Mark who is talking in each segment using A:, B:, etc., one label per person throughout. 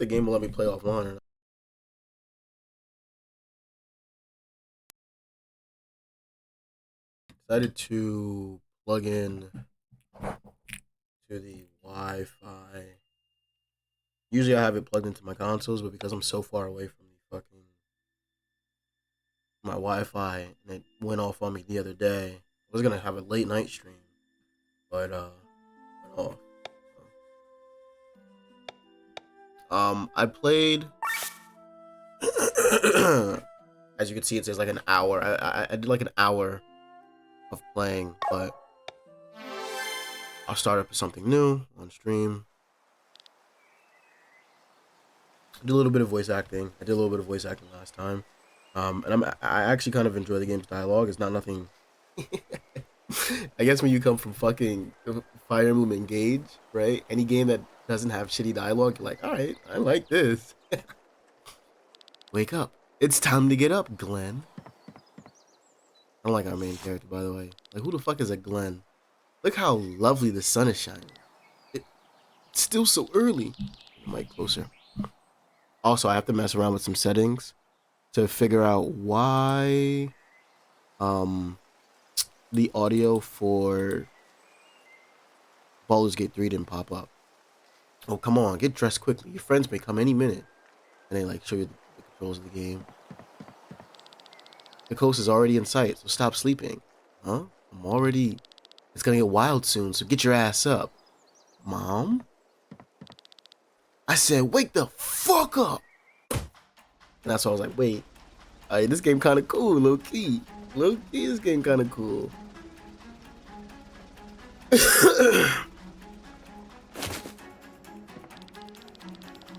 A: The game will let me play offline or not. Decided to plug in to the Wi-Fi. Usually I have it plugged into my consoles, but because I'm so far away from the fucking my Wi-Fi and it went off on me the other day, I was gonna have a late night stream, but went off. I played. As you can see, it says like an hour. I did like an hour of playing, but I'll start up with something new on stream. Do a little bit of voice acting. I did a little bit of voice acting last time, and I actually kind of enjoy the game's dialogue. It's not nothing. I guess when you come from fucking Fire Emblem Engage, right? Any game that doesn't have shitty dialogue, you're like, all right, I like this. Wake up! It's time to get up, Glenn. I don't like our main character, by the way. Like, who the fuck is a Glenn? Look how lovely the sun is shining. It's still so early. Mic closer. Also, I have to mess around with some settings to figure out why the audio for Baldur's Gate 3 didn't pop up. Oh, come on, get dressed quickly. Your friends may come any minute. And they like show you the controls of the game. The coast is already in sight, so stop sleeping. Huh? It's gonna get wild soon, so get your ass up. Mom? I said, wake the fuck up! And that's why I was like, wait. This game kinda cool, low key. Low key, this game kinda cool.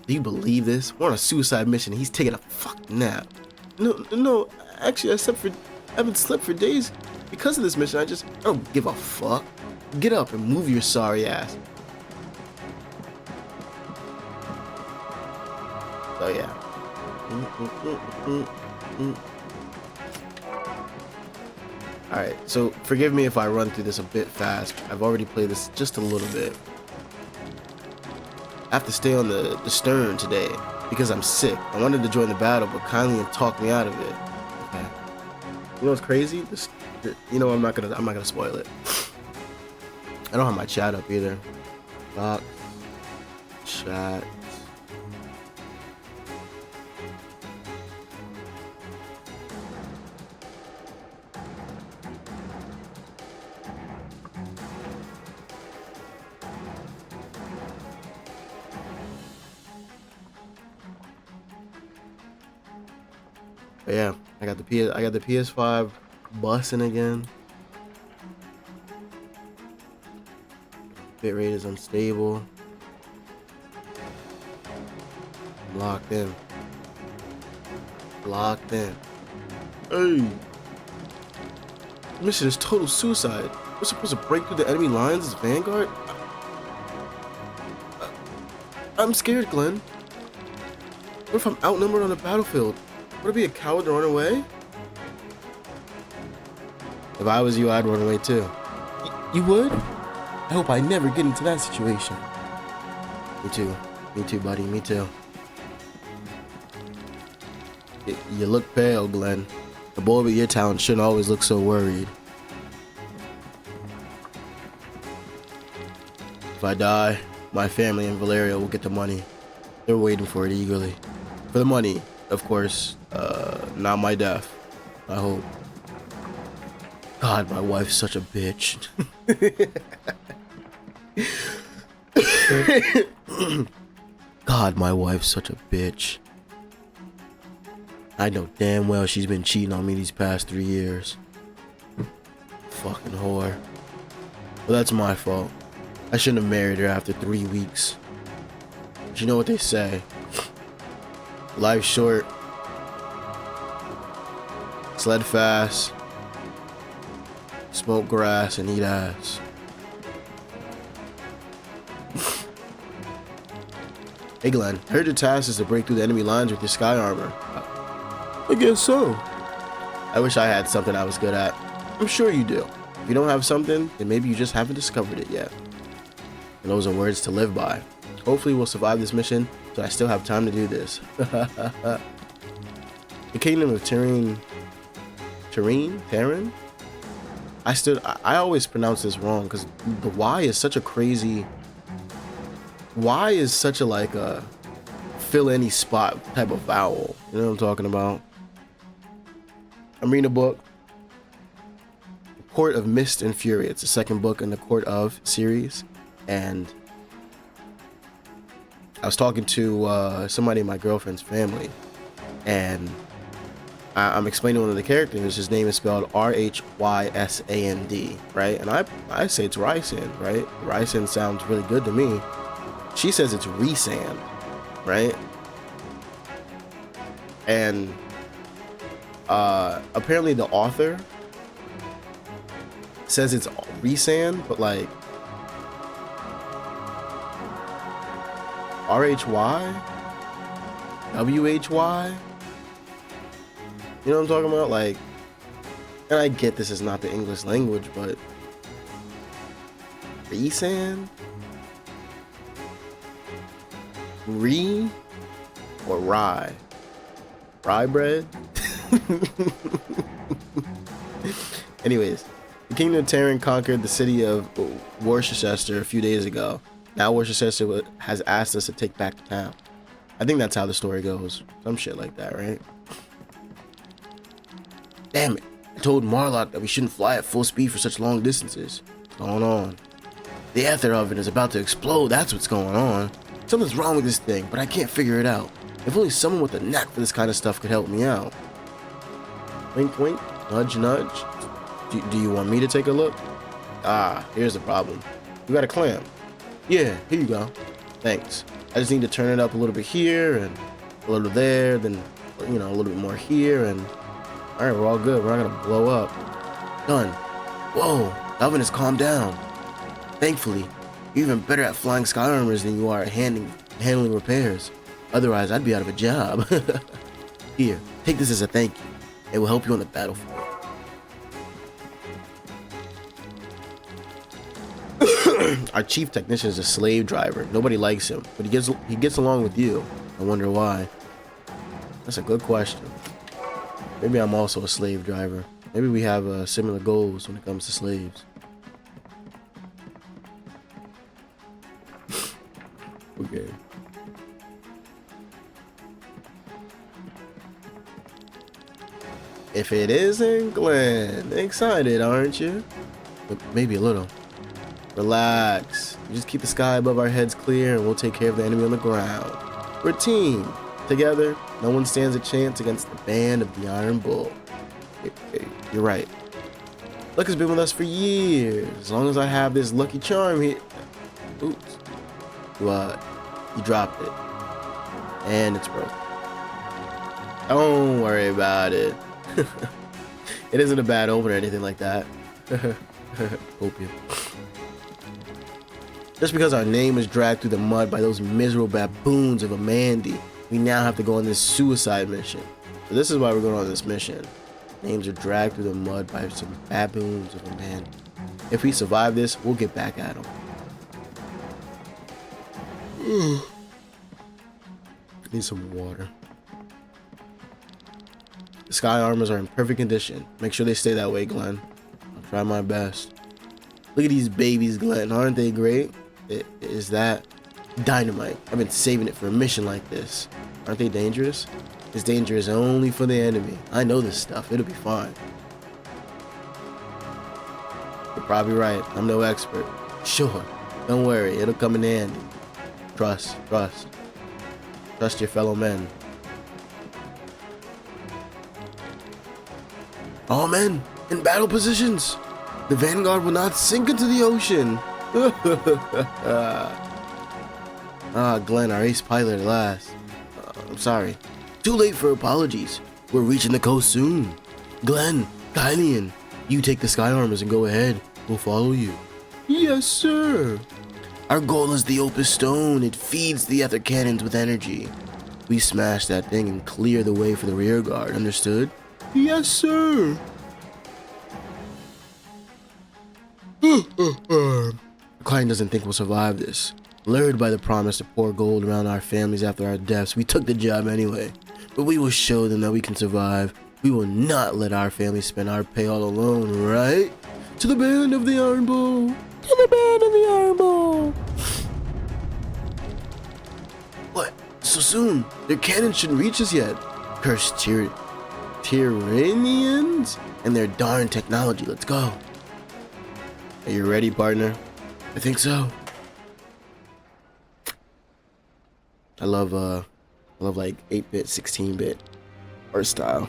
A: Do you believe this? We're on a suicide mission. He's taking a fucking nap. No. Actually, I haven't slept for days because of this mission. I don't give a fuck. Get up and move your sorry ass. So yeah. Alright, so forgive me if I run through this a bit fast. I've already played this just a little bit. I have to stay on the stern today because I'm sick. I wanted to join the battle, but kindly talked me out of it. Okay. You know what's crazy? I'm not gonna spoil it. I don't have my chat up either. Box chat. But yeah, I got the PS5 bussing again. Bitrate is unstable. I'm locked in. Locked in. Hey! Mission is total suicide. We're supposed to break through the enemy lines as Vanguard? I'm scared, Glenn. What if I'm outnumbered on the battlefield? Would I be a coward to run away? If I was you, I'd run away too. You would? I hope I never get into that situation. Me too. Me too, buddy. Me too. You look pale, Glenn. The boy with your talent shouldn't always look so worried. If I die, my family and Valeria will get the money. They're waiting for it eagerly. For the money, of course. Not my death. I hope. God, my wife's such a bitch. God, my wife's such a bitch. I know damn well she's been cheating on me these past 3 years. Fucking whore. Well, that's my fault. I shouldn't have married her after 3 weeks. But you know what they say. Life's short. Sled fast. Smoke grass and eat ass. Hey Glenn, I heard your task is to break through the enemy lines with your sky armor. I guess so. I wish I had something I was good at. I'm sure you do. If you don't have something, then maybe you just haven't discovered it yet. And those are words to live by. Hopefully we'll survive this mission so I still have time to do this. The Kingdom of Terran? I always pronounce this wrong because the Y is such a crazy. Y is such a like a fill any spot type of vowel. You know what I'm talking about? I'm reading a book, Court of Mist and Fury. It's the second book in the Court of series, and I was talking to somebody in my girlfriend's family, and I'm explaining one of the characters. His name is spelled Rhysand, right? And I say it's Rysand, right? Rysand sounds really good to me. She says it's Rhysand, right? And apparently the author says it's Rhysand, but like RHY, WHY. You know what I'm talking about? Like, and I get this is not the English language, but Rhysand, Re or Rye bread. Anyways, the Kingdom of Terran conquered the city of Worcester a few days ago. Now Worcester has asked us to take back the town. I think that's how the story goes. Some shit like that, right? Damn it. I told Marlock that we shouldn't fly at full speed for such long distances. What's going on? The ether oven is about to explode. That's what's going on. Something's wrong with this thing, but I can't figure it out. If only someone with a knack for this kind of stuff could help me out. Wink, wink. Nudge, nudge. Do you want me to take a look? Ah, here's the problem. You got a clamp. Yeah, here you go. Thanks. I just need to turn it up a little bit here and a little there, then, you know, a little bit more here, and all right, we're all good. We're not gonna blow up. Done. Whoa, the oven has calmed down. Thankfully, you're even better at flying sky armors than you are at handling repairs. Otherwise, I'd be out of a job. Here, take this as a thank you. It will help you on the battlefield. Our chief technician is a slave driver. Nobody likes him, but he gets along with you. I wonder why. That's a good question. Maybe I'm also a slave driver. Maybe we have similar goals when it comes to slaves. Okay. If it isn't Glenn, excited, aren't you? But maybe a little. Relax. You just keep the sky above our heads clear and we'll take care of the enemy on the ground. We're a team. Together, no one stands a chance against the band of the Iron Bull. You're right. Luck has been with us for years. As long as I have this lucky charm here. Oops. You dropped it. And it's broken. Don't worry about it. It isn't a bad omen or anything like that. Hope you. Just because our name was dragged through the mud by those miserable baboons of a Mandy, we now have to go on this suicide mission. So this is why we're going on this mission. Names are dragged through the mud by some baboons of a Mandy. If we survive this, we'll get back at them. Need some water. The sky armors are in perfect condition. Make sure they stay that way, Glenn. I'll try my best. Look at these babies, Glenn. Aren't they great? Is that dynamite? I've been saving it for a mission like this. Aren't they dangerous? This danger is only for the enemy. I know this stuff. It'll be fine. You're probably right. I'm no expert. Sure. Don't worry. It'll come in handy. Trust. Trust your fellow men. All men in battle positions. The Vanguard will not sink into the ocean. Glenn, our ace pilot at last. I'm sorry. Too late for apologies. We're reaching the coast soon. Glenn, Kylian, you take the sky armors and go ahead. We'll follow you. Yes, sir. Our goal is the Opus Stone. It feeds the ether cannons with energy. We smash that thing and clear the way for the rear guard. Understood? Yes, sir. The client doesn't think we'll survive this. Lured by the promise to pour gold around our families after our deaths, we took the job anyway. But we will show them that we can survive. We will not let our families spend our pay all alone, right? To the band of the Iron Bowl! To the band of the Iron Bowl! What? So soon? Their cannon shouldn't reach us yet. Cursed Tyrannians and their darn technology. Let's go. Are you ready, partner? I think so. I love like 8-bit, 16-bit art style.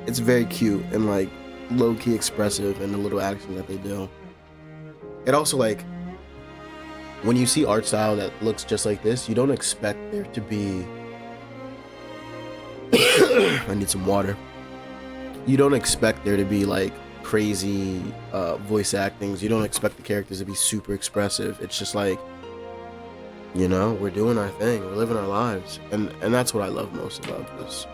A: It's very cute and like low-key expressive in the little actions that they do. It also, like, when you see art style that looks just like this, you don't expect there to be I need some water. You don't expect there to be like crazy voice actings. You don't expect the characters to be super expressive. It's just like, you know, we're doing our thing, we're living our lives, and that's what I love most about this.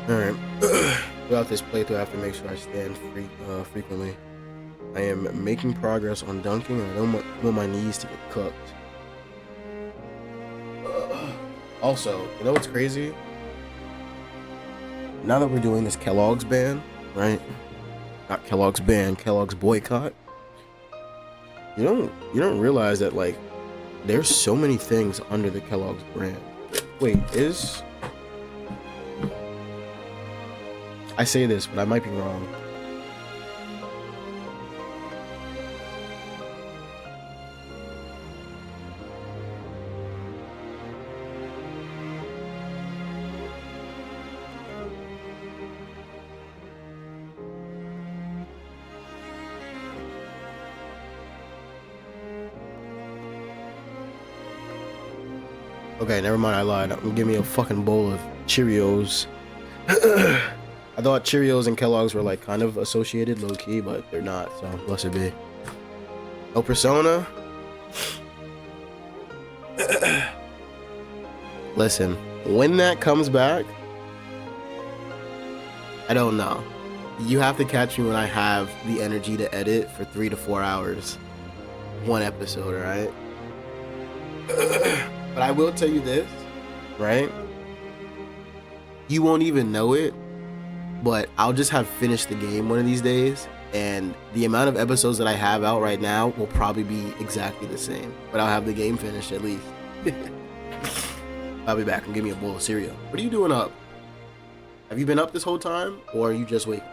A: Alright. Throughout this playthrough, I have to make sure I stand frequently. I am making progress on dunking, and I don't want my knees to get cooked. Also, you know what's crazy? Now that we're doing this Kellogg's ban, right? Not Kellogg's ban, Kellogg's boycott. You don't realize that, like, there's so many things under the Kellogg's brand. Wait, I say this, but I might be wrong. Okay, never mind, I lied. I'm gonna give me a fucking bowl of Cheerios. I thought Cheerios and Kellogg's were like kind of associated low-key, but they're not, so blessed be. No Persona? Listen, when that comes back, I don't know. You have to catch me when I have the energy to edit for 3 to 4 hours. One episode, alright? But I will tell you this, right? You won't even know it, but I'll just have finished the game one of these days, and the amount of episodes that I have out right now will probably be exactly the same, but I'll have the game finished at least. I'll be back and give me a bowl of cereal. What are you doing up? Have you been up this whole time, or are you just waking?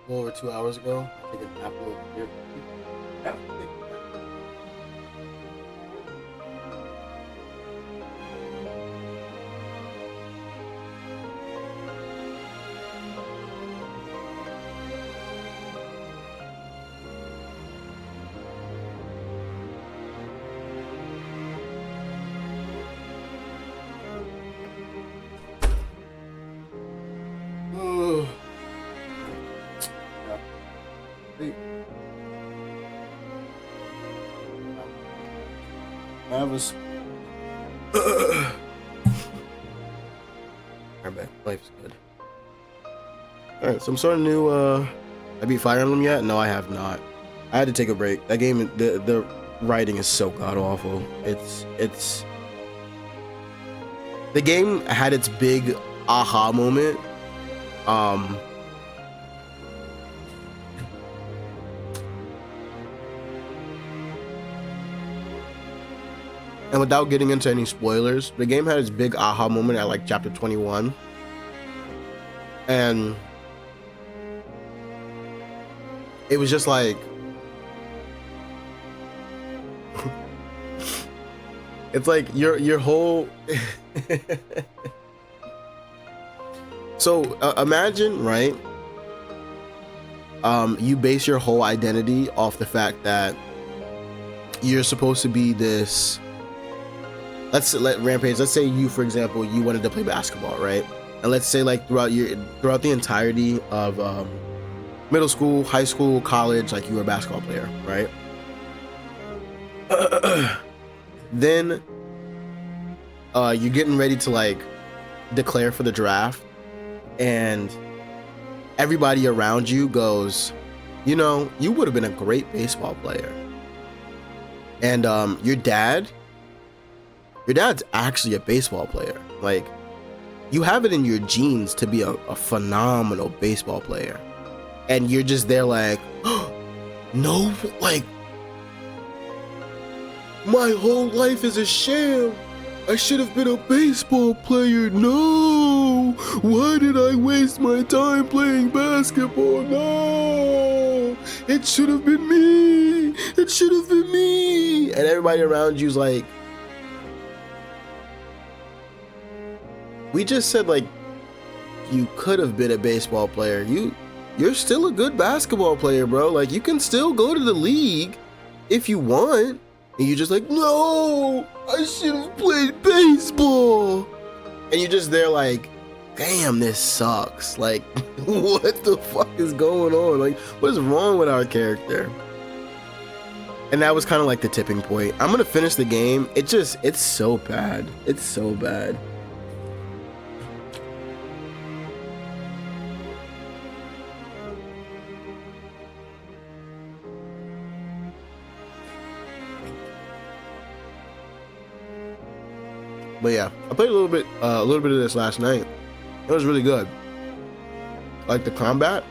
A: over 2 hours ago. I take a nap over here. I was. Alright, life's good. Alright, so I'm starting new. I beat Fire Emblem yet? No, I have not. I had to take a break. That game, the writing is so god awful. It's. The game had its big aha moment. And without getting into any spoilers, the game had its big aha moment at like chapter 21. And it was just like, it's like your whole so imagine, right, you base your whole identity off the fact that you're supposed to be this. Let's say you, for example, you wanted to play basketball, right? And let's say like throughout the entirety of middle school, high school, college, like you were a basketball player, right? Then you're getting ready to like declare for the draft, and everybody around you goes, you know, you would have been a great baseball player. And your dad's actually a baseball player. Like, you have it in your genes to be a phenomenal baseball player. And you're just there like, oh, no, like, my whole life is a sham. I should have been a baseball player. No, why did I waste my time playing basketball? No, it should have been me. It should have been me. And everybody around you's like, we just said like you could have been a baseball player. You're still a good basketball player, bro. Like, you can still go to the league if you want. And you're just like, no, I should have played baseball. And you're just there like, damn, this sucks. Like, what the fuck is going on? Like, what is wrong with our character? And that was kind of like the tipping point. I'm gonna finish the game. It's so bad. It's so bad. But yeah, I played a little bit of this last night. It was really good. Like the combat.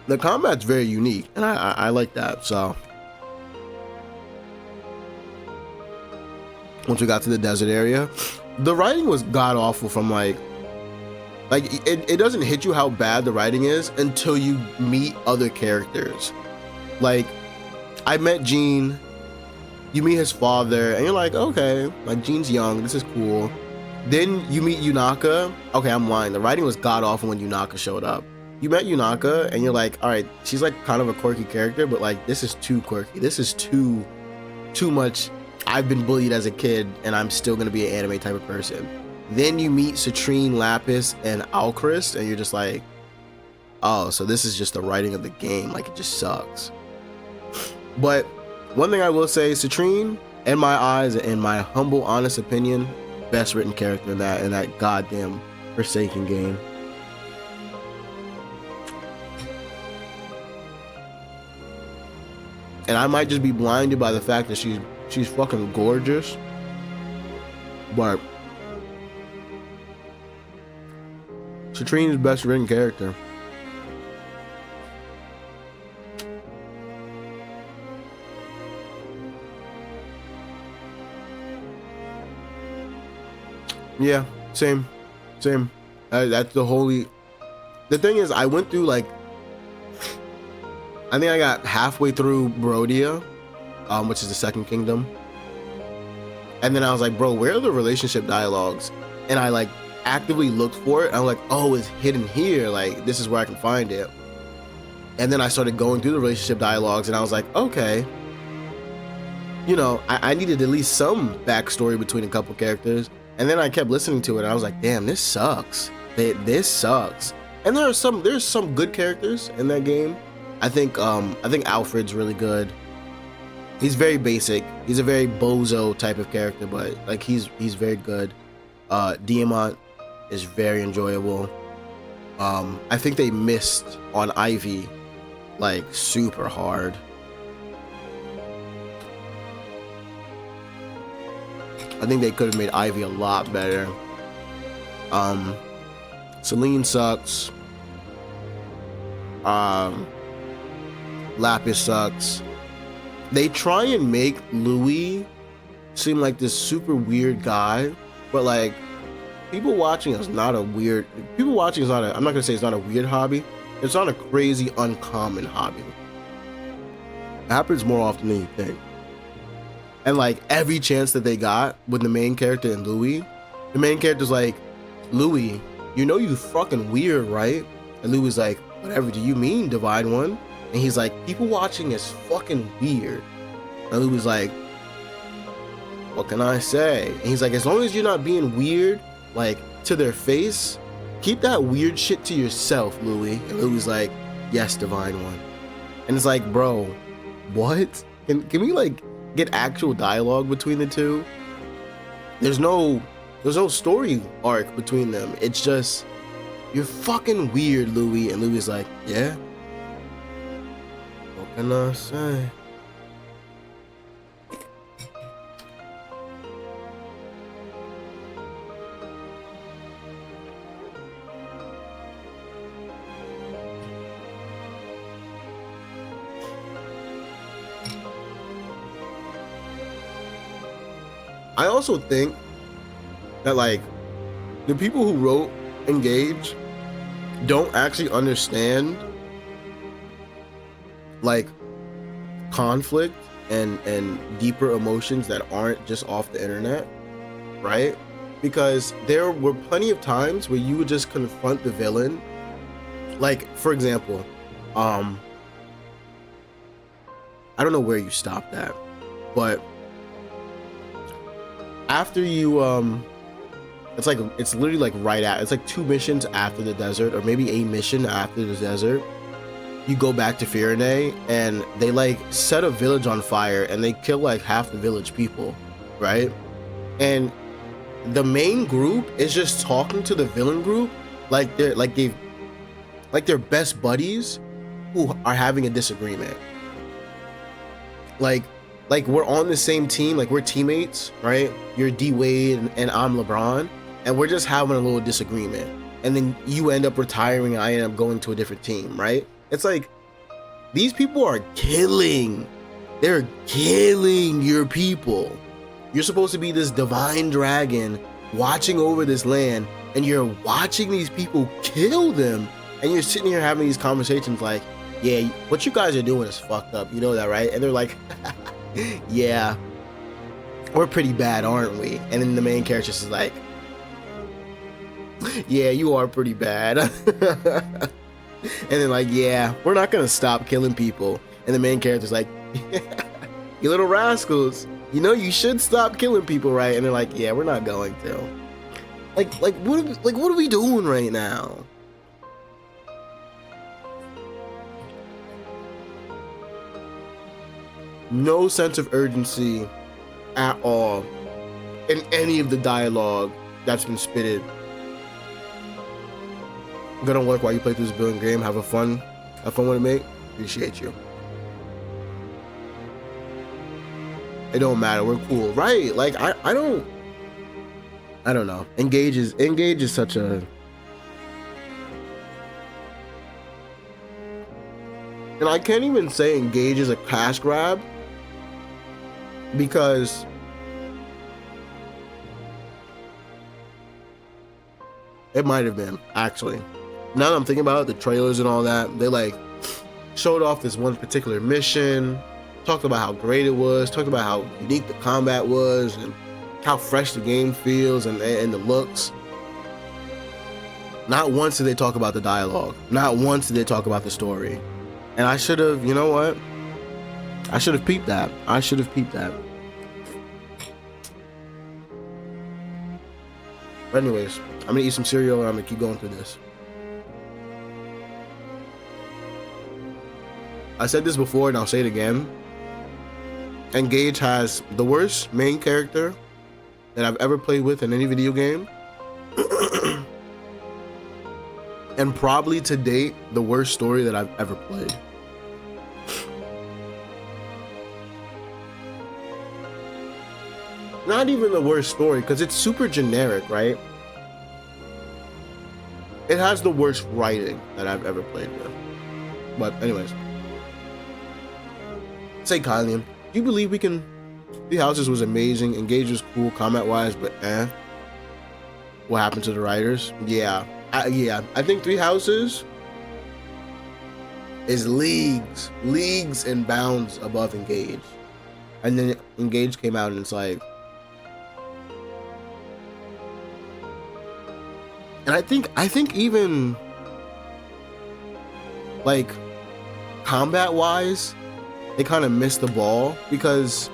A: The combat's very unique, and I like that. So once we got to the desert area, the writing was god awful. From like it doesn't hit you how bad the writing is until you meet other characters. Like, I met Gene. You meet his father, and you're like, okay, like, Gene's young, this is cool. Then you meet Yunaka. Okay, I'm lying. The writing was god awful when Yunaka showed up. You met Yunaka, and you're like, all right, she's like kind of a quirky character, but like, this is too quirky. This is too much. I've been bullied as a kid, and I'm still gonna be an anime type of person. Then you meet Citrine, Lapis, and Alchrist, and you're just like, oh, so this is just the writing of the game. Like, it just sucks. But one thing I will say, Citrine, in my eyes, in my humble, honest opinion, best written character in that goddamn Forsaken game. And I might just be blinded by the fact that she's fucking gorgeous, but Citrine's best written character. Yeah, same. That's the holy the thing is, I went through like, I think I got halfway through Barodia, which is the second kingdom. And then I was like, bro, where are the relationship dialogues? And I like actively looked for it. I'm like, oh, it's hidden here. Like, this is where I can find it. And then I started going through the relationship dialogues and I was like, okay, you know, I needed at least some backstory between a couple characters. And then I kept listening to it and I was like, damn, this sucks. This sucks. And there's some good characters in that game. I think Alfred's really good. He's very basic. He's a very bozo type of character, but like he's very good. Diamant is very enjoyable. I think they missed on Ivy like super hard. I think they could have made Ivy a lot better. Celine sucks. Lapis sucks. They try and make Louis seem like this super weird guy, but like people watching is not a weird. People watching is not a. I'm not gonna say it's not a weird hobby. It's not a crazy uncommon hobby. It happens more often than you think. And like every chance that they got with the main character and Louis, the main character's like, Louis, you know you fucking weird, right? And Louis like, whatever do you mean, Divine One? And he's like, people watching is fucking weird. And Louis like, what can I say? And he's like, as long as you're not being weird, like to their face, keep that weird shit to yourself, Louis. And Louis like, yes, Divine One. And it's like, bro, what? Can we like get actual dialogue between the two? There's no story arc between them. It's just, you're fucking weird, Louis. And Louis is like, yeah. What can I say? I also think that like the people who wrote Engage don't actually understand like conflict and deeper emotions that aren't just off the internet, right? Because there were plenty of times where you would just confront the villain. Like, for example, I don't know where you stopped at, but after you it's literally like right at, it's like 2 missions after the desert, or maybe a mission after the desert, you go back to Firenze and they like set a village on fire and they kill like half the village people, right? And the main group is just talking to the villain group like they're best buddies who are having a disagreement. Like we're on the same team, like we're teammates, right? You're D Wade and I'm LeBron, and we're just having a little disagreement. And then you end up retiring and I end up going to a different team, right? It's like, these people are killing. They're killing your people. You're supposed to be this divine dragon watching over this land, and you're watching these people kill them. And you're sitting here having these conversations like, yeah, what you guys are doing is fucked up. You know that, right? And they're like, yeah, we're pretty bad, aren't we? And then the main character is like, yeah, you are pretty bad. And then like, yeah, we're not gonna stop killing people. And the main character's like, you little rascals, you know you should stop killing people, right? And they're like, yeah, we're not going to. What are we doing right now? No sense of urgency at all in any of the dialogue that's been spitted. Gonna work while you play through this building game. Have fun with it, mate. Appreciate you. It don't matter. We're cool, right? Like I don't know. Engage is such a. And I can't even say Engage is a cash grab, because it might have been, actually. Now that I'm thinking about it, the trailers and all that, they like showed off this one particular mission, talked about how great it was, talked about how unique the combat was, and how fresh the game feels and the looks. Not once did they talk about the dialogue. Not once did they talk about the story. And I should have, you know what? I should have peeped that. I should have peeped that. But anyways, I'm gonna eat some cereal and I'm gonna keep going through this. I said this before and I'll say it again. Engage has the worst main character that I've ever played with in any video game. And probably to date, the worst story that I've ever played. Not even the worst story, because it's super generic, right? It has the worst writing that I've ever played with. But anyways. Say Kylian, do you believe we can... Three Houses was amazing, Engage was cool combat-wise, but what happened to the writers? Yeah. I think Three Houses is leagues and bounds above Engage. And then Engage came out and it's like... And I think even like combat-wise, they kind of missed the ball, because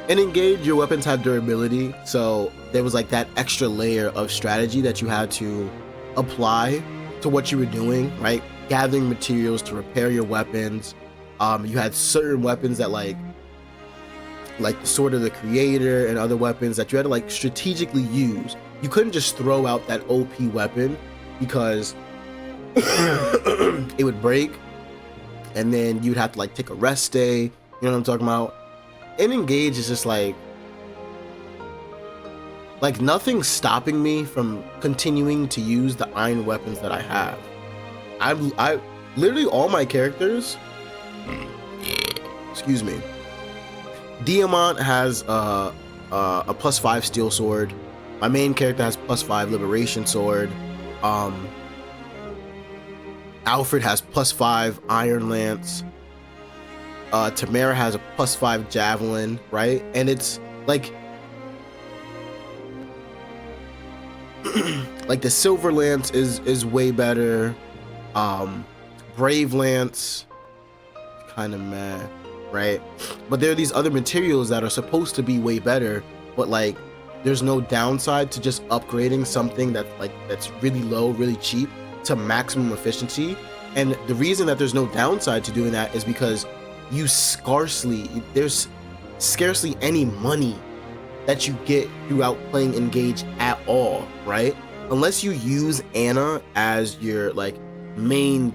A: in Engage your weapons had durability, so there was like that extra layer of strategy that you had to apply to what you were doing, right? Gathering materials to repair your weapons. You had certain weapons that like the Sword of the Creator and other weapons that you had to like strategically use. You couldn't just throw out that OP weapon because it would break, and then you'd have to like take a rest day. You know what I'm talking about? In Engage is just like nothing's stopping me from continuing to use the iron weapons that I have. I literally all my characters, excuse me, Diamant has a +5 steel sword. My main character has +5 liberation sword. Alfred has +5 iron lance. Tamara has a +5 javelin, right? And it's like like the silver lance is way better. Brave lance, kind of meh, right? But there are these other materials that are supposed to be way better, but like there's no downside to just upgrading something that's really low, really cheap to maximum efficiency. And the reason that there's no downside to doing that is because there's scarcely any money that you get throughout playing Engage at all, right? Unless you use Anna as your like main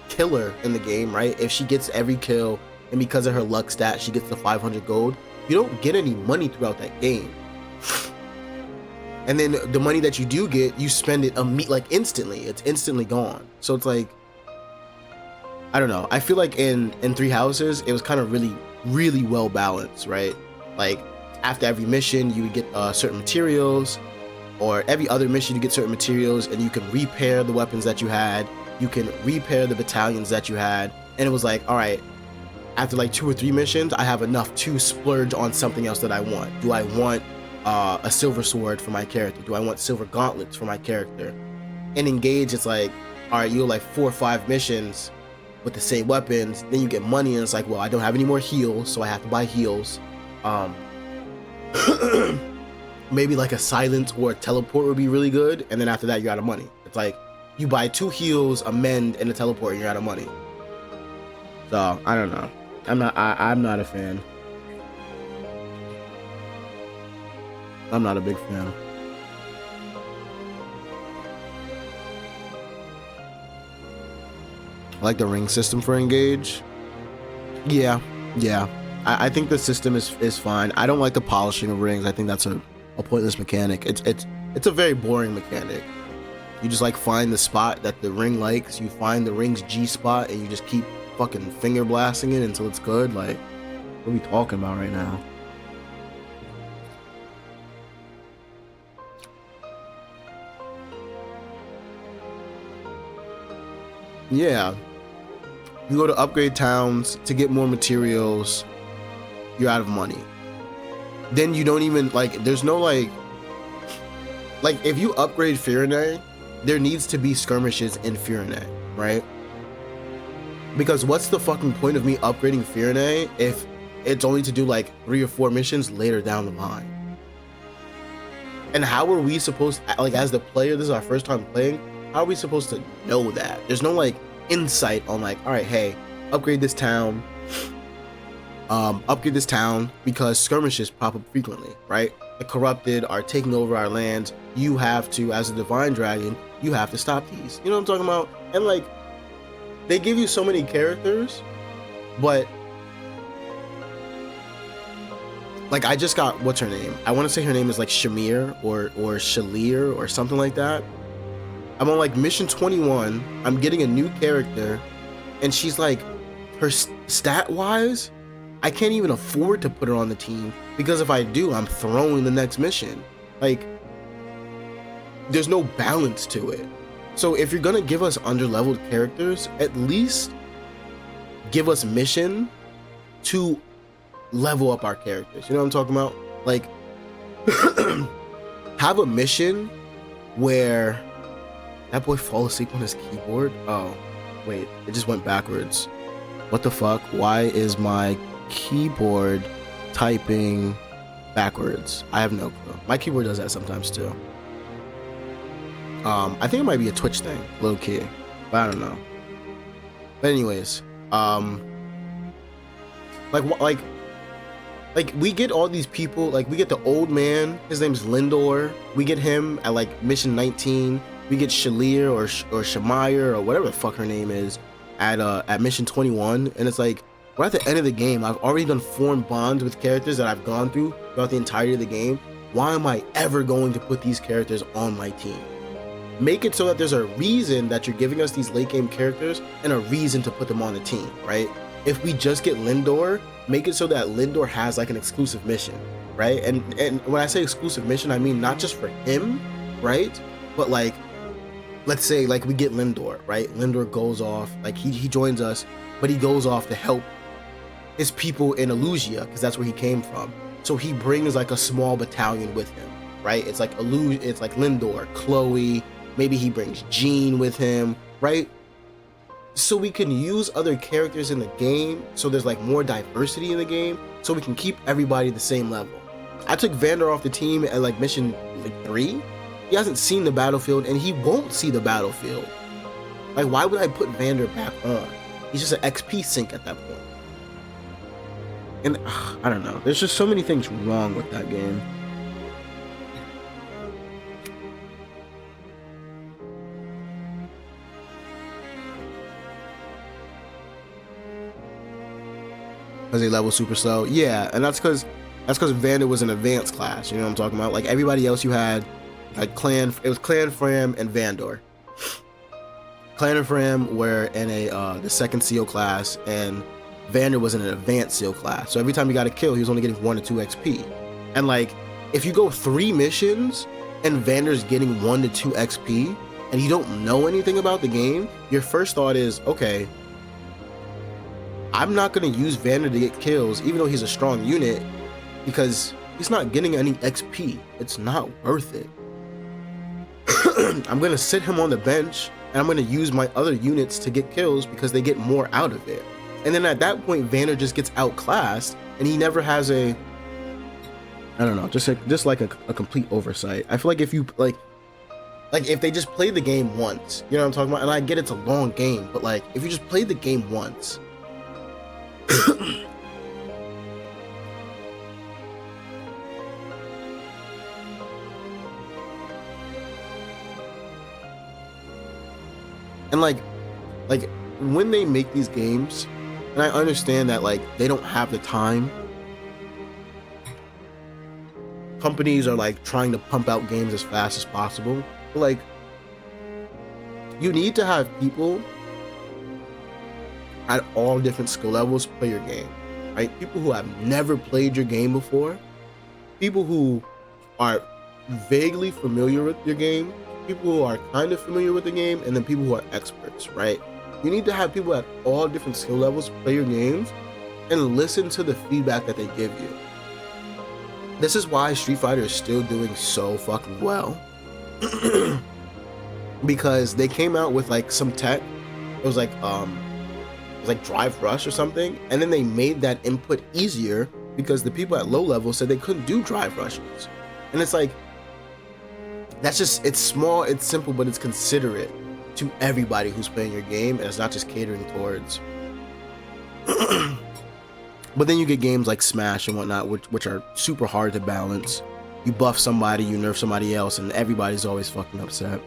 A: killer in the game, right? If she gets every kill and because of her luck stat she gets the 500 gold, you don't get any money throughout that game. And then the money that you do get, you spend it instantly. It's instantly gone. So it's like, I don't know. I feel like in Three Houses, it was kind of really well balanced, right? Like after every mission, you would get certain materials, or every other mission you get certain materials, and you can repair the weapons that you had. You can repair the battalions that you had. And it was like, all right, after like 2 or 3 missions, I have enough to splurge on something else that I want. Do I want a silver sword for my character? Do I want silver gauntlets for my character? In Engage, it's like, all right, you have like 4 or 5 missions with the same weapons, then you get money, and it's like, well, I don't have any more heals, so I have to buy heals. Maybe like a silence or a teleport would be really good, and then after that you're out of money. It's like you buy 2 heals, a mend, and a teleport, and you're out of money. So I don't know. I'm not a fan. I'm not a big fan. I like the ring system for Engage. Yeah. I think the system is fine. I don't like the polishing of rings. I think that's a pointless mechanic. It's a very boring mechanic. You just like find the spot that the ring likes. You find the ring's G spot, and you just keep fucking finger blasting it until it's good. Like, what are we talking about right now? Yeah, you go to upgrade towns to get more materials. You're out of money. Then you don't even like. There's no like if you upgrade Firenze, there needs to be skirmishes in Firenze, right? Because what's the fucking point of me upgrading Firenze if it's only to do like 3 or 4 missions later down the line? And how are we supposed to, like, as the player, this is our first time playing, how are we supposed to know that? There's no like insight on like, all right, hey, upgrade this town, because skirmishes pop up frequently, right? The corrupted are taking over our lands. You have to, as a divine dragon, you have to stop these. You know what I'm talking about? And like, they give you so many characters, but like, I just got, what's her name? I want to say her name is like Shamir or Shalir or something like that. I'm on like mission 21. I'm getting a new character, and she's like, her stat wise, I can't even afford to put her on the team, because if I do, I'm throwing the next mission. Like, there's no balance to it. So if you're gonna give us under-leveled characters, at least give us mission to level up our characters. You know what I'm talking about? Like, have a mission where that boy fall asleep on his keyboard. Oh, wait, it just went backwards. What the fuck? Why is my keyboard typing backwards? I have no clue. My keyboard does that sometimes too. I think it might be a Twitch thing, low key, but I don't know. But anyways, like we get all these people, like we get the old man, his name's Lindor. We get him at like mission 19. We get Shalir or Shamire or whatever the fuck her name is at mission 21, and it's like, we're at the end of the game. I've already done formed bonds with characters that I've gone through throughout the entirety of the game. Why am I ever going to put these characters on my team? Make it so that there's a reason that you're giving us these late game characters and a reason to put them on the team, right? If we just get Lindor, make it so that Lindor has like an exclusive mission, right? And when I say exclusive mission, I mean not just for him, right? But like, let's say like we get Lindor, right? Lindor goes off, like he joins us, but he goes off to help his people in Elusia, because that's where he came from. So he brings like a small battalion with him, right? It's like Lindor, Chloe, maybe he brings Jean with him, right? So we can use other characters in the game, so there's like more diversity in the game, so we can keep everybody the same level. I took Vander off the team at like mission like 3. He hasn't seen the battlefield, and he won't see the battlefield. Like, why would I put Vander back on? He's just an XP sink at that point. And I don't know. There's just so many things wrong with that game. Because they level super slow. Yeah, and that's because Vander was an advanced class. You know what I'm talking about? Like, everybody else you had, like it was Clan Fram and Vandor. Clan and Fram were in the second seal class, and Vander was in an advanced seal class. So every time you got a kill, he was only getting 1 to 2 XP. And like, if you go 3 missions and Vander's getting 1 to 2 XP, and you don't know anything about the game, your first thought is, okay, I'm not going to use Vander to get kills, even though he's a strong unit, because he's not getting any XP. It's not worth it. I'm going to sit him on the bench, and I'm going to use my other units to get kills because they get more out of it. And then at that point, Vander just gets outclassed, and he never has I don't know, just like a complete oversight. I feel like if you like if they just played the game once, you know what I'm talking about? And I get it's a long game, but like, if you just played the game once, and like when they make these games, and I understand that like they don't have the time. Companies are like trying to pump out games as fast as possible. But like, you need to have people at all different skill levels play your game, right? People who have never played your game before, people who are vaguely familiar with your game, people who are kind of familiar with the game, and then people who are experts, right? You need to have people at all different skill levels play your games and listen to the feedback that they give you. This is why Street Fighter is still doing so fucking well. Because they came out with like some tech. It was like Drive Rush or something, and then they made that input easier because the people at low level said they couldn't do drive rushes. And it's like, that's just, it's small, it's simple, but it's considerate to everybody who's playing your game, and it's not just catering towards. But then you get games like Smash and whatnot, which are super hard to balance. You buff somebody, you nerf somebody else, and everybody's always fucking upset.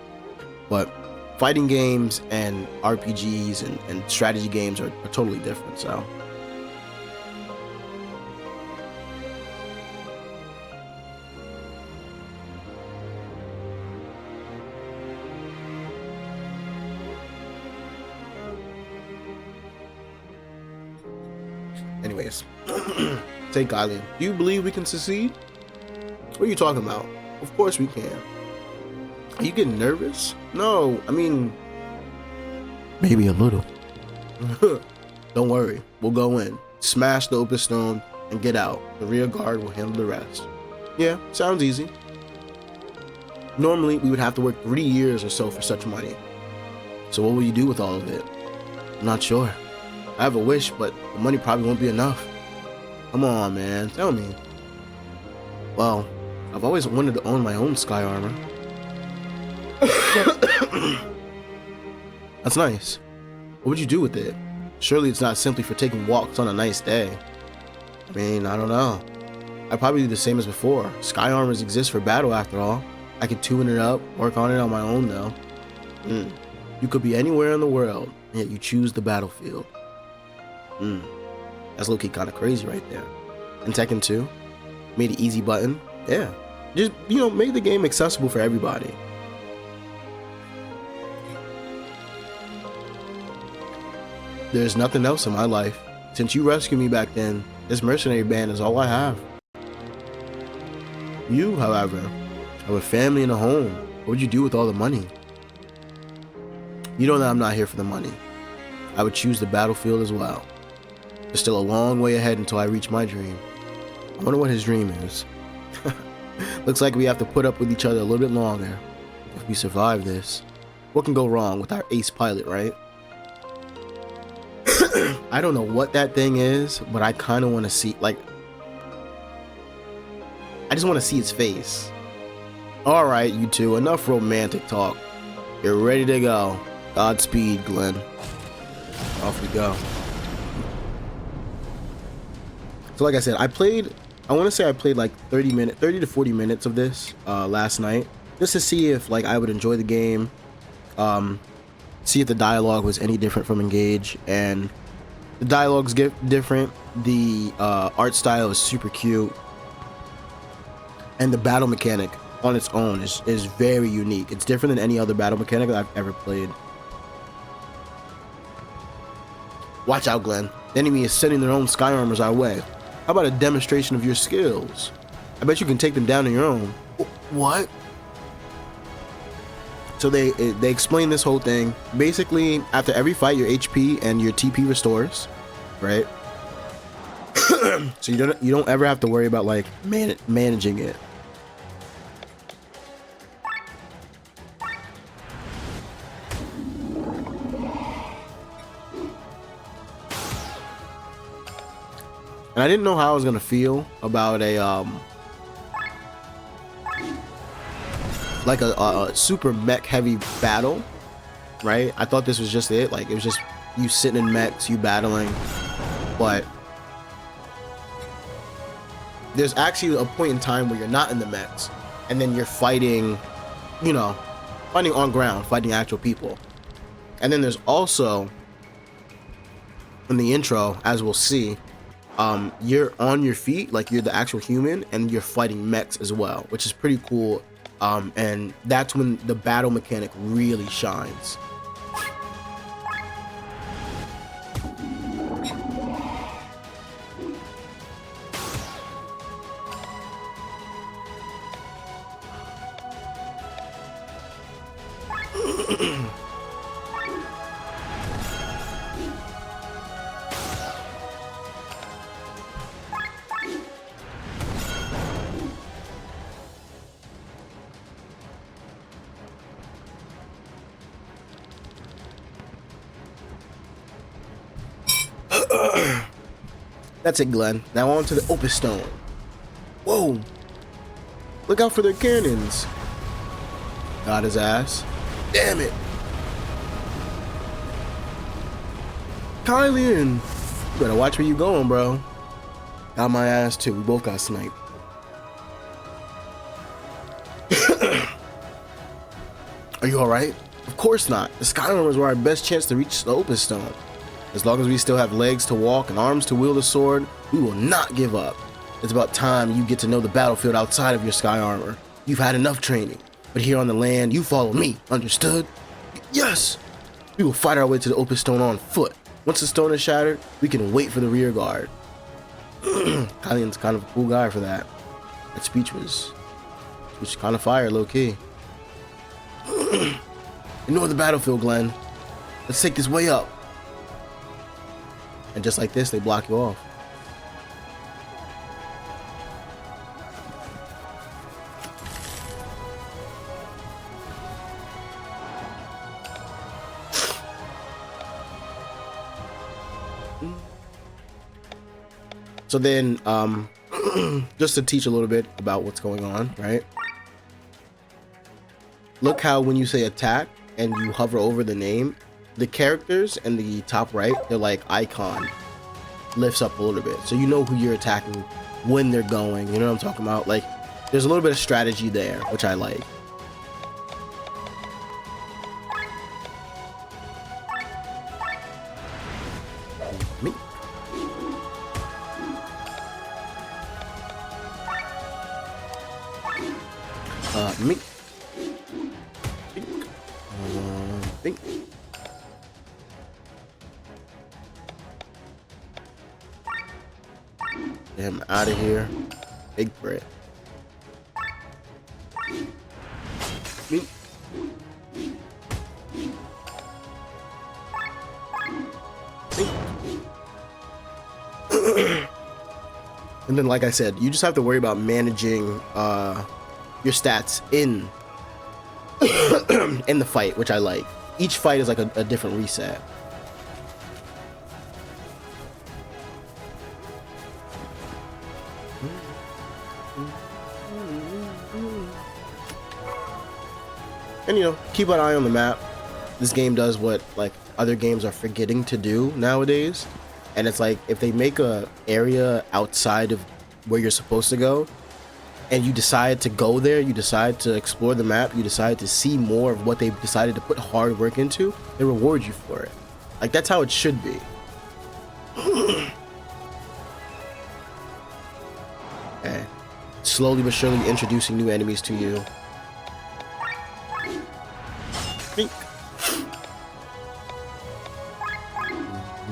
A: But fighting games and RPGs and strategy games are totally different, so. Anyways, take Kylian. Do you believe we can succeed? What are you talking about? Of course we can. Are you getting nervous? No, I mean, maybe a little. Don't worry, we'll go in, smash the open stone, and get out. The rear guard will handle the rest. Yeah, sounds easy. Normally, we would have to work 3 years or so for such money. So what will you do with all of it? I'm not sure. I have a wish, but the money probably won't be enough. Come on, man, tell me. Well, I've always wanted to own my own sky armor. That's nice. What would you do with it? Surely it's not simply for taking walks on a nice day. I mean, I don't know. I'd probably do the same as before. Sky armors exist for battle after all. I could tune it up, work on it on my own though. You could be anywhere in the world, and yet you choose the battlefield. That's low-key kind of crazy right there. And Tekken 2 made an easy button. Yeah, just, you know, make the game accessible for everybody. There's nothing else in my life. Since you rescued me back then, this mercenary band is all I have. You, however, have a family and a home. What would you do with all the money? You know that I'm not here for the money. I would choose the battlefield as well. There's still a long way ahead until I reach my dream. I wonder what his dream is. Looks like we have to put up with each other a little bit longer. If we survive this, what can go wrong with our ace pilot, right? I don't know what that thing is, but I kind of want to see, like, I just want to see its face. Alright, you two, enough romantic talk. You're ready to go. Godspeed, Glenn. Off we go. So like I said, I want to say I played like 30 to 40 minutes of this last night, just to see if like I would enjoy the game, see if the dialogue was any different from Engage, and the dialogue's different, the art style is super cute, and the battle mechanic on its own is very unique. It's different than any other battle mechanic that I've ever played. Watch out, Glenn. The enemy is sending their own sky armors our way. How about a demonstration of your skills? I bet you can take them down on your own. What? So they explain this whole thing. Basically, after every fight, your HP and your TP restores, right? So you don't ever have to worry about like managing it. And I didn't know how I was gonna feel about a like a super mech heavy battle, right? I thought this was just it, like it was just you sitting in mechs, you battling, but there's actually a point in time where you're not in the mechs, and then you're fighting, you know, fighting on ground, fighting actual people. And then there's also, in the intro, as we'll see, you're on your feet, like you're the actual human, and you're fighting mechs as well, which is pretty cool. And that's when the battle mechanic really shines. That's it, Glenn. Now on to the Opus Stone. Whoa! Look out for their cannons. Got his ass. Damn it! Kylian! You better watch where you going, bro. Got my ass too. We both got sniped. Are you alright? Of course not. The Skylanders were our best chance to reach the Opus Stone. As long as we still have legs to walk and arms to wield a sword, we will not give up. It's about time you get to know the battlefield outside of your sky armor. You've had enough training, but here on the land, you follow me, understood? Yes! We will fight our way to the Opus Stone on foot. Once the stone is shattered, we can wait for the rear guard. Kylian's kind of a cool guy for that. That speech was kind of fire, low-key. Ignore the battlefield, Glenn. Let's take this way up. And just like this, they block you off. So then, just to teach a little bit about what's going on, right? Look how when you say attack and you hover over the name, the characters in the top right, they're like icon lifts up a little bit. So you know who you're attacking, when they're going, you know what I'm talking about? Like, there's a little bit of strategy there, which I like. Me. Me. Think. Get him out of here. Big bread. Me. And then, like I said, you just have to worry about managing your stats in in the fight, which I like. Each fight is like a different reset. And you know, keep an eye on the map. This game does what like other games are forgetting to do nowadays. And it's like if they make a area outside of where you're supposed to go, and you decide to go there, you decide to explore the map, you decide to see more of what they've decided to put hard work into, they reward you for it. Like, that's how it should be. Okay. Slowly but surely introducing new enemies to you. Mink.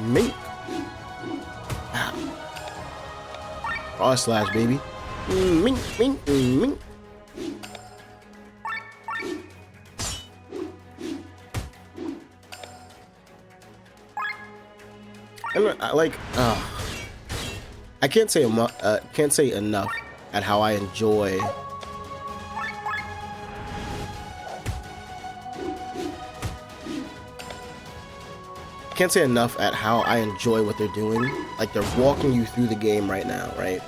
A: Mink. Cross slash, baby. Mink, mink, mink. I like. I can't say enough at how I enjoy. Can't say enough at how I enjoy what they're doing. Like, they're walking you through the game right now, right?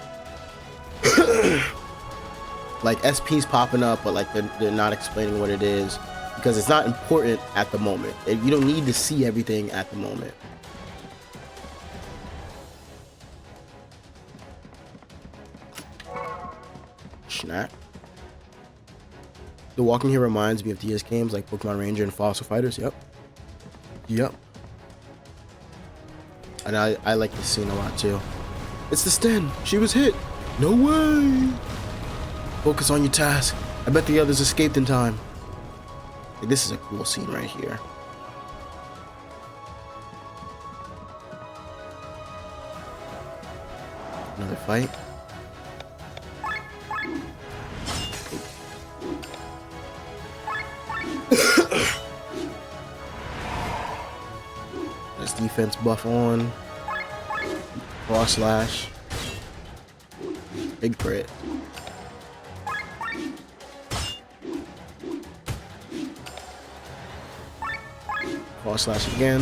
A: Like, SP's popping up, but like they're not explaining what it is because it's not important at the moment. You don't need to see everything at the moment. Snap. The walking here reminds me of DS games like Pokemon Ranger and Fossil Fighters. Yep. Yep. And I like this scene a lot too. It's the Sten. She was hit. No way. Focus on your task. I bet the others escaped in time. Like, this is a cool scene right here. Another fight. Nice defense buff on. Cross slash. Big crit. Cross slash again.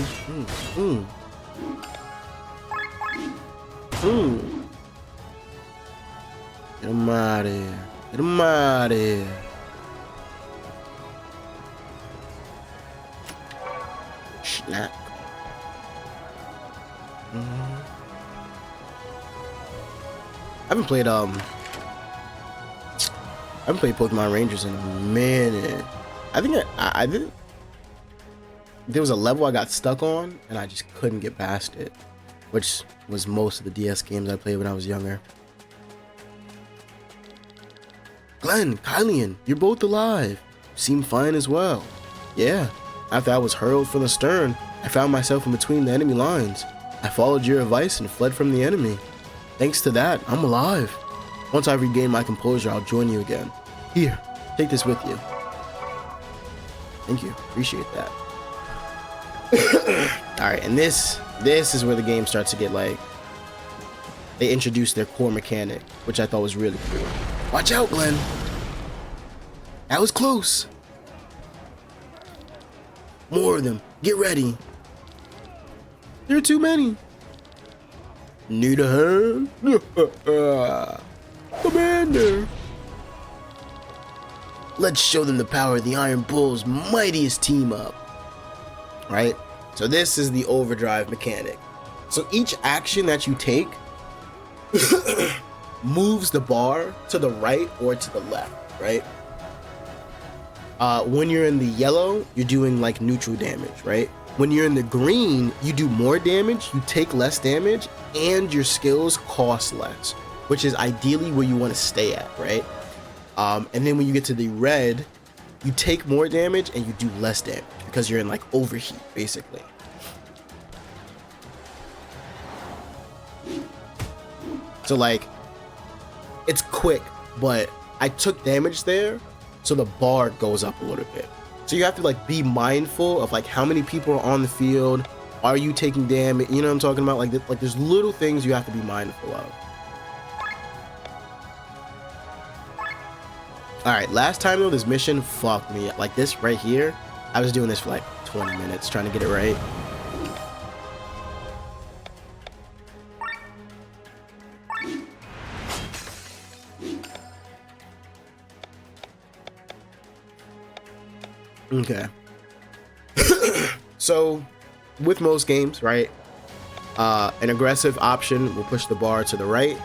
A: Hmm. Get him out of here. Get him out of here. Snap. I haven't played Pokemon Rangers in a minute. I think I did. There was a level I got stuck on, and I just couldn't get past it, which was most of the DS games I played when I was younger. Glenn, Kylian, you're both alive. Seem fine as well. Yeah, after I was hurled from the stern, I found myself in between the enemy lines. I followed your advice and fled from the enemy. Thanks to that, I'm alive. Once I regain my composure, I'll join you again. Here, take this with you. Thank you, appreciate that. Alright, and this is where the game starts to get like, they introduce their core mechanic, which I thought was really cool. Watch out, Glenn. That was close. More of them. Get ready. There are too many. Need a hand? Commander. Let's show them the power of the Iron Bull's mightiest team up. Right? So this is the overdrive mechanic. So each action that you take moves the bar to the right or to the left, right? When you're in the yellow, you're doing like neutral damage, right? When you're in the green, you do more damage, you take less damage, and your skills cost less, which is ideally where you want to stay at, right? And then when you get to the red, you take more damage and you do less damage because you're in like overheat, basically. So like, it's quick, but I took damage there, so the bar goes up a little bit. So you have to like be mindful of like how many people are on the field. Are you taking damage? You know what I'm talking about? Like there's little things you have to be mindful of. All right, last time though, this mission fucked me. Like this right here, I was doing this for like 20 minutes trying to get it right. Okay. So with most games, right, an aggressive option will push the bar to the right,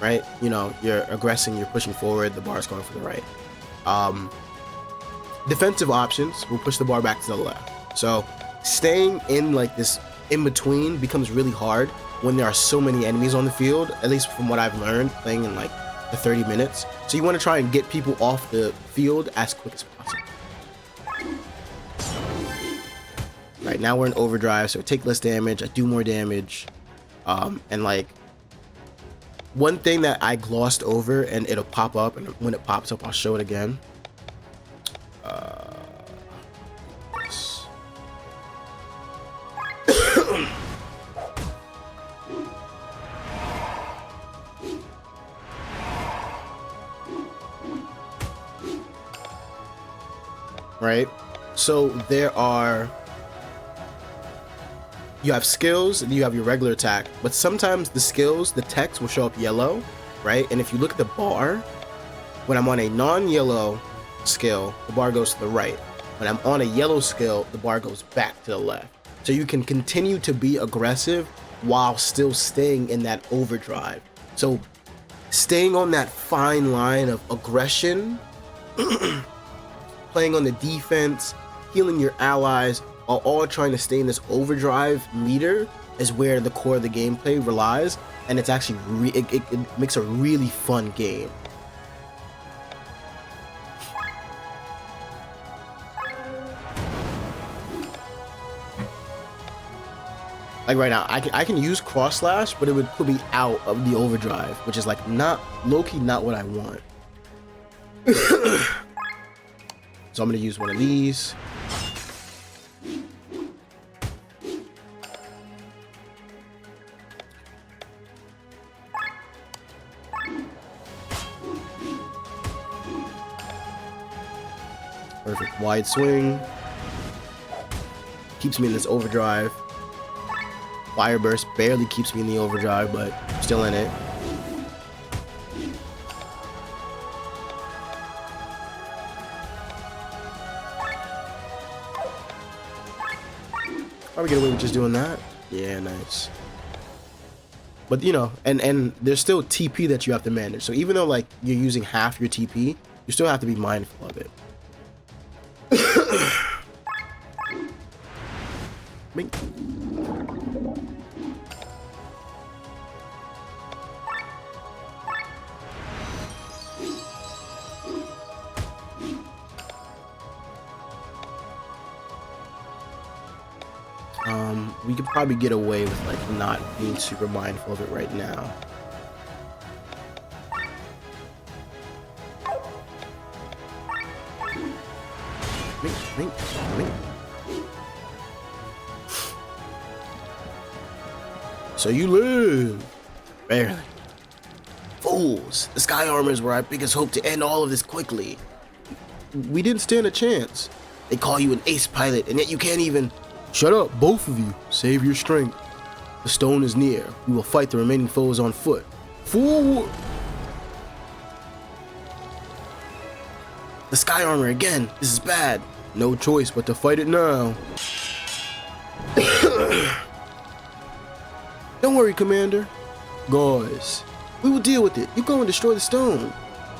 A: right? You know, you're aggressing, you're pushing forward, the bar's going for the right. Defensive options will push the bar back to the left. So staying in like this in between becomes really hard when there are so many enemies on the field, at least from what I've learned playing in like the 30 minutes. So you want to try and get people off the field as quick as possible. Right now we're in overdrive, so I take less damage, I do more damage, and like one thing that I glossed over, and it'll pop up, and when it pops up I'll show it again. Right, so you have skills and you have your regular attack, but sometimes the skills, the text will show up yellow, right? And if you look at the bar, when I'm on a non-yellow skill, the bar goes to the right. When I'm on a yellow skill, the bar goes back to the left. So you can continue to be aggressive while still staying in that overdrive. So staying on that fine line of aggression, playing on the defense, healing your allies, are all trying to stay in this overdrive meter is where the core of the gameplay relies, and it's actually it makes a really fun game. Like right now, I can use cross slash, but it would put me out of the overdrive, which is like not low-key not what I want. So I'm gonna use one of these. Perfect wide swing. Keeps me in this overdrive. Fire Burst barely keeps me in the overdrive, but still in it. Probably get away with just doing that. Yeah, nice. But you know, and there's still TP that you have to manage. So even though like you're using half your TP, you still have to be mindful of it. Bing. We could probably get away with like not being super mindful of it right now. Mink. So you live. Barely. Fools. The Sky Armors were our biggest hope to end all of this quickly. We didn't stand a chance. They call you an ace pilot, and yet you can't even... Shut up, both of you. Save your strength. The stone is near. We will fight the remaining foes on foot. Fool! The Sky Armor again. This is bad. No choice but to fight it now. Don't worry, Commander. Guys, we will deal with it. You go and destroy the stone.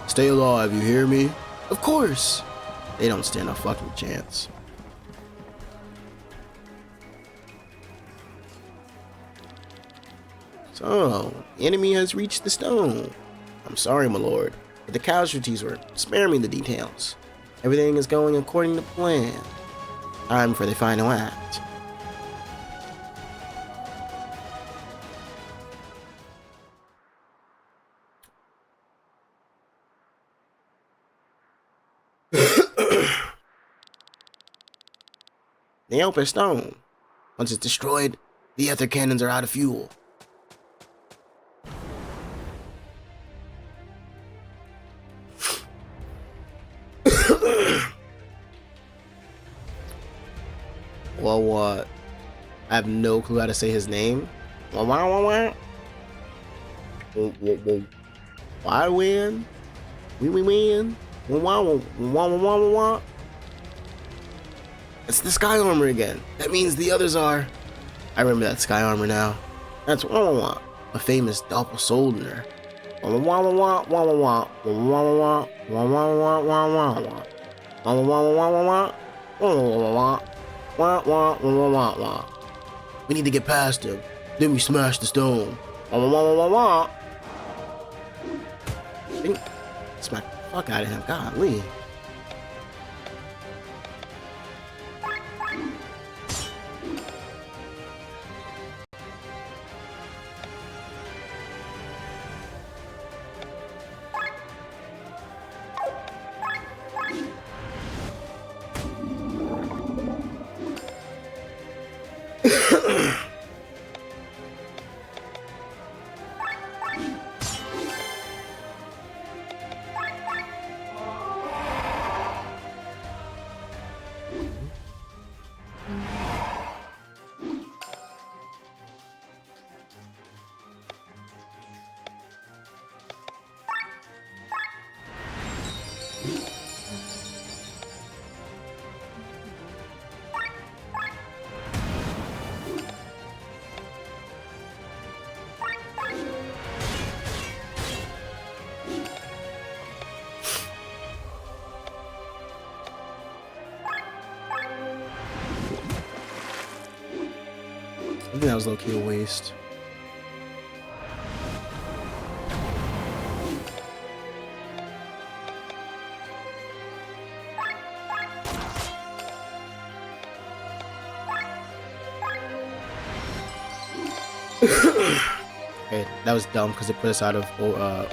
A: Stay alive, you hear me? Of course. They don't stand a fucking chance. So, the enemy has reached the stone. I'm sorry, my lord, but the casualties were... Spare me the details. Everything is going according to plan. Time for the final act. The open stone. Once it's destroyed, the ether cannons are out of fuel. Well, what? I have no clue how to say his name. Why win? We win. It's the Sky Armor again. That means the others are... I remember that Sky Armor now. That's a famous doppelsoldaner. We need to get past him. Then we smash the stone. Smack the fuck out of him. Golly. I think that was low-key a waste. Hey, that was dumb because it put us out of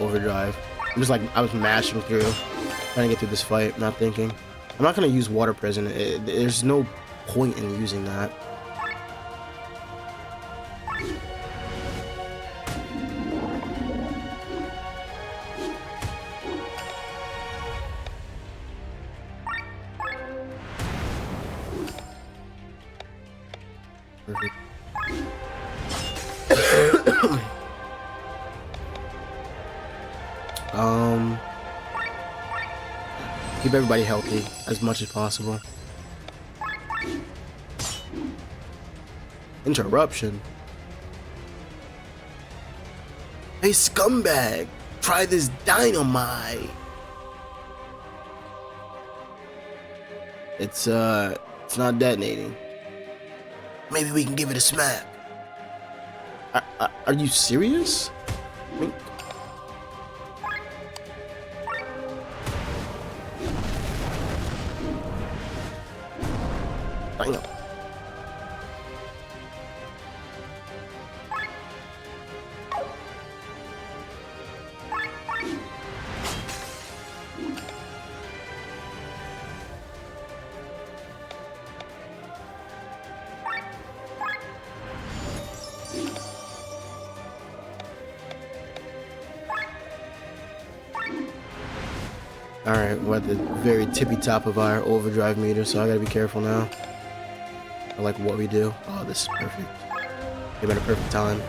A: overdrive. It was like I was mashing through, trying to get through this fight, not thinking. I'm not gonna use water prison. There's no point in using that. Perfect. Keep everybody healthy as much as possible. Interruption. Hey, scumbag! Try this dynamite! It's not detonating. Maybe we can give it a smack. Are you serious? I mean, damn. Alright, we're at the very tippy top of our overdrive meter, so I gotta be careful now. I like what we do. Oh, this is perfect. Came at a perfect time.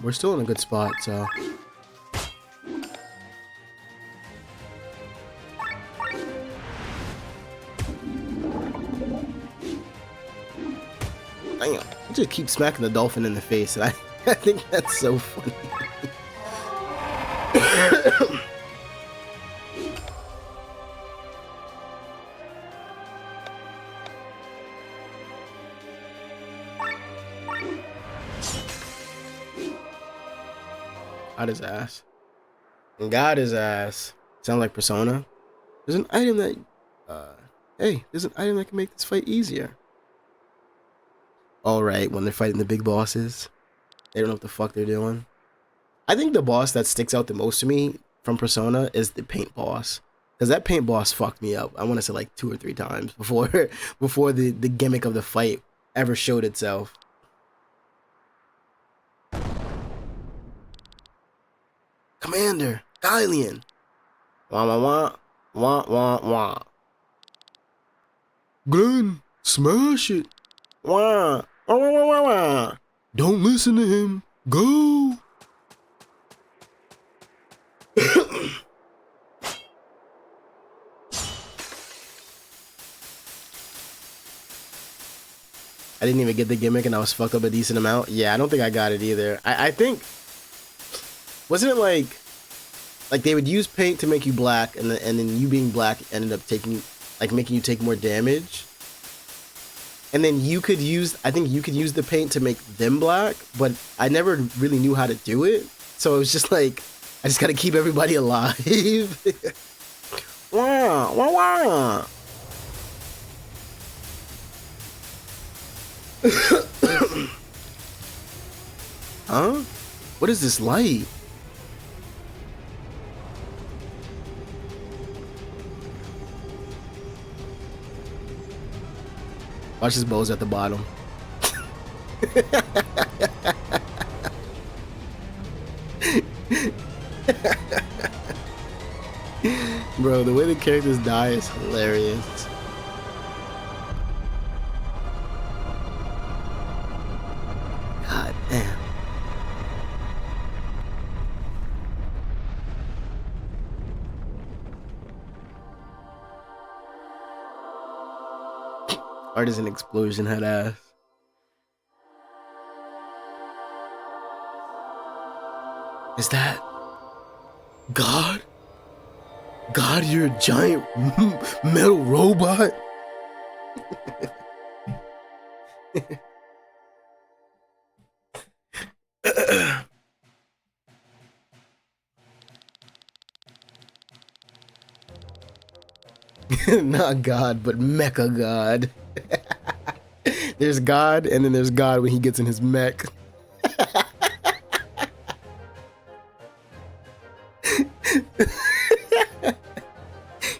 A: We're still in a good spot, so. Damn, I just keep smacking the dolphin in the face, and I think that's so funny. Got his ass. Got his ass. Sound like Persona. There's an item that, hey, there's an item that can make this fight easier. Alright, when they're fighting the big bosses, they don't know what the fuck they're doing. I think the boss that sticks out the most to me from Persona is the paint boss. Because that paint boss fucked me up, I want to say like 2 or 3 times before the gimmick of the fight ever showed itself. Commander, Gylian. Wah wah wah. Wah wah wah. Glenn, smash it. Wah. Wah wah wah wah wah. Don't listen to him. Go. I didn't even get the gimmick and I was fucked up a decent amount. Yeah, I don't think I got it either. I think, wasn't it like they would use paint to make you black, and then you being black ended up making you take more damage. And then you could use, I think you could use the paint to make them black, but I never really knew how to do it. So it was just like, I just gotta keep everybody alive. Wah, wah, wah. Huh? What is this light? Watch his bows at the bottom. Bro, the way the characters die is hilarious. God damn. Artisan explosion head ass. Is that God? God, you're a giant metal robot? Not God, but Mecha God. There's God, and then there's God when he gets in his mech.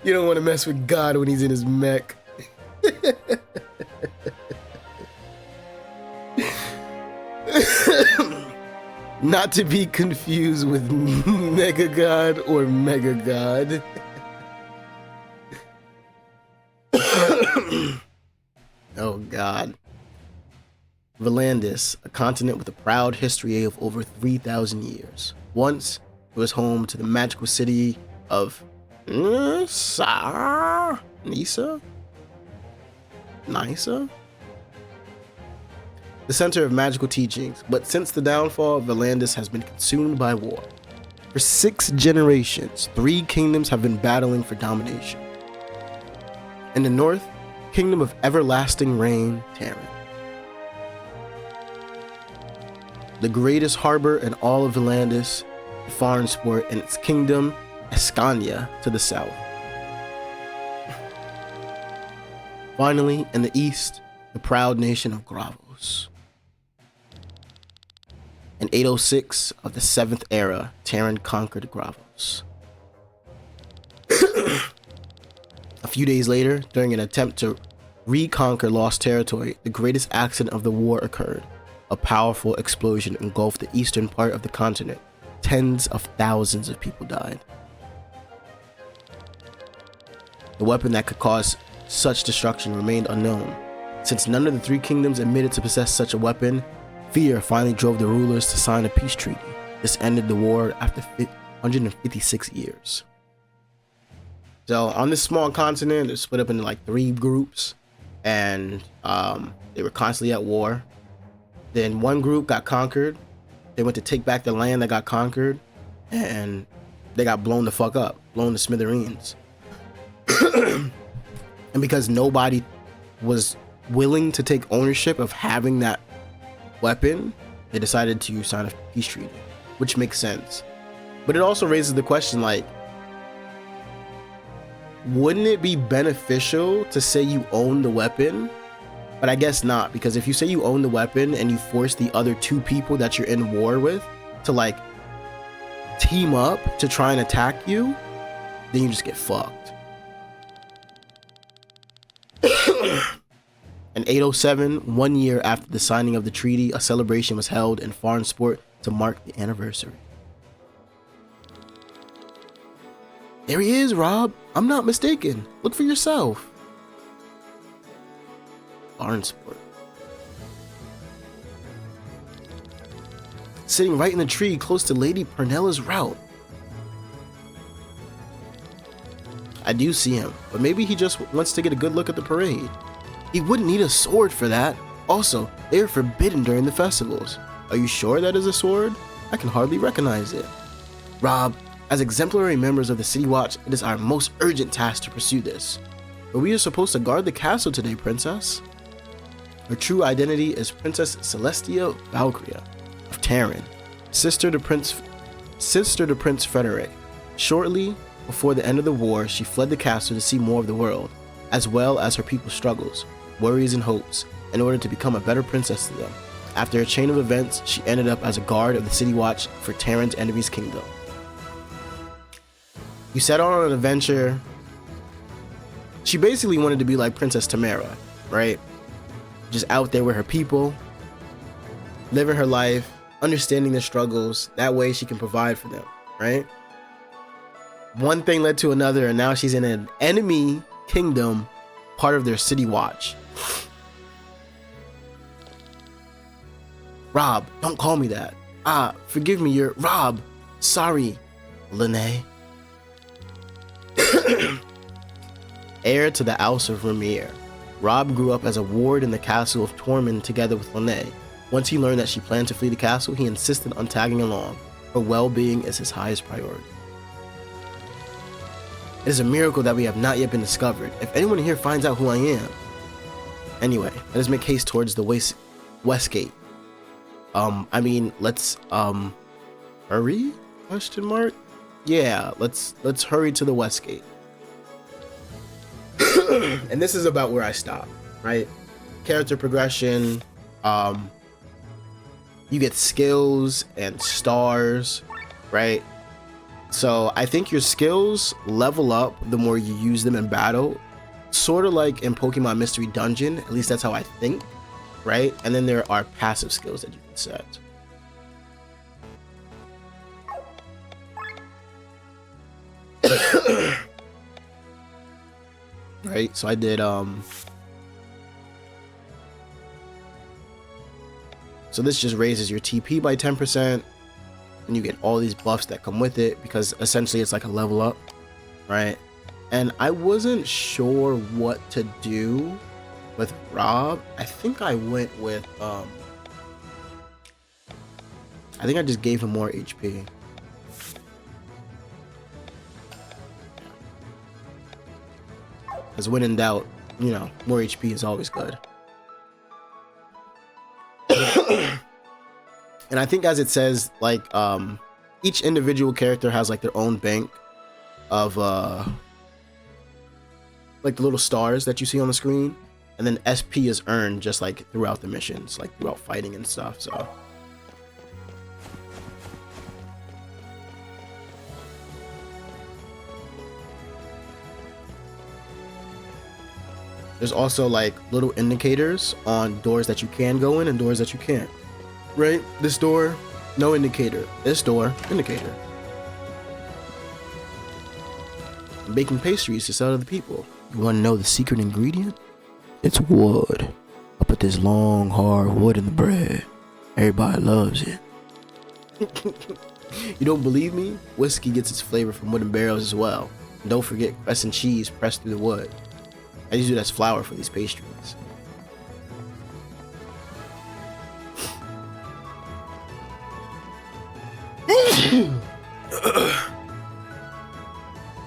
A: You don't want to mess with God when he's in his mech. Not to be confused with Mega God or Mega God. Oh God. Volandis, a continent with a proud history of over 3,000 years. Once, it was home to the magical city of Zosarr? Nisa? The center of magical teachings, but since the downfall, Volandis has been consumed by war. For 6 generations, 3 kingdoms have been battling for domination. In the north, Kingdom of Everlasting Rain, Terran. The greatest harbor in all of Volandis, Farnsport, and its kingdom, Escania, to the south. Finally, in the east, the proud nation of Gravos. In 806 of the 7th era, Terran conquered Gravos. A few days later, during an attempt to reconquer lost territory, the greatest accident of the war occurred. A powerful explosion engulfed the eastern part of the continent. Tens of thousands of people died. The weapon that could cause such destruction remained unknown. Since none of the 3 kingdoms admitted to possess such a weapon, fear finally drove the rulers to sign a peace treaty. This ended the war after 156 years. So on this small continent, it was split up into like 3 groups, and they were constantly at war. Then one group got conquered. They went to take back the land that got conquered, and they got blown the fuck up, blown to smithereens. And because nobody was willing to take ownership of having that weapon, they decided to sign a peace treaty, which makes sense. But it also raises the question, like, wouldn't it be beneficial to say you own the weapon? But I guess not, because if you say you own the weapon and you force the other 2 people that you're in war with to like team up to try and attack you, then you just get fucked. In 807, 1 year after the signing of the treaty, a celebration was held in Farnsport to mark the anniversary. There he is, Rob. I'm not mistaken. Look for yourself. Farnsport. Sitting right in the tree close to Lady Pernella's route. I do see him, but maybe he just wants to get a good look at the parade. He wouldn't need a sword for that. Also, they are forbidden during the festivals. Are you sure that is a sword? I can hardly recognize it. Rob, as exemplary members of the City Watch, it is our most urgent task to pursue this. But we are supposed to guard the castle today, Princess. Her true identity is Princess Celestia Valkyria of Terran, sister to Prince Frederick. Shortly before the end of the war, she fled the castle to see more of the world, as well as her people's struggles, worries, and hopes, in order to become a better princess to them. After a chain of events, she ended up as a guard of the City Watch for Terran's enemy's kingdom. You set out on an adventure. She basically wanted to be like Princess Tamara, right? Just out there with her people, living her life, understanding their struggles. That way she can provide for them, right? One thing led to another, and now she's in an enemy kingdom, part of their City Watch. Rob, don't call me that. Forgive me, you're Rob. Sorry, Lene. Heir to the House of Vermeer, Rob grew up as a ward in the castle of Tormund together with Lene. Once he learned that she planned to flee the castle, he insisted on tagging along. Her well-being is his highest priority. It is a miracle that we have not yet been discovered. If anyone here finds out who I am. Anyway, let us make haste towards the west gate. Let's hurry? Question mark? Yeah, let's hurry to the west gate. And this is about where I stop, right? Character progression, you get skills and stars, right? So I think your skills level up the more you use them in battle, sort of like in Pokemon Mystery Dungeon. At least that's how I think, right? And then there are passive skills that you can set. Right, so I did So this just raises your TP by 10%, and you get all these buffs that come with it, because essentially it's like a level up, right? And I wasn't sure what to do with Rob. I think I went with I think I just gave him more HP. Because when in doubt, you know, more HP is always good. And I think, as it says, like, each individual character has like their own bank of like the little stars that you see on the screen, and then SP is earned just like throughout the missions, like throughout fighting and stuff. So there's also like little indicators on doors that you can go in and doors that you can't. Right? This door, no indicator. This door, indicator. I'm baking pastries to sell to the people. You want to know the secret ingredient? It's wood. I put this long, hard wood in the bread. Everybody loves it. You don't believe me? Whiskey gets its flavor from wooden barrels as well. And don't forget crescent cheese pressed through the wood. I use it as flour for these pastries.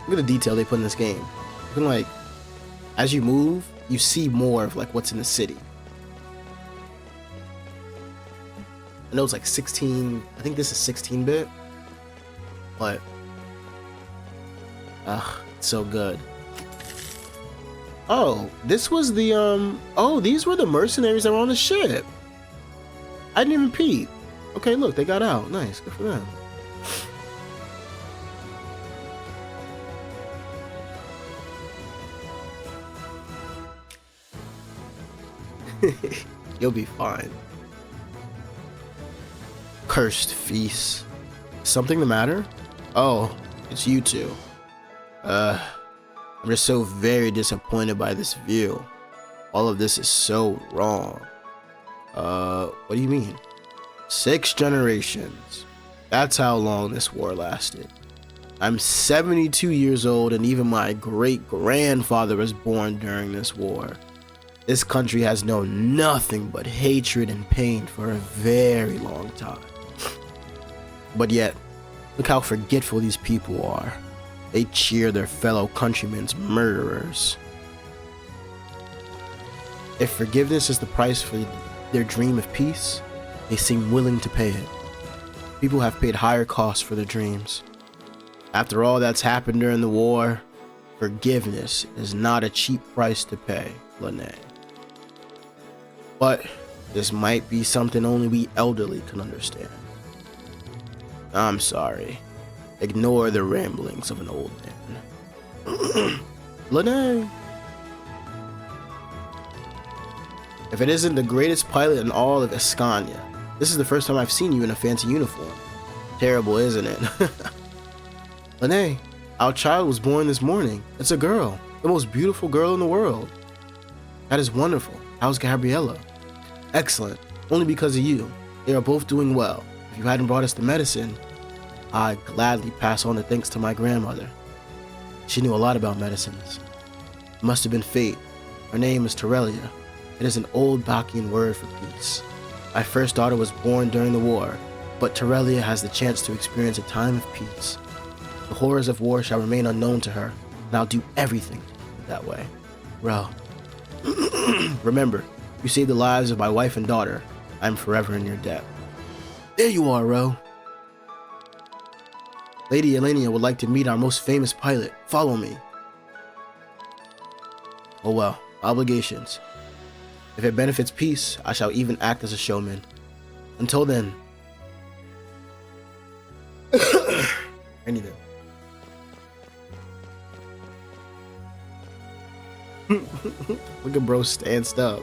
A: Look at the detail they put in this game. You can, like, as you move, you see more of like what's in the city. I know it's like 16. I think this is 16-bit, but it's so good. Oh, this was the oh, these were the mercenaries that were on the ship. I didn't even peep. Okay, look, they got out. Nice, good for them. You'll be fine. Cursed feast. Something the matter? Oh, it's you two. I'm just so very disappointed by this view. All of this is so wrong. What do you mean? 6 generations. That's how long this war lasted. I'm 72 years old, and even my great-grandfather was born during this war. This country has known nothing but hatred and pain for a very long time. But yet, look how forgetful these people are. They cheer their fellow countrymen's murderers. If forgiveness is the price for their dream of peace, they seem willing to pay it. People have paid higher costs for their dreams. After all that's happened during the war, forgiveness is not a cheap price to pay, Lene. But this might be something only we elderly can understand. I'm sorry. Ignore the ramblings of an old man. Lene! If it isn't the greatest pilot in all of Escania, this is the first time I've seen you in a fancy uniform. Terrible, isn't it? Lene, our child was born this morning. It's a girl. The most beautiful girl in the world. That is wonderful. How's Gabriella? Excellent. Only because of you. They are both doing well. If you hadn't brought us the medicine, I'd gladly pass on the thanks to my grandmother. She knew a lot about medicines. It must have been fate. Her name is Terelia. It is an old Bachian word for peace. My first daughter was born during the war, but Terelia has the chance to experience a time of peace. The horrors of war shall remain unknown to her, and I'll do everything that way. Ro, remember, you saved the lives of my wife and daughter. I'm forever in your debt. There you are, Ro. Lady Elenia would like to meet our most famous pilot. Follow me. Oh well, obligations. If it benefits peace, I shall even act as a showman. Until then. Anything. Look at bro stanced up.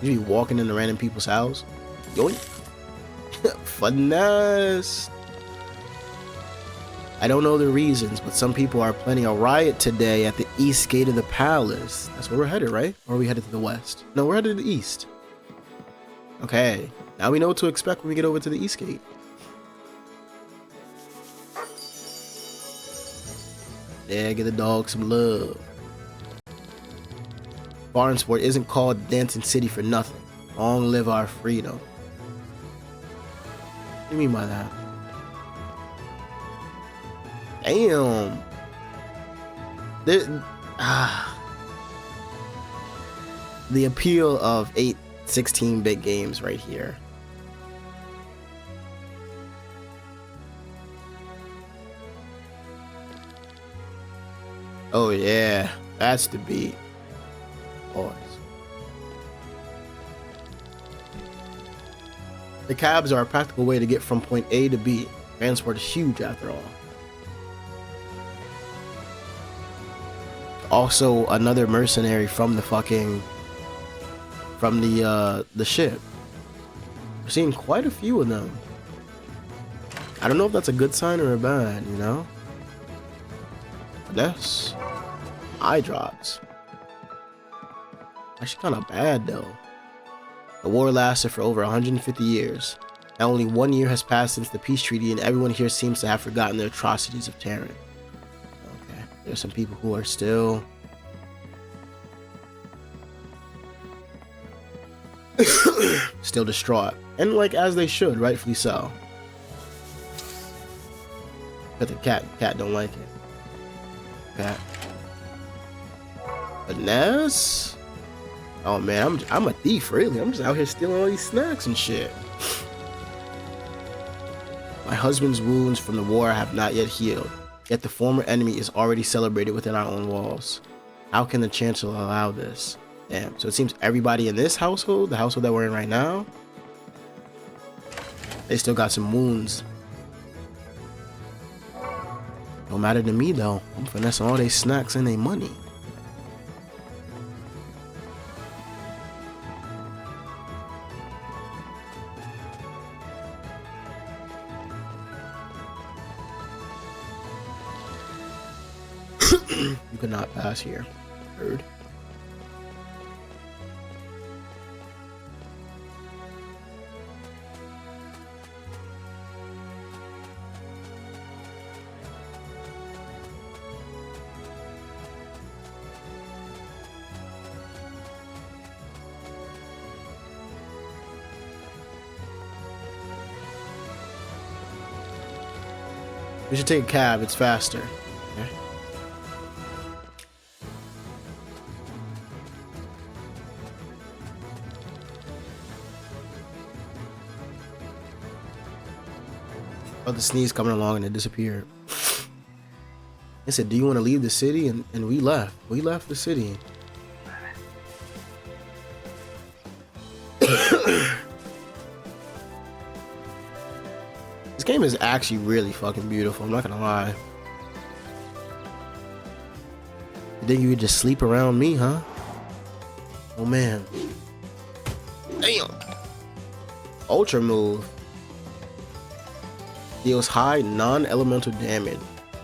A: You be walking into random people's house. Yoink. Finesse. I don't know the reasons, but some people are planning a riot today at the east gate of the palace. That's where we're headed, right? Or are we headed to the west? No, we're headed to the east. Okay, now we know what to expect when we get over to the east gate. Yeah, get the dog some love. Barnsport isn't called Dancing City for nothing. Long live our freedom. What do you mean by that? Damn. The appeal of 16-bit games right here. Oh yeah, that's the beat. Pause. The cabs are a practical way to get from point A to B. Transport is huge after all. Also, another mercenary from the ship. We're seeing quite a few of them. I don't know if that's a good sign or a bad, you know? That's eye drops. Actually kind of bad though. The war lasted for over 150 years. Now only 1 year has passed since the peace treaty, and everyone here seems to have forgotten the atrocities of Terran. Okay, there's some people who are still distraught, and like as they should, rightfully so. But the cat don't like it. Cat. But Naz? Oh man, I'm a thief, really. I'm just out here stealing all these snacks and shit. My husband's wounds from the war have not yet healed, yet the former enemy is already celebrated within our own walls. How can the Chancellor allow this? Damn, so it seems everybody in this household, the household that we're in right now, they still got some wounds. Don't matter to me though. I'm finessing all their snacks and their money. You cannot pass here. Heard. We should take a cab, it's faster. Okay. Oh, the sneeze coming along and it disappeared. It said, do you want to leave the city? And we left. We left the city. This game is actually really fucking beautiful, I'm not gonna lie. You think you would just sleep around me, huh? Oh man. Damn. Ultra move. Deals high non-elemental damage.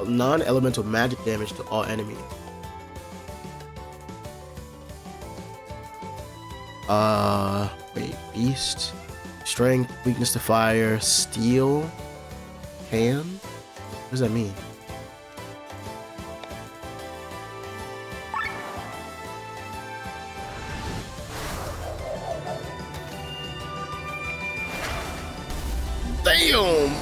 A: Non-elemental magic damage to all enemies. Wait, beast. Strength, weakness to fire, steel. Hand? What does that mean? Damn!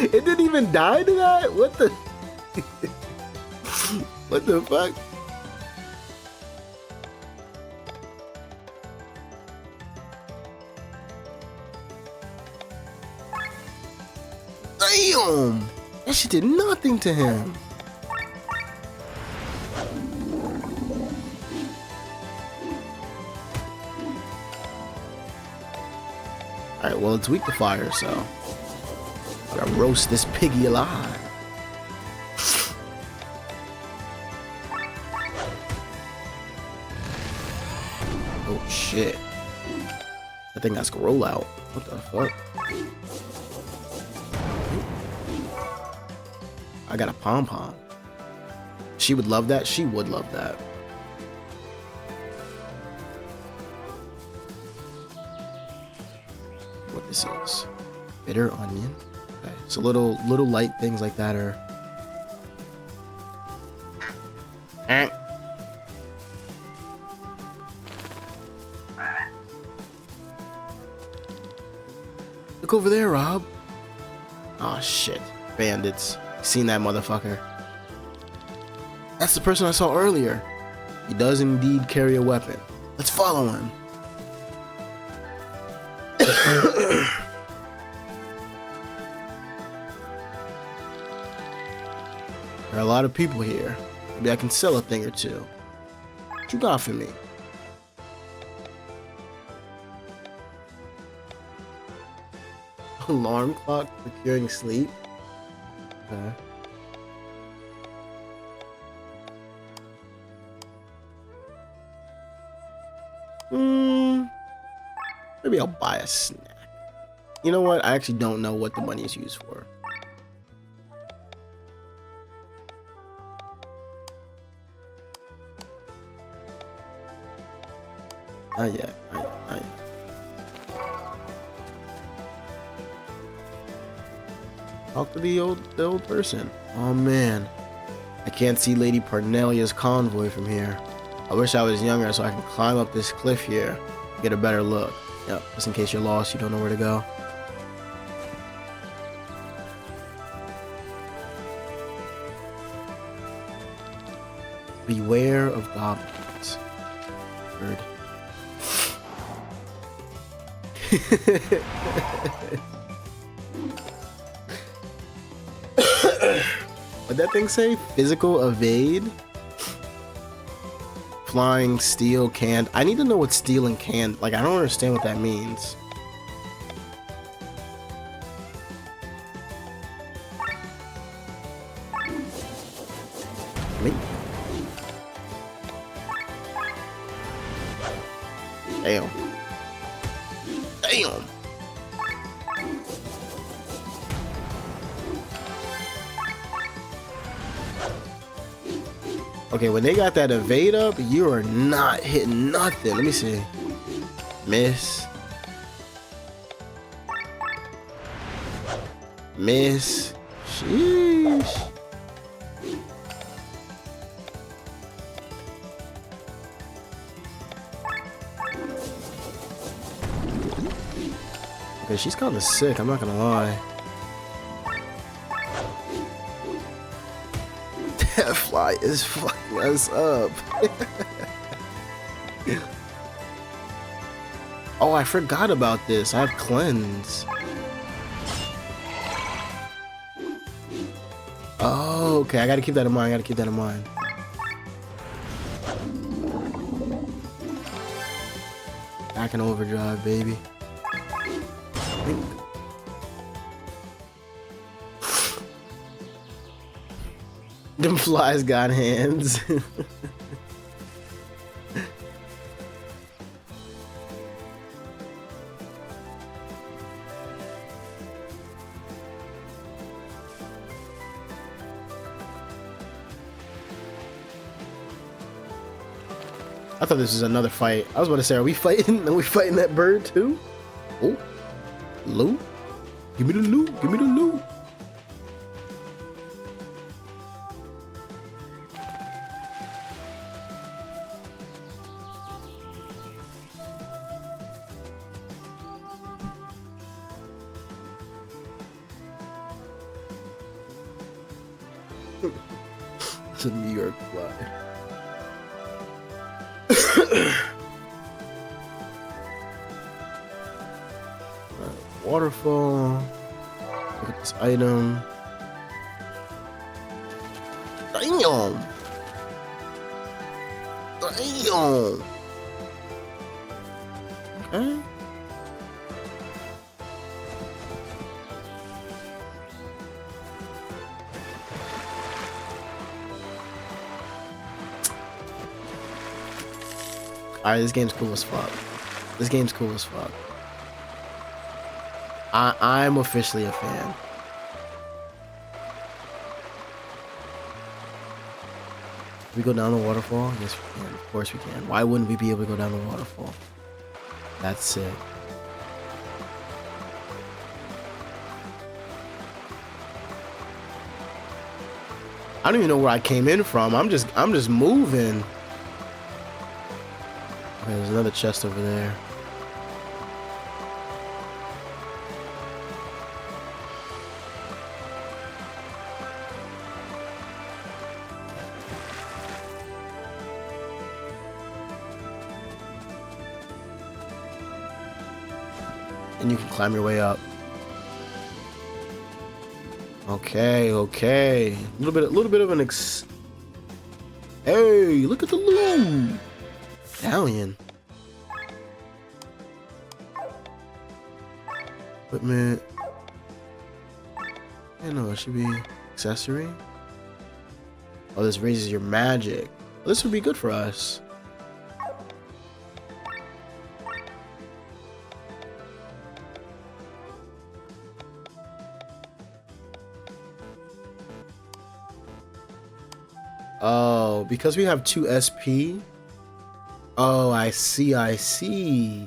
A: It didn't even die to that? What the? What the fuck? Damn! That shit did nothing to him. Alright, well, it's weak to fire, so I gotta roast this piggy alive. Oh shit. I think that's gonna roll out. What the fuck? I got a pom-pom. She would love that. She would love that. What this is. Bitter onion. Okay. So little light things like that are... Look over there, Rob. Oh shit. Bandits. Seen that motherfucker. That's the person I saw earlier. He does indeed carry a weapon. Let's follow him. There are a lot of people here. Maybe I can sell a thing or two. What you got for me? Alarm clock for curing sleep? Okay. Maybe I'll buy a snack. You know what? I actually don't know what the money is used for. Not yet. Not yet. Not yet. Talk to the old person. Oh man, I can't see Lady Parnelia's convoy from here. I wish I was younger so I can climb up this cliff here and get a better look. Yep, just in case you're lost, you don't know where to go. Beware of goblins. Bird. What'd that thing say? Physical evade? Flying, steel, canned. I need to know what steel and canned. Like, I don't understand what that means. Damn. Damn. Okay, when they got that evade up, you are not hitting nothing. Let me see. Miss. Miss. Sheesh. Okay, she's kind of sick, I'm not gonna lie. That fly is fucking us up. Oh, I forgot about this. I have cleanse. Oh, okay. I gotta keep that in mind. Back in overdrive, baby. Them flies got hands. I thought this was another fight. I was about to say, are we fighting? Are we fighting that bird too? Oh, loot. Give me the loot. Give me the loot. It's a New York fly. Waterfall. Look at this item. Damn. Damn. Okay. Alright, this game's cool as fuck. This game's cool as fuck. I'm officially a fan. we go down the waterfall? Yes, we can. Of course we can. Why wouldn't we be able to go down the waterfall? That's it. I don't even know where I came in from. I'm just moving. Okay, there's another chest over there. And you can climb your way up. Okay, okay. A little bit of an Hey, look at the loot. Stallion. Equipment. I know it should be accessory. Oh, this raises your magic. Well, this would be good for us. Oh, because we have 2 SP. Oh, I see, I see.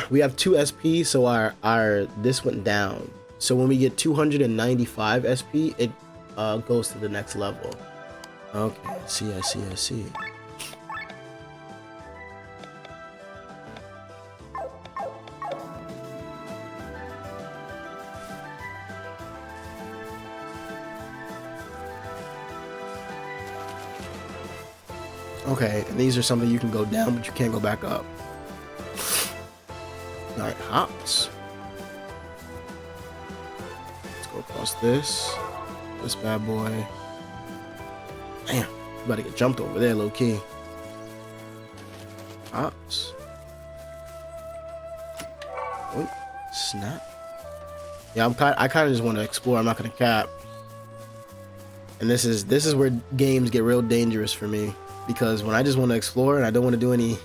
A: We have 2 SP, so our this went down. So when we get 295 SP, it goes to the next level. Okay, I see, I see, I see. Okay, and these are something you can go down, but you can't go back up. Alright, hops. Let's go across this bad boy. Damn, you about to get jumped over there, low key. Hops. Oh, snap. Yeah, I kind of just want to explore. I'm not gonna cap. And this is where games get real dangerous for me, because when I just want to explore and I don't want to do any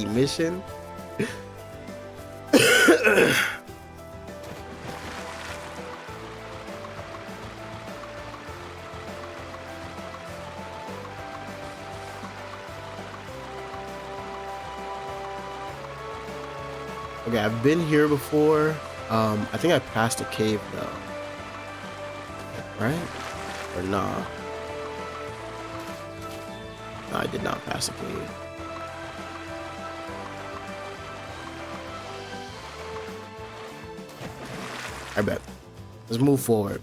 A: mission. Okay, I've been here before. I think I passed a cave though. Right? Or nah? No, I did not pass a cave. I bet. Let's move forward.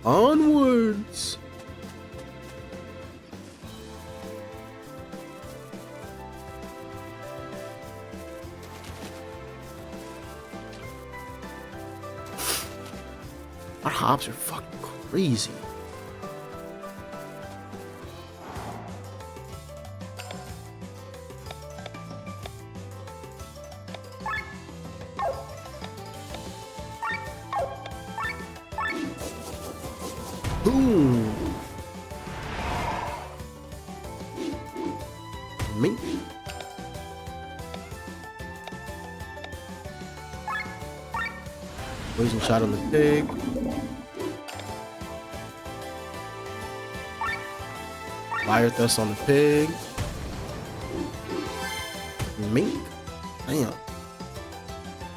A: Onwards! Our hops are fucking crazy. Boom! Mink. Poison shot on the pig. Fire thrust on the pig. Mink. Damn.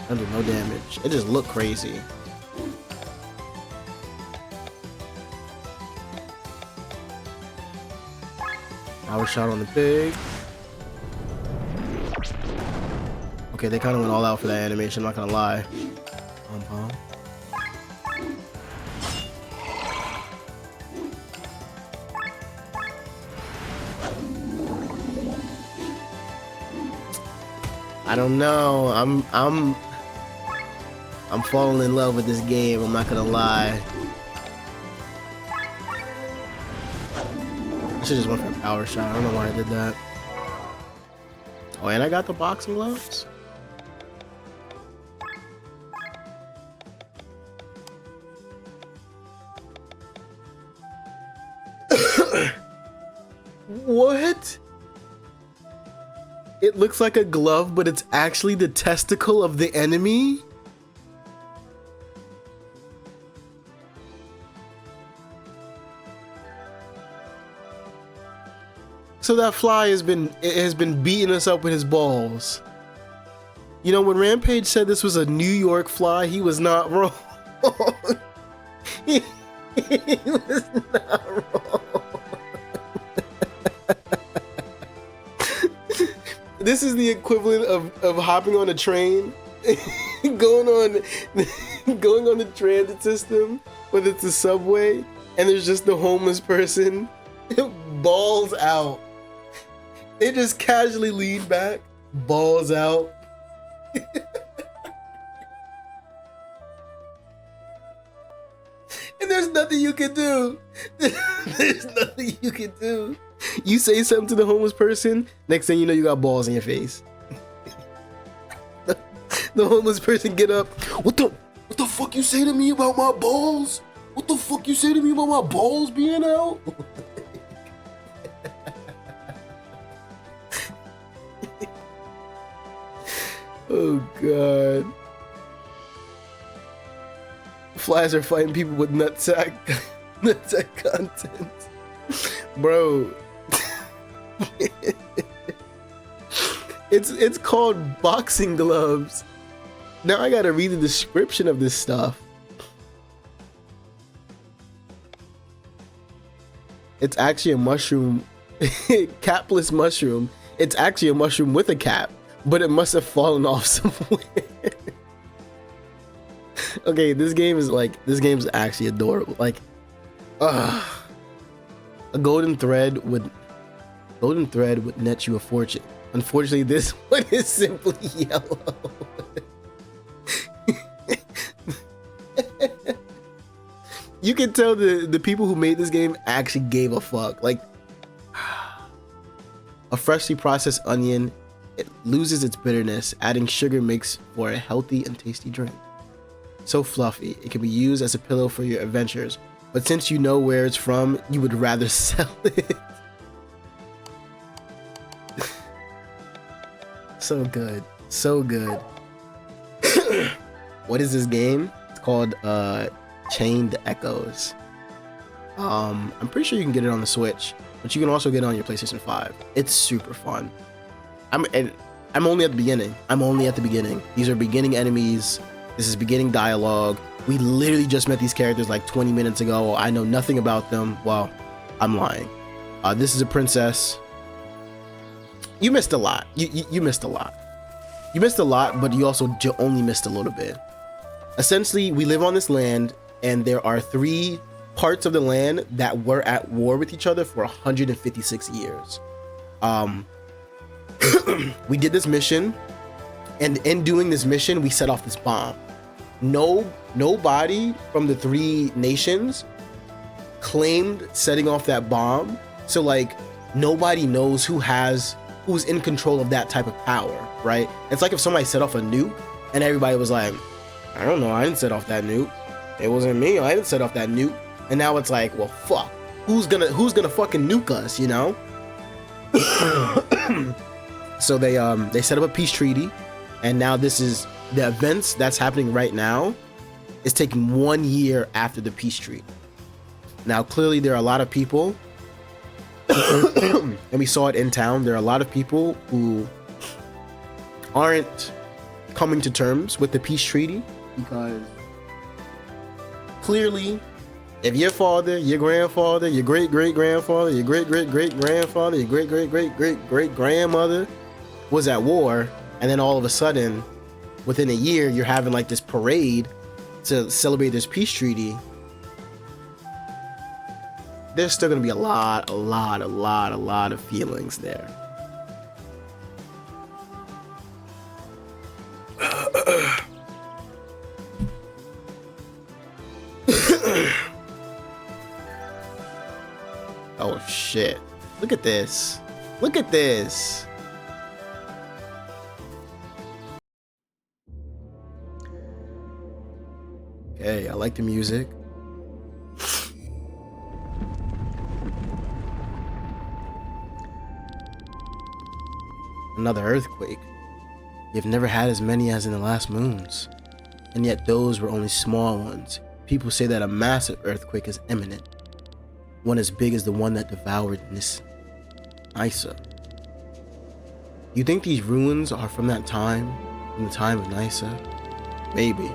A: Under no damage. It just looked crazy. Power shot on the pig. Okay, they kind of went all out for that animation, I'm not gonna lie. I don't know. I'm falling in love with this game, I'm not gonna lie. I should just went for a power shot. I don't know why I did that. Oh, and I got the boxing gloves? What? It looks like a glove, but it's actually the testicle of the enemy? So that fly has been beating us up with his balls. You know, when Rampage said this was a New York fly, he was not wrong. he was not wrong. This is the equivalent of hopping on a train, going on the transit system, whether it's a subway, and there's just the homeless person, balls out. They just casually lean back, balls out. And there's nothing you can do. There's nothing you can do. You say something to the homeless person, next thing you know, you got balls in your face. The homeless person get up. What the fuck you say to me about my balls? What the fuck you say to me about my balls being out? Oh god. Flies are fighting people with nutsack content. Bro. It's called boxing gloves. Now I gotta read the description of this stuff. It's actually a mushroom, capless mushroom. It's actually a mushroom with a cap, but it must have fallen off somewhere. Okay, this game is actually adorable. Like, a golden thread would net you a fortune. Unfortunately, this one is simply yellow. You can tell the people who made this game actually gave a fuck. Like, a freshly processed onion, it loses its bitterness. Adding sugar makes for a healthy and tasty drink. So fluffy, it can be used as a pillow for your adventures. But since you know where it's from, you would rather sell it. So good, so good. What is this game? It's called Chained Echoes. I'm pretty sure you can get it on the Switch, but you can also get it on your PlayStation 5. It's super fun. I'm only at the beginning. These are beginning enemies. This is beginning dialogue. We literally just met these characters like 20 minutes ago. I know nothing about them. Well, I'm lying. This is a princess. You missed a lot. You missed a lot. You missed a lot, but you also only missed a little bit. Essentially, we live on this land, and there are 3 parts of the land that were at war with each other for 156 years. We did this mission, and in doing this mission, we set off this bomb. Nobody from the 3 nations claimed setting off that bomb, so like nobody knows who's in control of that type of power, right? It's like if somebody set off a nuke and everybody was like, I don't know, I didn't set off that nuke. It wasn't me, I didn't set off that nuke. And now it's like, well, fuck, who's gonna fucking nuke us, you know? So they set up a peace treaty, and now this is the events that's happening right now is taking 1 year after the peace treaty. Now, clearly there are a lot of people, and we saw it in town, there are a lot of people who aren't coming to terms with the peace treaty, because clearly if your father, your grandfather, your great-great-grandfather, your great-great-great-grandfather, your great-great-great-great-great-grandmother was at war, and then all of a sudden within a year you're having like this parade to celebrate this peace treaty, there's still gonna be a lot of feelings there. Oh shit. Look at this. Look at this. Okay, I like the music. Another earthquake. You've never had as many as in the last moons. And yet those were only small ones. People say that a massive earthquake is imminent. One as big as the one that devoured Nis. Nysa. You think these ruins are from that time, from the time of Nysa? Maybe.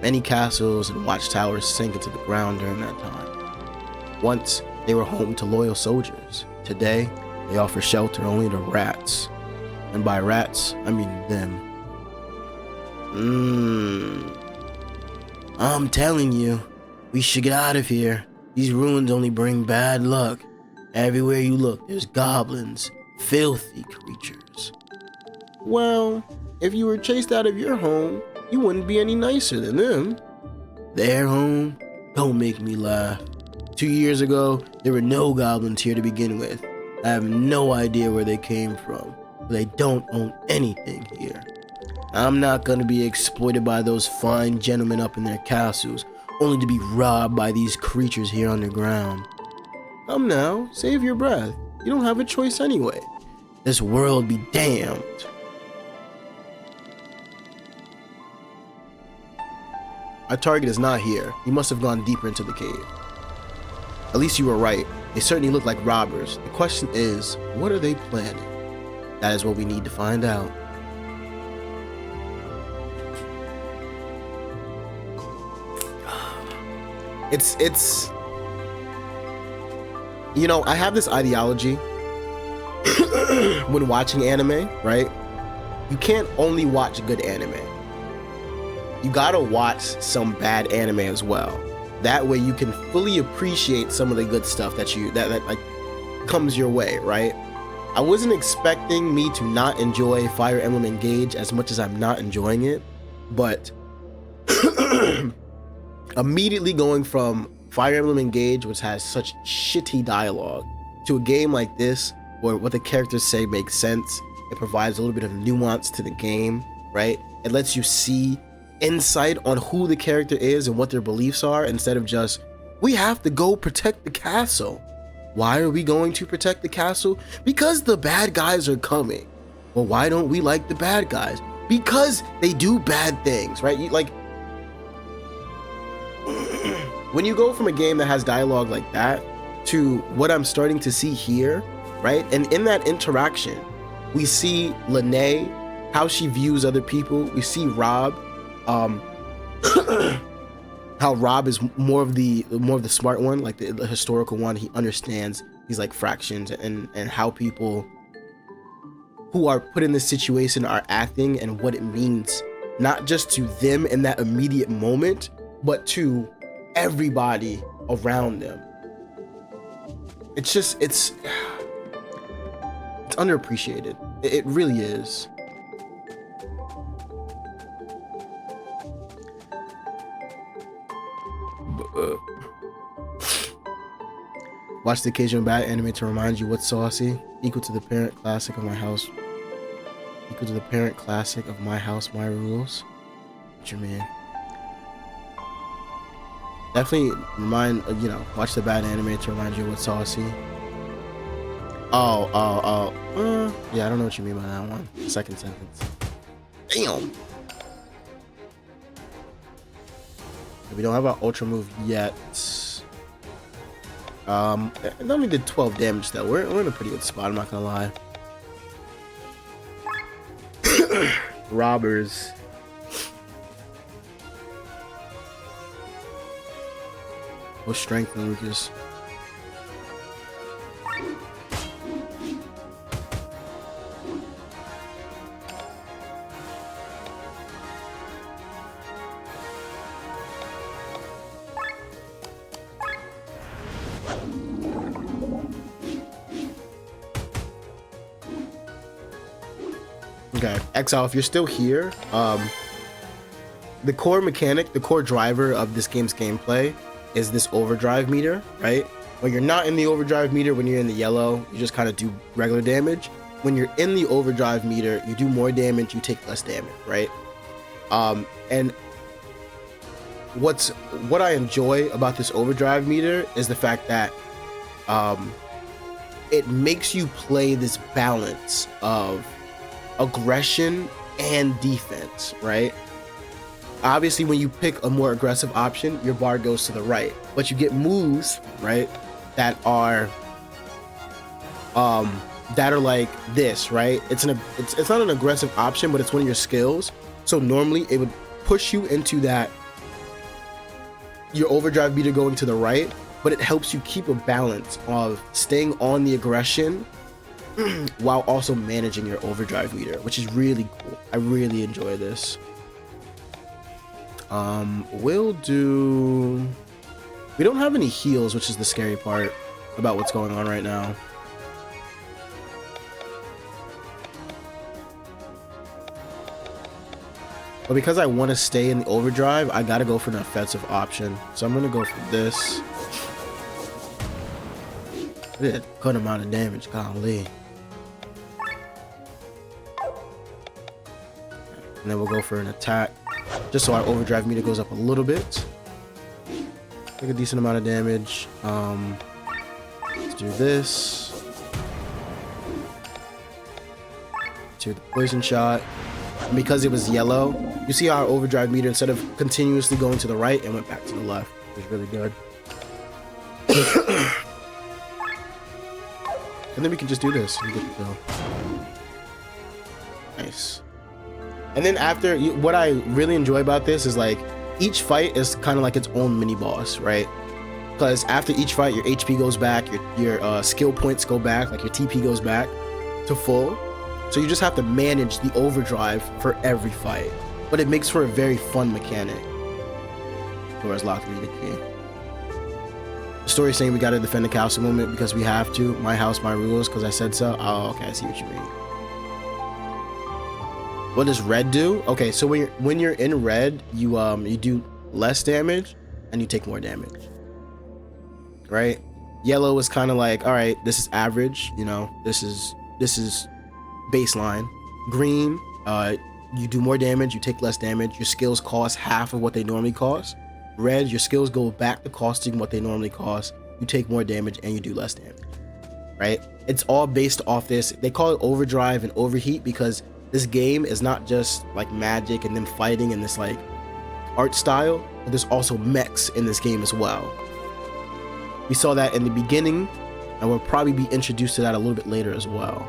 A: Many castles and watchtowers sank into the ground during that time. Once, they were home to loyal soldiers. Today, they offer shelter only to rats. And by rats, I mean them. I'm telling you, we should get out of here. These ruins only bring bad luck. Everywhere you look, there's goblins, filthy creatures. Well, if you were chased out of your home, you wouldn't be any nicer than them. Their home? Don't make me laugh. 2 years ago, there were no goblins here to begin with. I have no idea where they came from, but they don't own anything here. I'm not gonna be exploited by those fine gentlemen up in their castles, only to be robbed by these creatures here underground. Come now, save your breath. You don't have a choice anyway. This world be damned. Our target is not here. He must have gone deeper into the cave. At least you were right. They certainly look like robbers. The question is, what are they planning? That is what we need to find out. It's you know, I have this ideology when watching anime, right? You can't only watch good anime. You gotta watch some bad anime as well. That way you can fully appreciate some of the good stuff that like comes your way, right? I wasn't expecting me to not enjoy Fire Emblem Engage as much as I'm not enjoying it, but immediately going from Fire Emblem Engage, which has such shitty dialogue, to a game like this where what the characters say makes sense. It provides a little bit of nuance to the game, right? It lets you see insight on who the character is and what their beliefs are, instead of just, we have to go protect the castle. Why are we going to protect the castle? Because the bad guys are coming. Well, why don't we like the bad guys? Because they do bad things, right? When you go from a game that has dialogue like that to what I'm starting to see here, right? And in that interaction, we see Lene, how she views other people. We see Rob, how Rob is more of the smart one, like the historical one. He understands these like fractions and how people who are put in this situation are acting and what it means, not just to them in that immediate moment, but to everybody around them. It's just, it's underappreciated. It really is. Watch the occasional bad anime to remind you what's saucy. Equal to the parent classic of my house. Equal to the parent classic of my house, my rules. What you mean? Definitely watch the bad anime to remind you what's saucy. Yeah, I don't know what you mean by that one. Second sentence. Damn. We don't have our ultra move yet. It only did 12 damage though. We're in a pretty good spot, I'm not gonna lie. Robbers. Oh, strength, Lucas. Okay, Exile, if you're still here, the core mechanic, the core driver of this game's gameplay is this overdrive meter, right? When you're not in the overdrive meter, when you're in the yellow, you just kind of do regular damage. When you're in the overdrive meter, you do more damage, you take less damage, right? And what I enjoy about this overdrive meter is the fact that it makes you play this balance of aggression and defense, right? Obviously, when you pick a more aggressive option, your bar goes to the right, but you get moves, right, that are that are like this, right? It's not an aggressive option, but it's one of your skills. So normally it would push you into that, your overdrive meter going to the right, but it helps you keep a balance of staying on the aggression while also managing your overdrive meter, which is really cool. I really enjoy this. We'll do... We don't have any heals, which is the scary part about what's going on right now. But because I want to stay in the overdrive, I gotta go for an offensive option. So I'm gonna go for this. I did a good amount of damage, golly. And then we'll go for an attack, just so our overdrive meter goes up a little bit. Take a decent amount of damage. Let's do this. Do the poison shot. And because it was yellow, you see how our overdrive meter, instead of continuously going to the right, it went back to the left. It was really good. And then we can just do this and get the kill. Nice. And then after, what I really enjoy about this is like, each fight is kind of like its own mini boss, right? Because after each fight, your HP goes back, your skill points go back, like your TP goes back to full. So you just have to manage the overdrive for every fight. But it makes for a very fun mechanic. Door's locked, need the key. The story's saying we gotta defend the castle moment because we have to. My house, my rules, because I said so. Oh, okay, I see what you mean. What does red do? Okay, so when you're in red, you do less damage and you take more damage. Right? Yellow is kind of like, all right, this is average, you know, this is baseline. Green, you do more damage, you take less damage, your skills cost half of what they normally cost. Red, your skills go back to costing what they normally cost, you take more damage and you do less damage, right? It's all based off this. They call it overdrive and overheat because this game is not just like magic and them fighting in this like art style, but there's also mechs in this game as well. We saw that in the beginning and we'll probably be introduced to that a little bit later as well.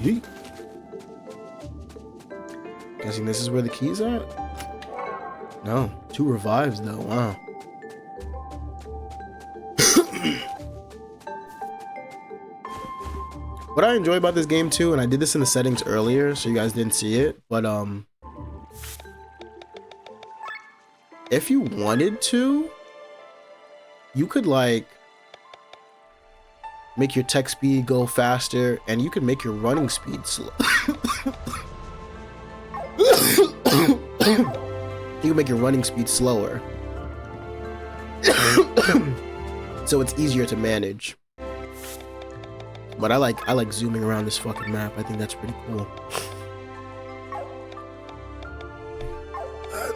A: Yeet. Guessing this is where the key's at? No, 2 revives though, wow. What I enjoy about this game too, and I did this in the settings earlier, so you guys didn't see it, but if you wanted to, you could like make your tech speed go faster, and you can make your running speed slow. You can make your running speed slower. So it's easier to manage. But I like zooming around this fucking map. I think that's pretty cool.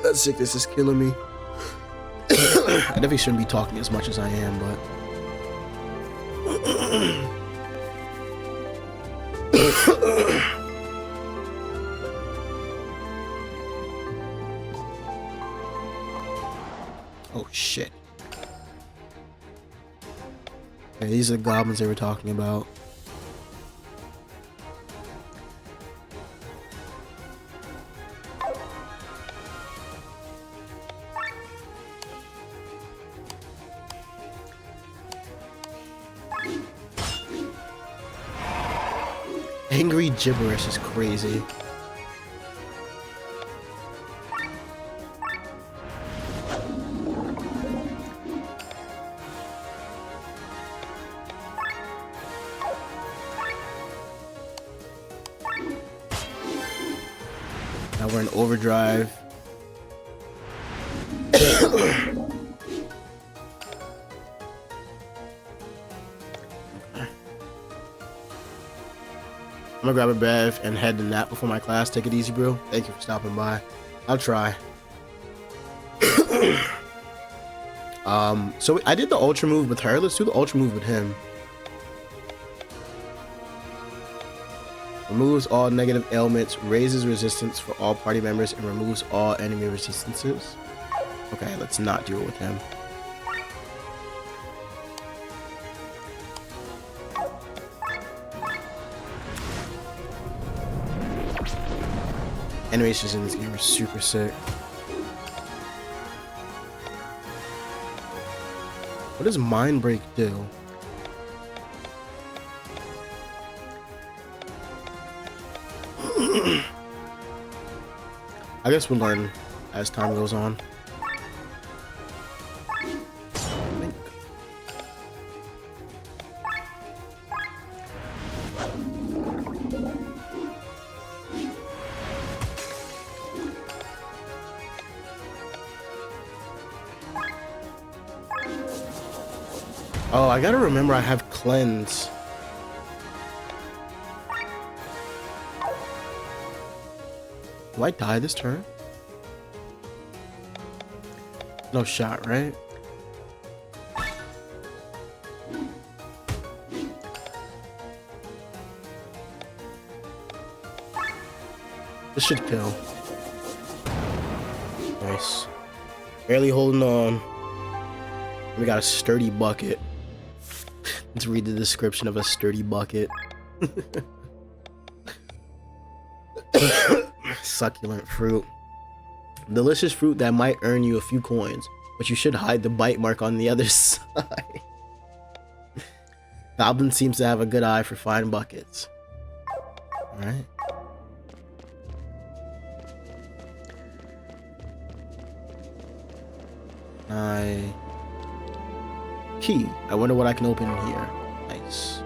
A: That sickness is killing me. I definitely shouldn't be talking as much as I am, but oh shit. Okay, these are the goblins they were talking about. Angry gibberish is crazy. Now we're in overdrive. gonna grab a bev and head to nap before my class. Take it easy, bro. Thank you for stopping by. I'll try. So I did the ultra move with her. Let's do the ultra move with him. Removes all negative ailments, raises resistance for all party members, and removes all enemy resistances. Okay, let's not do it with him. Animations in this game are super sick. What does Mind Break do? I guess we'll learn as time goes on. Oh, I gotta remember I have cleanse. Do I die this turn? No shot, right? This should kill. Nice. Barely holding on. We got a sturdy bucket. Let's read the description of a sturdy bucket. Succulent fruit. Delicious fruit that might earn you a few coins, but you should hide the bite mark on the other side. Goblin seems to have a good eye for fine buckets. Alright. Key. I wonder what I can open here. Nice.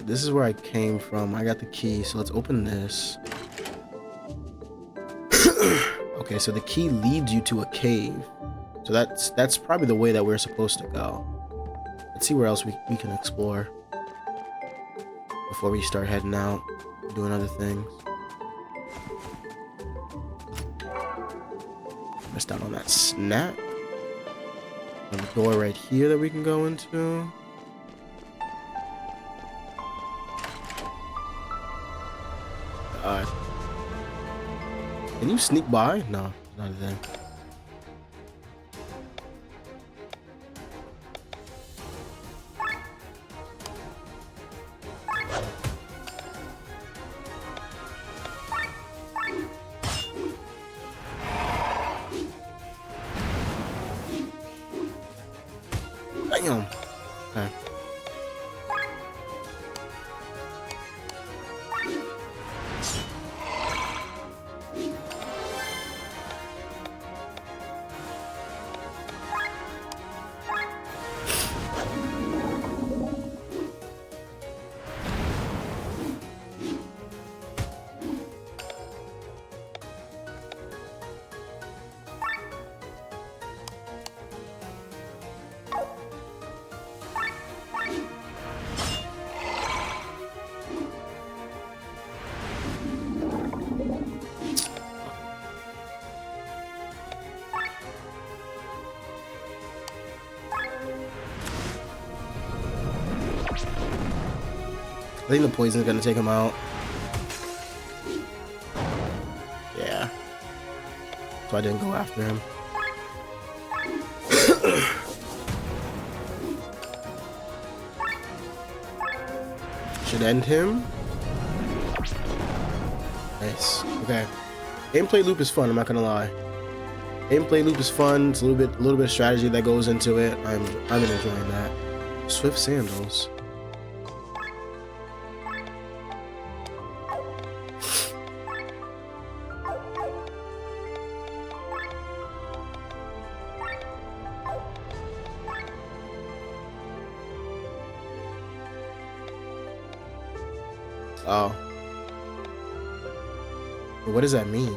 A: This is where I came from. I got the key, so let's open this. Okay, so the key leads you to a cave. So that's probably the way that we're supposed to go. Let's see where else we can explore before we start heading out, doing other things. Missed out on that snack. There's a door right here that we can go into. Can you sneak by? No, not a thing. Damn. Okay. I think the poison's gonna take him out. Yeah. So I didn't go after him. Should end him. Nice. Okay. Gameplay loop is fun, I'm not gonna lie. Gameplay loop is fun. It's a little bit of strategy that goes into it. I'm enjoying that. Swift sandals. Oh. What does that mean?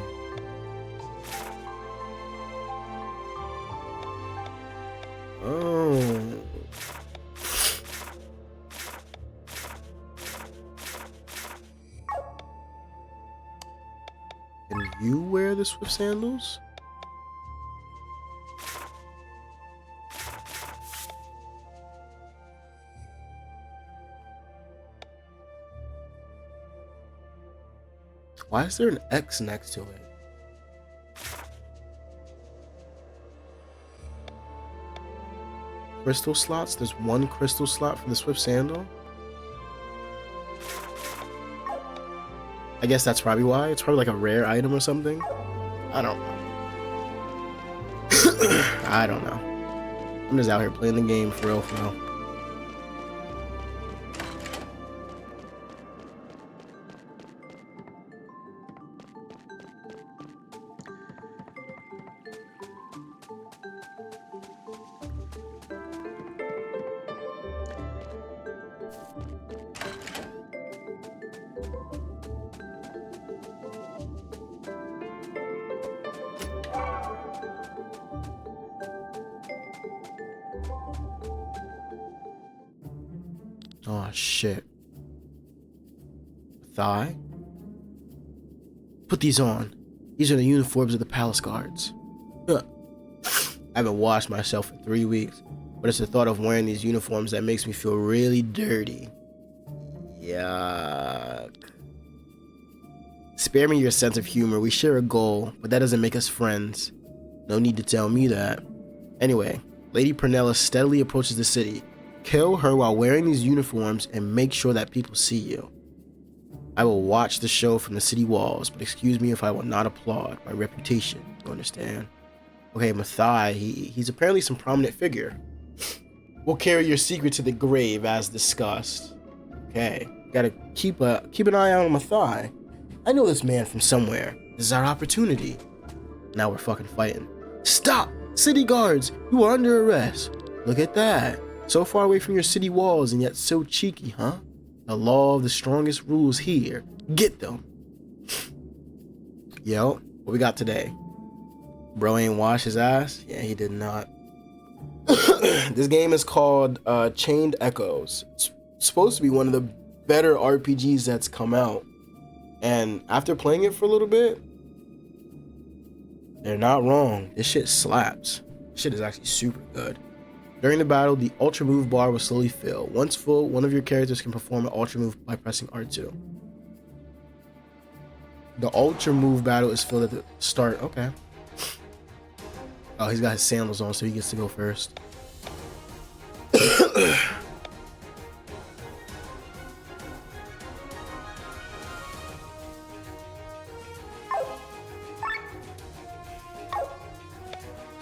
A: Oh. Can you wear the Swift sandals? Why is there an X next to it? Crystal slots? There's one crystal slot for the Swift sandal? I guess that's probably why. It's probably like a rare item or something. I don't know. I don't know. I'm just out here playing the game for real, for real. Oh shit. Thigh? Put these on. These are the uniforms of the palace guards. I haven't washed myself in 3 weeks, but it's the thought of wearing these uniforms that makes me feel really dirty. Yuck. Spare me your sense of humor. We share a goal, but that doesn't make us friends. No need to tell me that. Anyway, Lady Pernella steadily approaches the city. Kill her while wearing these uniforms and make sure that people see you. I will watch the show from the city walls, but excuse me if I will not applaud. My reputation, you understand? Okay, Mathai, he's apparently some prominent figure. We'll carry your secret to the grave as discussed. Okay, gotta keep an eye out on Mathai. I know this man from somewhere. This is our opportunity. Now we're fucking fighting. Stop! City guards, you are under arrest. Look at that. So far away from your city walls and yet so cheeky, huh? The law of the strongest rules here. Get them. Yo, what we got today? Bro ain't wash his ass? Yeah, he did not. This game is called Chained Echoes. It's supposed to be one of the better RPGs that's come out. And after playing it for a little bit, they're not wrong. This shit slaps. This shit is actually super good. During the battle, the Ultra Move bar will slowly fill. Once full, one of your characters can perform an Ultra Move by pressing R2. The Ultra Move battle is filled at the start. Okay. Oh, he's got his sandals on, so he gets to go first.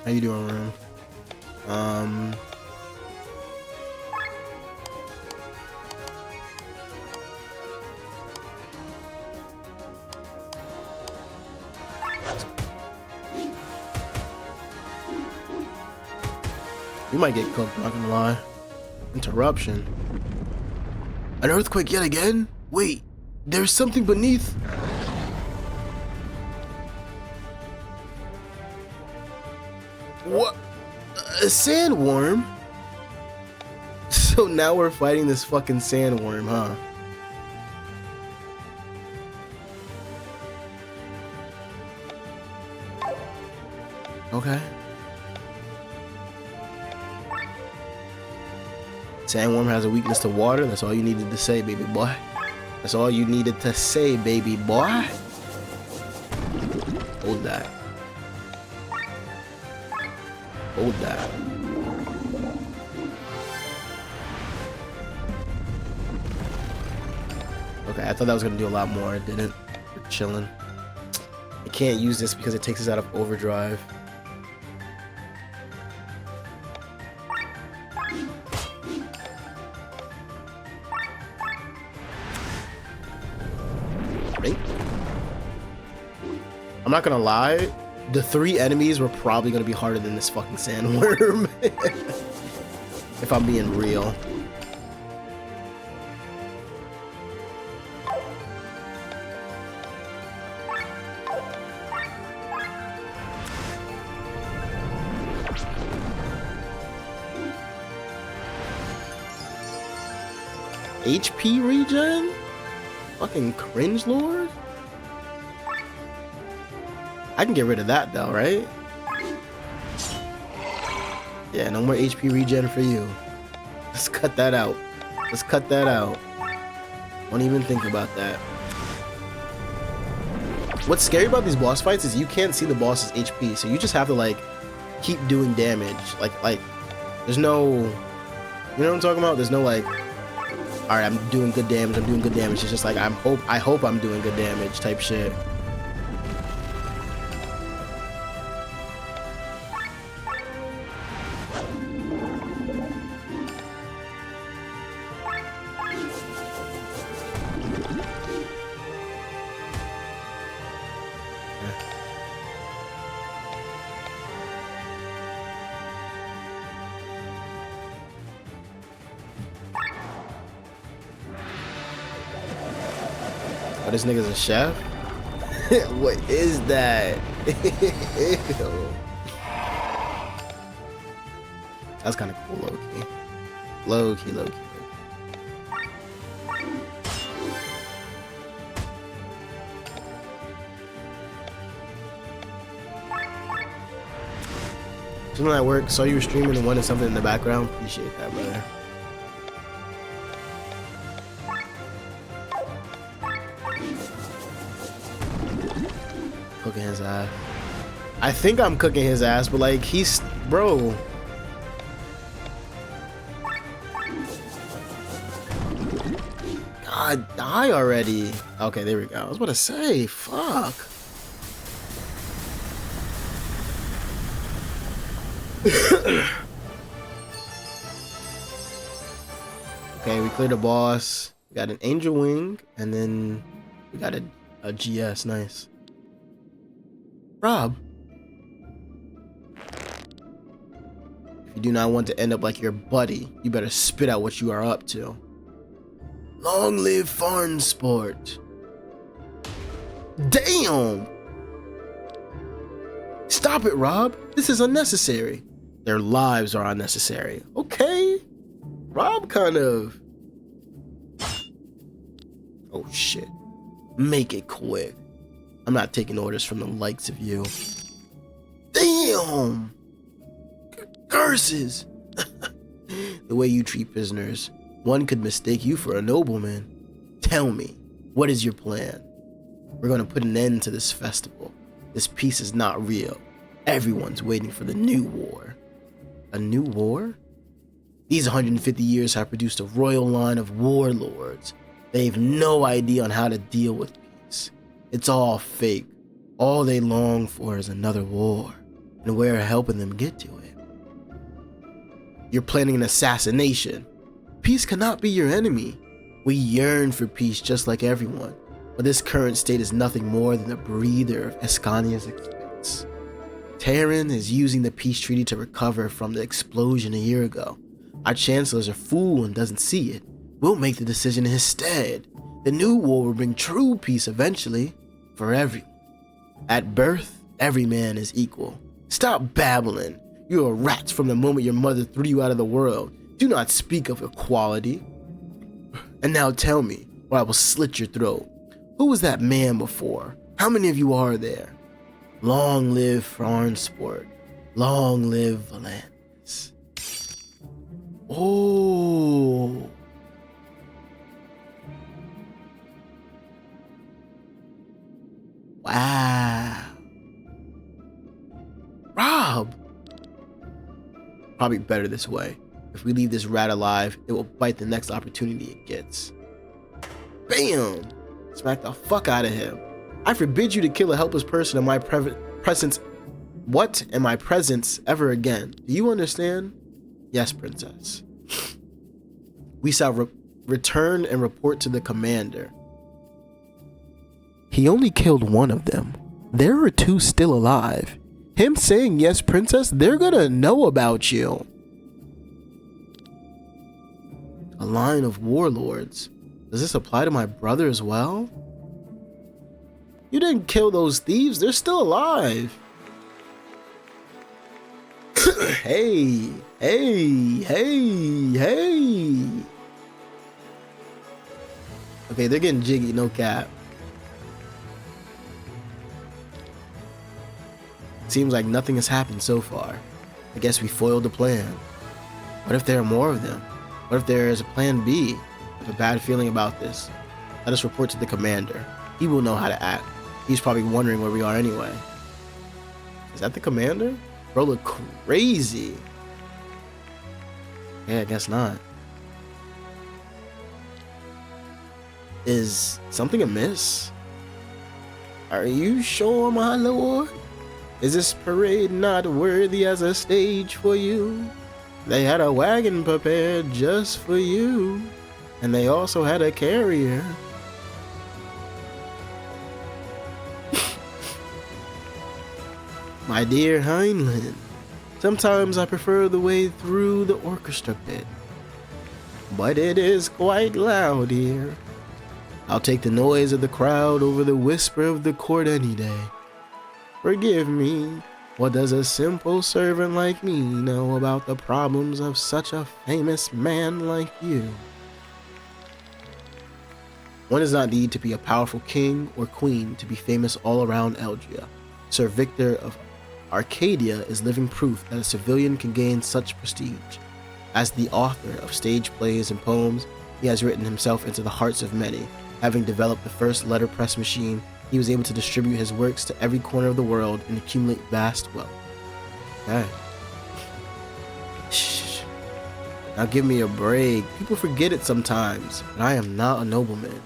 A: How you doing, Rune? We might get cooked, not gonna lie. Interruption. An earthquake yet again? Wait, there's something beneath. What? A sandworm? So now we're fighting this fucking sandworm, huh? Okay. Sandworm has a weakness to water. That's all you needed to say, baby boy. That's all you needed to say, baby boy. Hold that. Hold that. Okay, I thought that was gonna do a lot more. It didn't. We're chilling. I can't use this because it takes us out of overdrive. I'm not gonna lie, the 3 enemies were probably gonna be harder than this fucking sandworm. If I'm being real. HP regen? Fucking cringe lord? I can get rid of that though, right? Yeah, no more HP regen for you. Let's cut that out. Let's cut that out. Don't even think about that. What's scary about these boss fights is you can't see the boss's HP, so you just have to like keep doing damage. Like there's no, you know what I'm talking about? There's no like, all right, I'm doing good damage. I'm doing good damage. It's just like I hope I'm doing good damage type shit. Oh, this nigga's a chef? What is that? That's kind of cool, low-key. Low-key, low-key. Doing that work, saw you were streaming and wanted something in the background. Appreciate that, brother. Cooking his ass. I think I'm cooking his ass, but like he's bro. God, die already. Okay, there we go. I was about to say, fuck. Okay, we cleared the boss. We got an angel wing, and then we got a GS. Nice. Rob, if you do not want to end up like your buddy, you better spit out what you are up to. Long live Farm Sport. Damn! Stop it, Rob. This is unnecessary. Their lives are unnecessary. Okay. Rob kind of... Oh shit. Make it quick. I'm not taking orders from the likes of you. Damn! Curses! The way you treat prisoners, one could mistake you for a nobleman. Tell me, what is your plan? We're gonna put an end to this festival. This peace is not real. Everyone's waiting for the new war. A new war? These 150 years have produced a royal line of warlords. They've no idea on how to deal with peace. It's all fake. All they long for is another war, and we're helping them get to it. You're planning an assassination. Peace cannot be your enemy. We yearn for peace just like everyone, but this current state is nothing more than a breather of Escania's expense. Terran is using the peace treaty to recover from the explosion a year ago. Our chancellor's a fool and doesn't see it. We'll make the decision instead. The new war will bring true peace eventually, for everyone. At birth, every man is equal. Stop babbling. You are rats from the moment your mother threw you out of the world. Do not speak of equality. And now tell me, or I will slit your throat. Who was that man before? How many of you are there? Long live Farm Sport. Long live Valance. Oh. Wow. Rob. Probably better this way. If we leave this rat alive, it will bite the next opportunity it gets. Bam! Smack the fuck out of him. I forbid you to kill a helpless person in my presence. What? In my presence ever again. Do you understand? Yes, princess. We shall return and report to the commander. He only killed one of them. There are two still alive. Him saying yes, princess, they're gonna know about you. A line of warlords. Does this apply to my brother as well? You didn't kill those thieves. They're still alive. Hey, hey, hey, hey. Okay, they're getting jiggy, no cap. Seems like nothing has happened so far. I guess we foiled the plan. What if there are more of them? What if there is a plan B? I have a bad feeling about this. Let us report to the commander. He will know how to act. He's probably wondering where we are anyway. Is that the commander? Bro, look crazy. Yeah, I guess not. Is something amiss? Are you sure, my lord? Is this parade not worthy as a stage for you? They had a wagon prepared just for you, and they also had a carrier. My dear Heinlein, sometimes I prefer the way through the orchestra pit, but it is quite loud here. I'll take the noise of the crowd over the whisper of the court any day. Forgive me, what does a simple servant like me know about the problems of such a famous man like you? One does not need to be a powerful king or queen to be famous all around Elgia. Sir Victor of Arcadia is living proof that a civilian can gain such prestige. As the author of stage plays and poems, he has written himself into the hearts of many. Having developed the first letterpress machine, he was able to distribute his works to every corner of the world and accumulate vast wealth. Okay. Shh. Now give me a break. People forget it sometimes, but I am not a nobleman.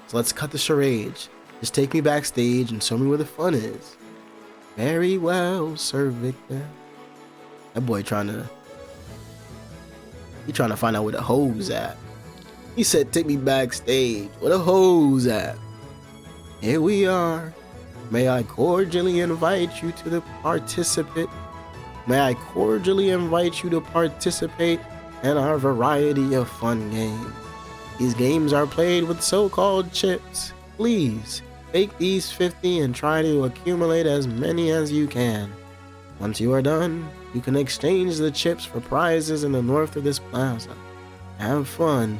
A: So let's cut the charades. Just take me backstage and show me where the fun is. Very well, Sir Victor. That boy trying to find out where the hoes at. He said, take me backstage. Where the hoes at? Here we are. May I cordially invite you to participate in our variety of fun games. These games are played with so-called chips. Please, take these 50 and try to accumulate as many as you can. Once you are done, you can exchange the chips for prizes in the north of this plaza. Have fun.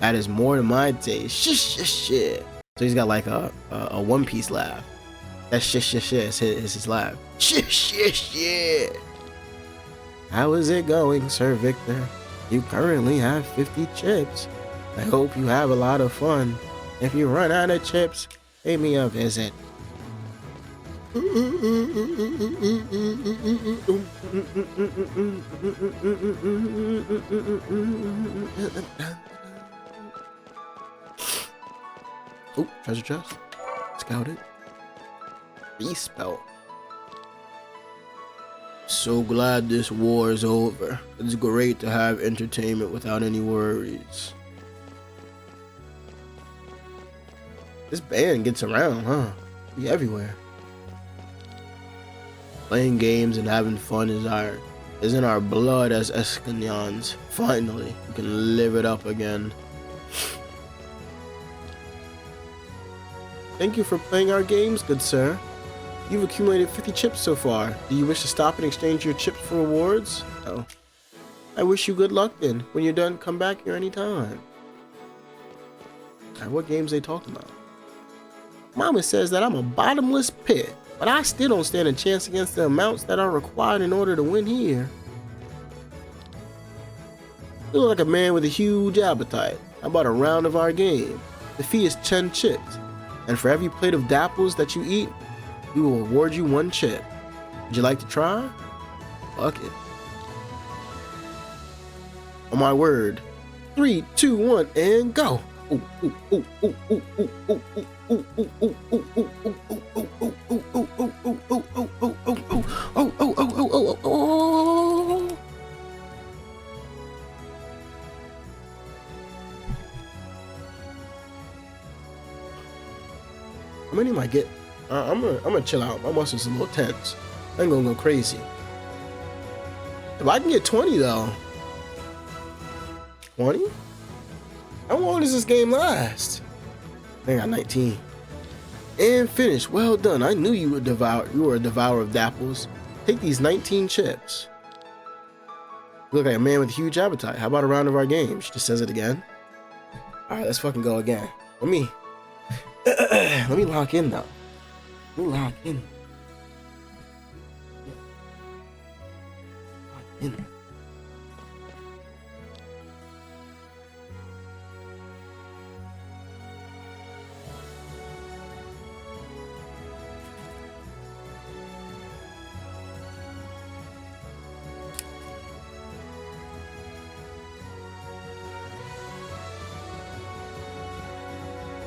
A: That is more to my taste. Shit. So he's got like a One Piece laugh. That shit is his laugh. Shit. How is it going, Sir Victor? You currently have 50 chips. I hope you have a lot of fun. If you run out of chips, pay me a visit. Oh, treasure chest. Scout it. Respell. So glad this war is over. It's great to have entertainment without any worries. This band gets around, huh? Be everywhere. Playing games and having fun is in our blood as Escanyans. Finally, we can live it up again. Thank you for playing our games, good sir. You've accumulated 50 chips so far. Do you wish to stop and exchange your chips for rewards? Oh. I wish you good luck then. When you're done, come back here anytime. Alright, what games they talking about? Mama says that I'm a bottomless pit, but I still don't stand a chance against the amounts that are required in order to win here. You look like a man with a huge appetite. How about a round of our game? The fee is 10 chips. And for every plate of dapples that you eat, we will award you 1 chip. Would you like to try? Fuck it. On my word. 3, 2, 1, and go. How many am I get? I'm gonna chill out. My muscles are a little tense. I ain't gonna go crazy. If I can get 20 though. 20? How long does this game last? I got 19. And finished. Well done. I knew you were a devourer of dapples. Take these 19 chips. You look like a man with a huge appetite. How about a round of our game? She just says it again. Alright, let's fucking go again. Let me let me lock in though. Let me lock in. Lock in.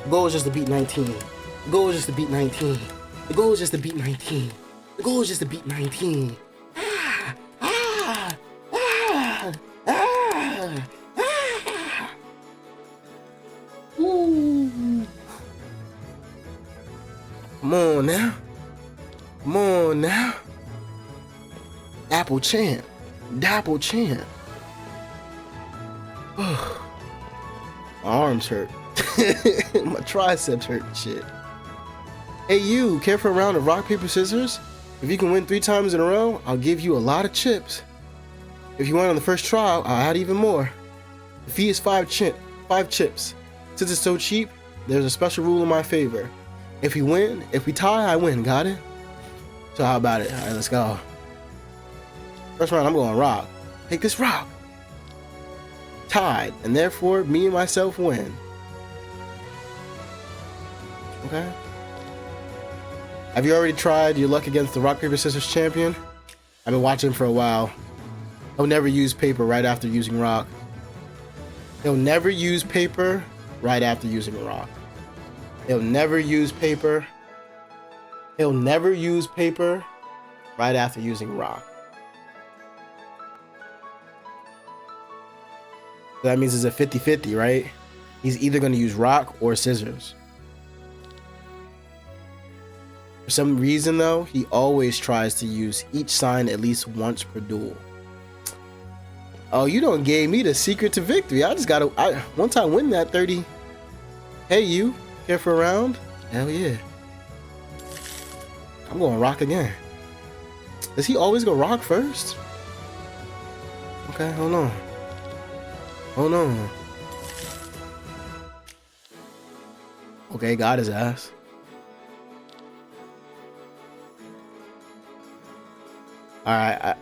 A: The goal is just to beat 19. The goal is just to beat 19. The goal is just to beat 19. The goal is just to beat 19. Ah, ah, ah, ah, ah. Ooh. Come on now. Come on now. Apple champ. Dapple champ. My arms hurt. My triceps hurt and shit. Hey you, care for a round of rock, paper, scissors? If you can win 3 times in a row, I'll give you a lot of chips. If you win on the first try, I'll add even more. The fee is 5 chips. Since it's so cheap, there's a special rule in my favor. If we tie, I win, got it? So how about it? Alright, let's go. First round, I'm going rock. Take this rock. Tied, and therefore, me and myself win. Okay. Have you already tried your luck against the rock, paper, scissors champion? I've been watching for a while. He'll never use paper right after using rock. He'll never use paper right after using rock. He'll never use paper. He'll never use paper right after using rock. So that means it's a 50-50, right? He's either going to use rock or scissors. For some reason, though, he always tries to use each sign at least once per duel. Oh, you don't gave me the secret to victory. I just gotta, once I win that 30. Hey, you, care for a round? Hell yeah. I'm going rock again. Does he always go rock first? Okay, hold on. Hold on. Okay, got his ass. Alright,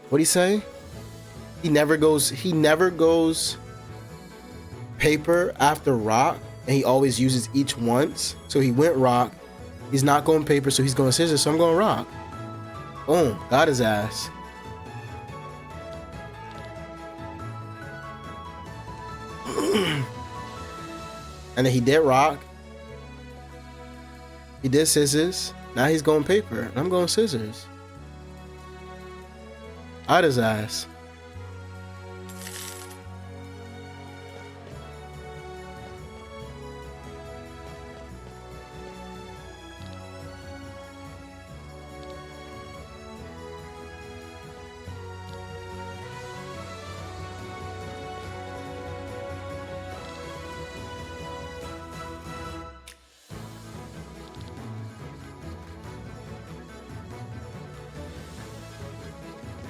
A: what'd he say? He never goes paper after rock, and he always uses each once. So he went rock. He's not going paper, so he's going scissors, so I'm going rock. Boom, got his ass. And then he did rock. He did scissors. Now he's going paper, and I'm going scissors. Out his ass.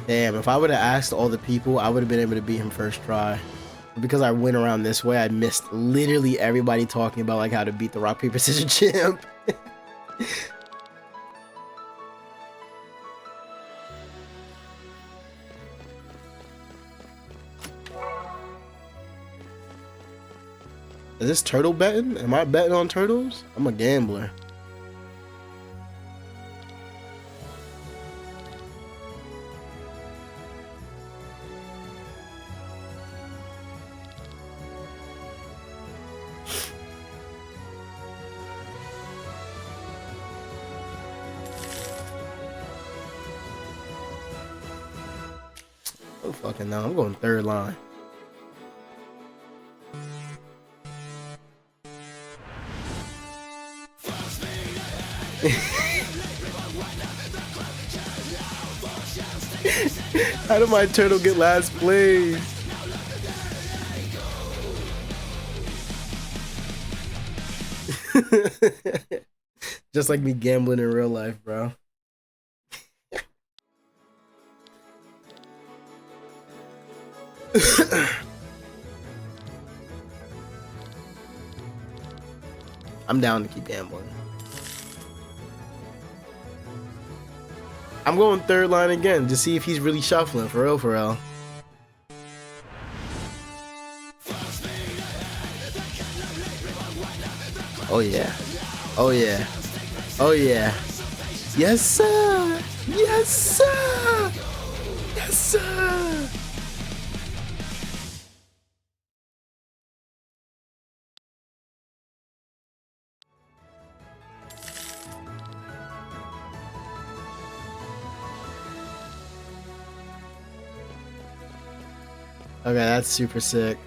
A: Damn, if I would have asked all the people, I would have been able to beat him first try. But because I went around this way, I missed literally everybody talking about like how to beat the rock, paper, scissors champ. Is this turtle betting? Am I betting on turtles? I'm a gambler. Oh fucking no, I'm going third line. How did my turtle get last place? Just like me gambling in real life, bro. I'm down to keep gambling. I'm going third line again to see if he's really shuffling for real, for real. Oh yeah. Oh yeah. Oh yeah. Yes sir. Yes sir. Yes sir. Okay, that's super sick.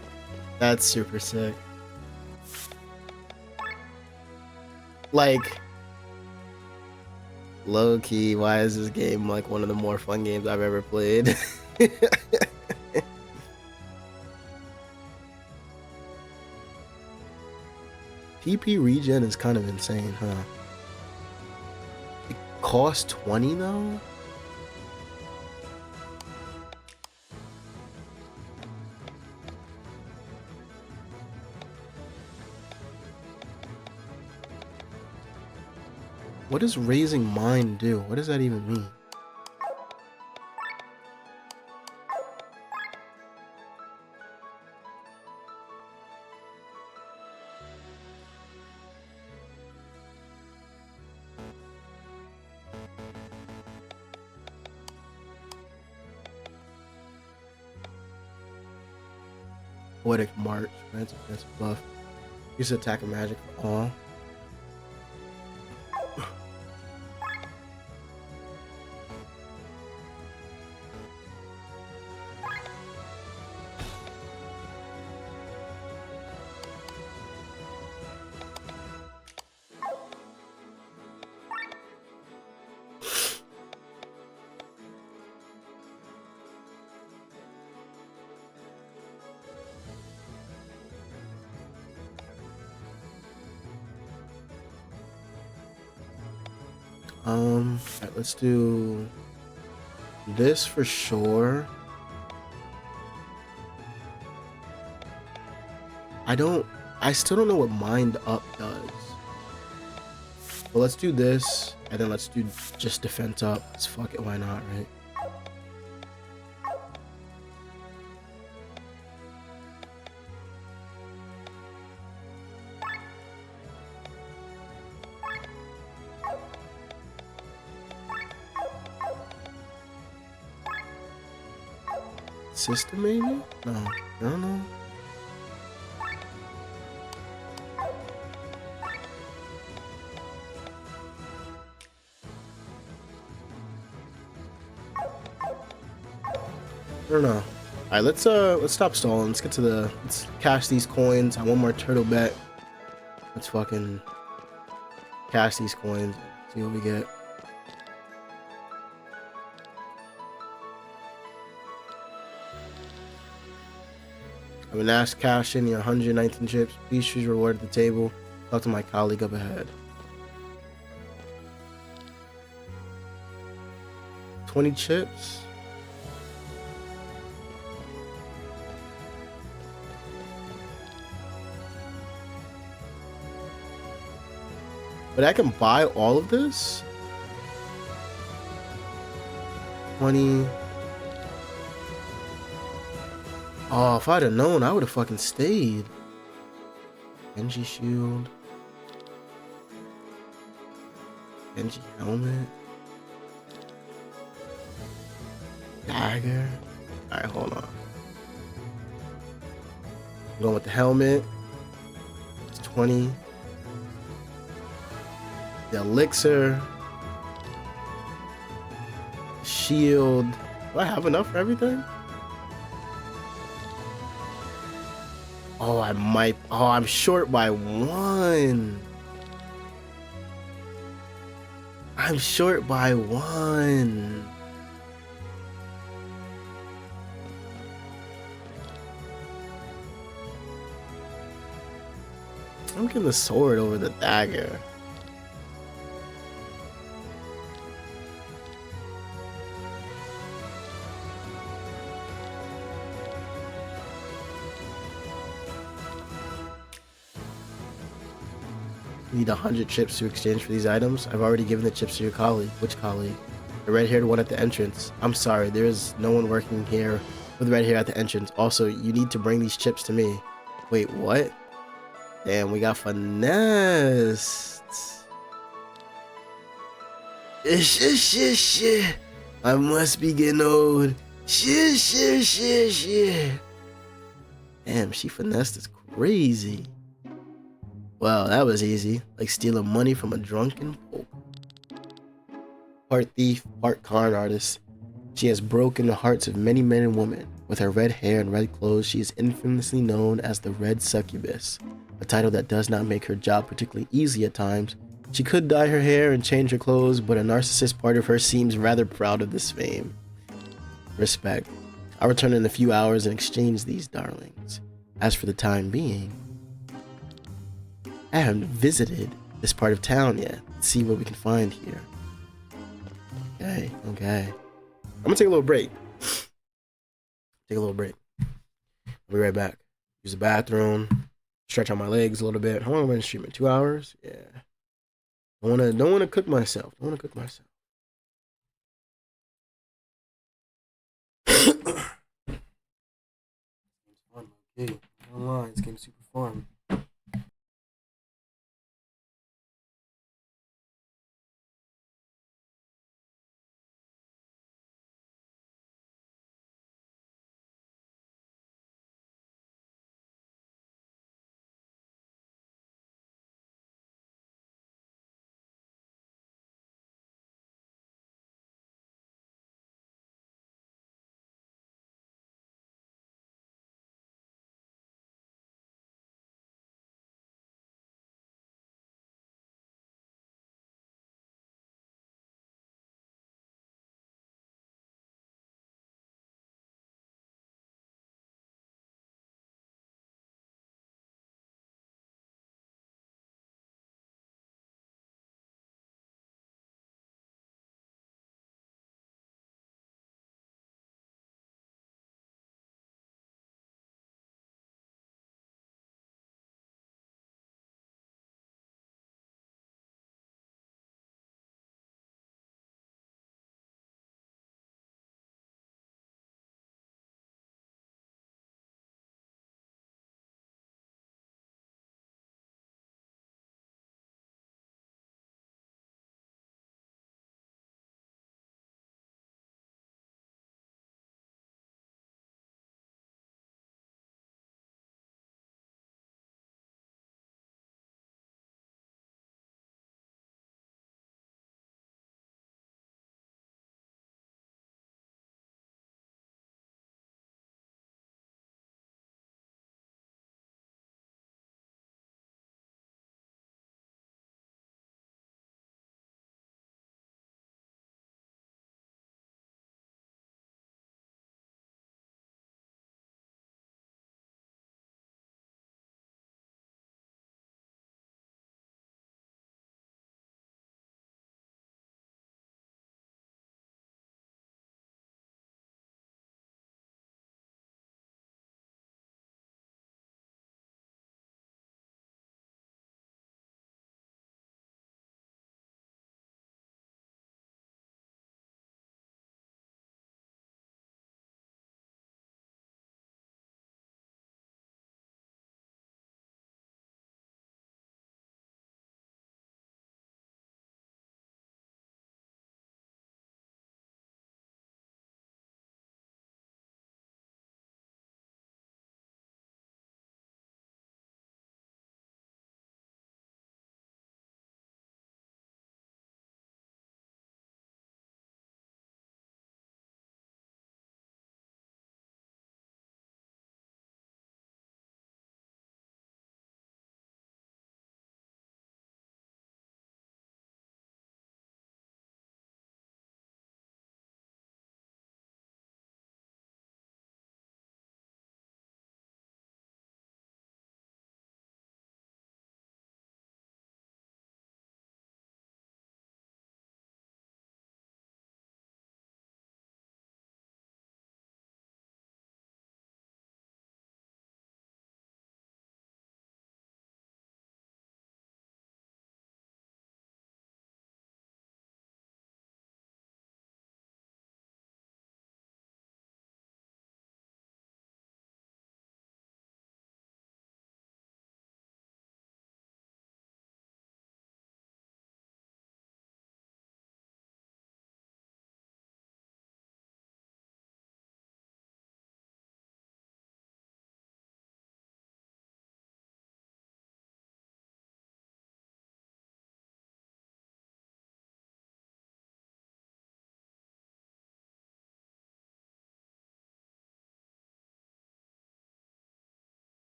A: That's super sick. Like, low key, why is this game like one of the more fun games I've ever played? PP regen is kind of insane, huh? It costs 20 though? What does raising mind do? What does that even mean? Poetic March, grants defensive buff. Use attack and magic for all. Alright, let's do this for sure. I still don't know what Mind Up does. But let's do this, and then let's do just Defense Up. Let's fuck it, why not, right? System maybe? No, I don't know. I don't know. Alright, let's stop stalling. Let's get to let's cash these coins. I want more turtle bet. Let's fucking cash these coins. See what we get. I've been asked to cash in your 119 chips. Please choose reward at the table. Talk to my colleague up ahead. 20 chips. But I can buy all of this? 20. Oh, if I'd have known, I would have fucking stayed. Genji shield. Genji helmet. Dagger. Alright, hold on. I'm going with the helmet. It's 20. The elixir. Shield. Do I have enough for everything? Oh, I might. Oh, I'm short by 1. I'm short by 1. I'm getting the sword over the dagger. You need 100 chips to exchange for these items. I've already given the chips to your colleague. Which colleague? The red-haired one at the entrance. I'm sorry, there is no one working here with red hair at the entrance. Also, you need to bring these chips to me. Wait, what? Damn, we got finessed. Shit. I must be getting old. Shit. Damn, she finessed is crazy. Well, that was easy. Like stealing money from a drunken pope. Part thief, part con artist. She has broken the hearts of many men and women. With her red hair and red clothes, she is infamously known as the Red Succubus, a title that does not make her job particularly easy at times. She could dye her hair and change her clothes, but a narcissist part of her seems rather proud of this fame. Respect. I'll return in a few hours and exchange these darlings. As for the time being, I haven't visited this part of town yet. Let's see what we can find here. Okay. I'm gonna take a little break. I'll be right back. Use the bathroom, stretch out my legs a little bit. How long have I been streaming? 2 hours? Yeah. Don't wanna cook myself. It's fun, okay. Online, this game's super fun.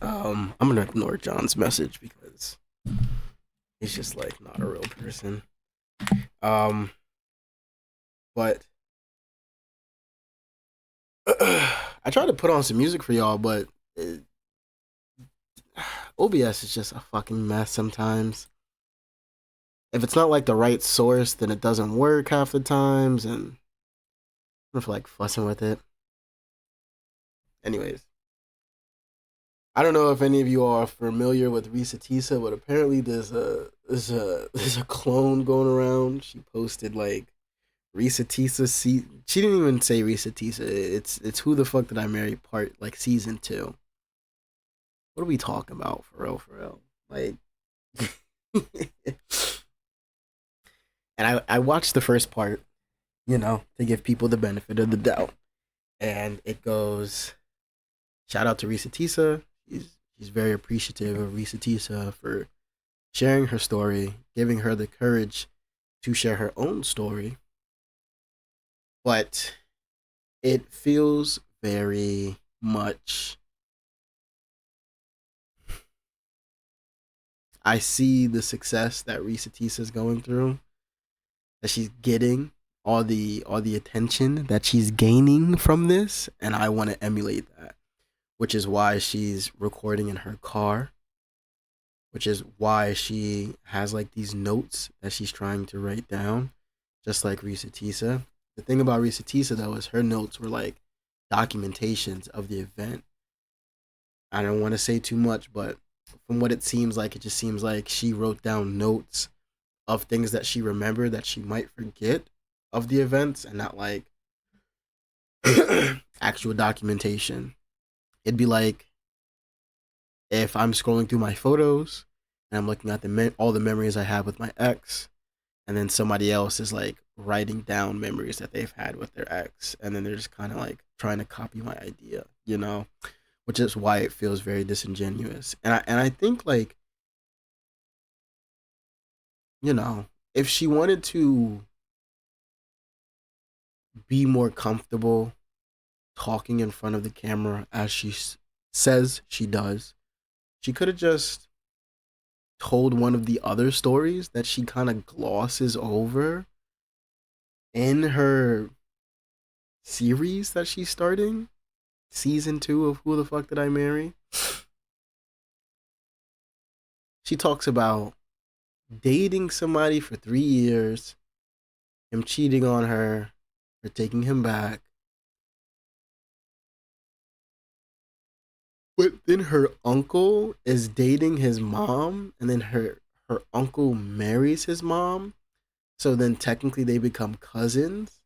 A: I'm gonna ignore John's message because he's just like not a real person. Um, but I tried to put on some music for y'all, but OBS is just a fucking mess sometimes. If it's not like the right source, then it doesn't work half the times, and I don't feel like fussing with it. Anyways, I don't know if any of you are familiar with Risa Tisa, but apparently there's a clone going around. She posted like Risa Tisa. She didn't even say Risa Tisa. It's Who the Fuck Did I Marry Part like season 2. What are we talking about for real? For real? Like, and I watched the first part, to give people the benefit of the doubt, and it goes, shout out to Risa Tisa. She's very appreciative of Risa Tisa for sharing her story, giving her the courage to share her own story. But it feels very much. I see the success that Risa Tisa is going through, that she's getting all the attention that she's gaining from this, and I want to emulate that, which is why she's recording in her car, which is why she has like these notes that she's trying to write down, just like Risa Tisa. The thing about Risa Tisa though is her notes were like documentations of the event. I don't want to say too much, but from what it seems like, it just seems like she wrote down notes of things that she remembered that she might forget of the events, and not like actual documentation. It'd be like if I'm scrolling through my photos and I'm looking at all the memories I have with my ex, and then somebody else is like writing down memories that they've had with their ex, and then they're just kind of like trying to copy my idea, which is why it feels very disingenuous. And I think like, if she wanted to be more comfortable talking in front of the camera as she says she does, she could have just told one of the other stories that she kind of glosses over in her series that she's starting, season 2 of Who the Fuck Did I Marry. She talks about dating somebody for 3 years, him cheating on her, her taking him back. But then her uncle is dating his mom, and then her uncle marries his mom. So then technically they become cousins.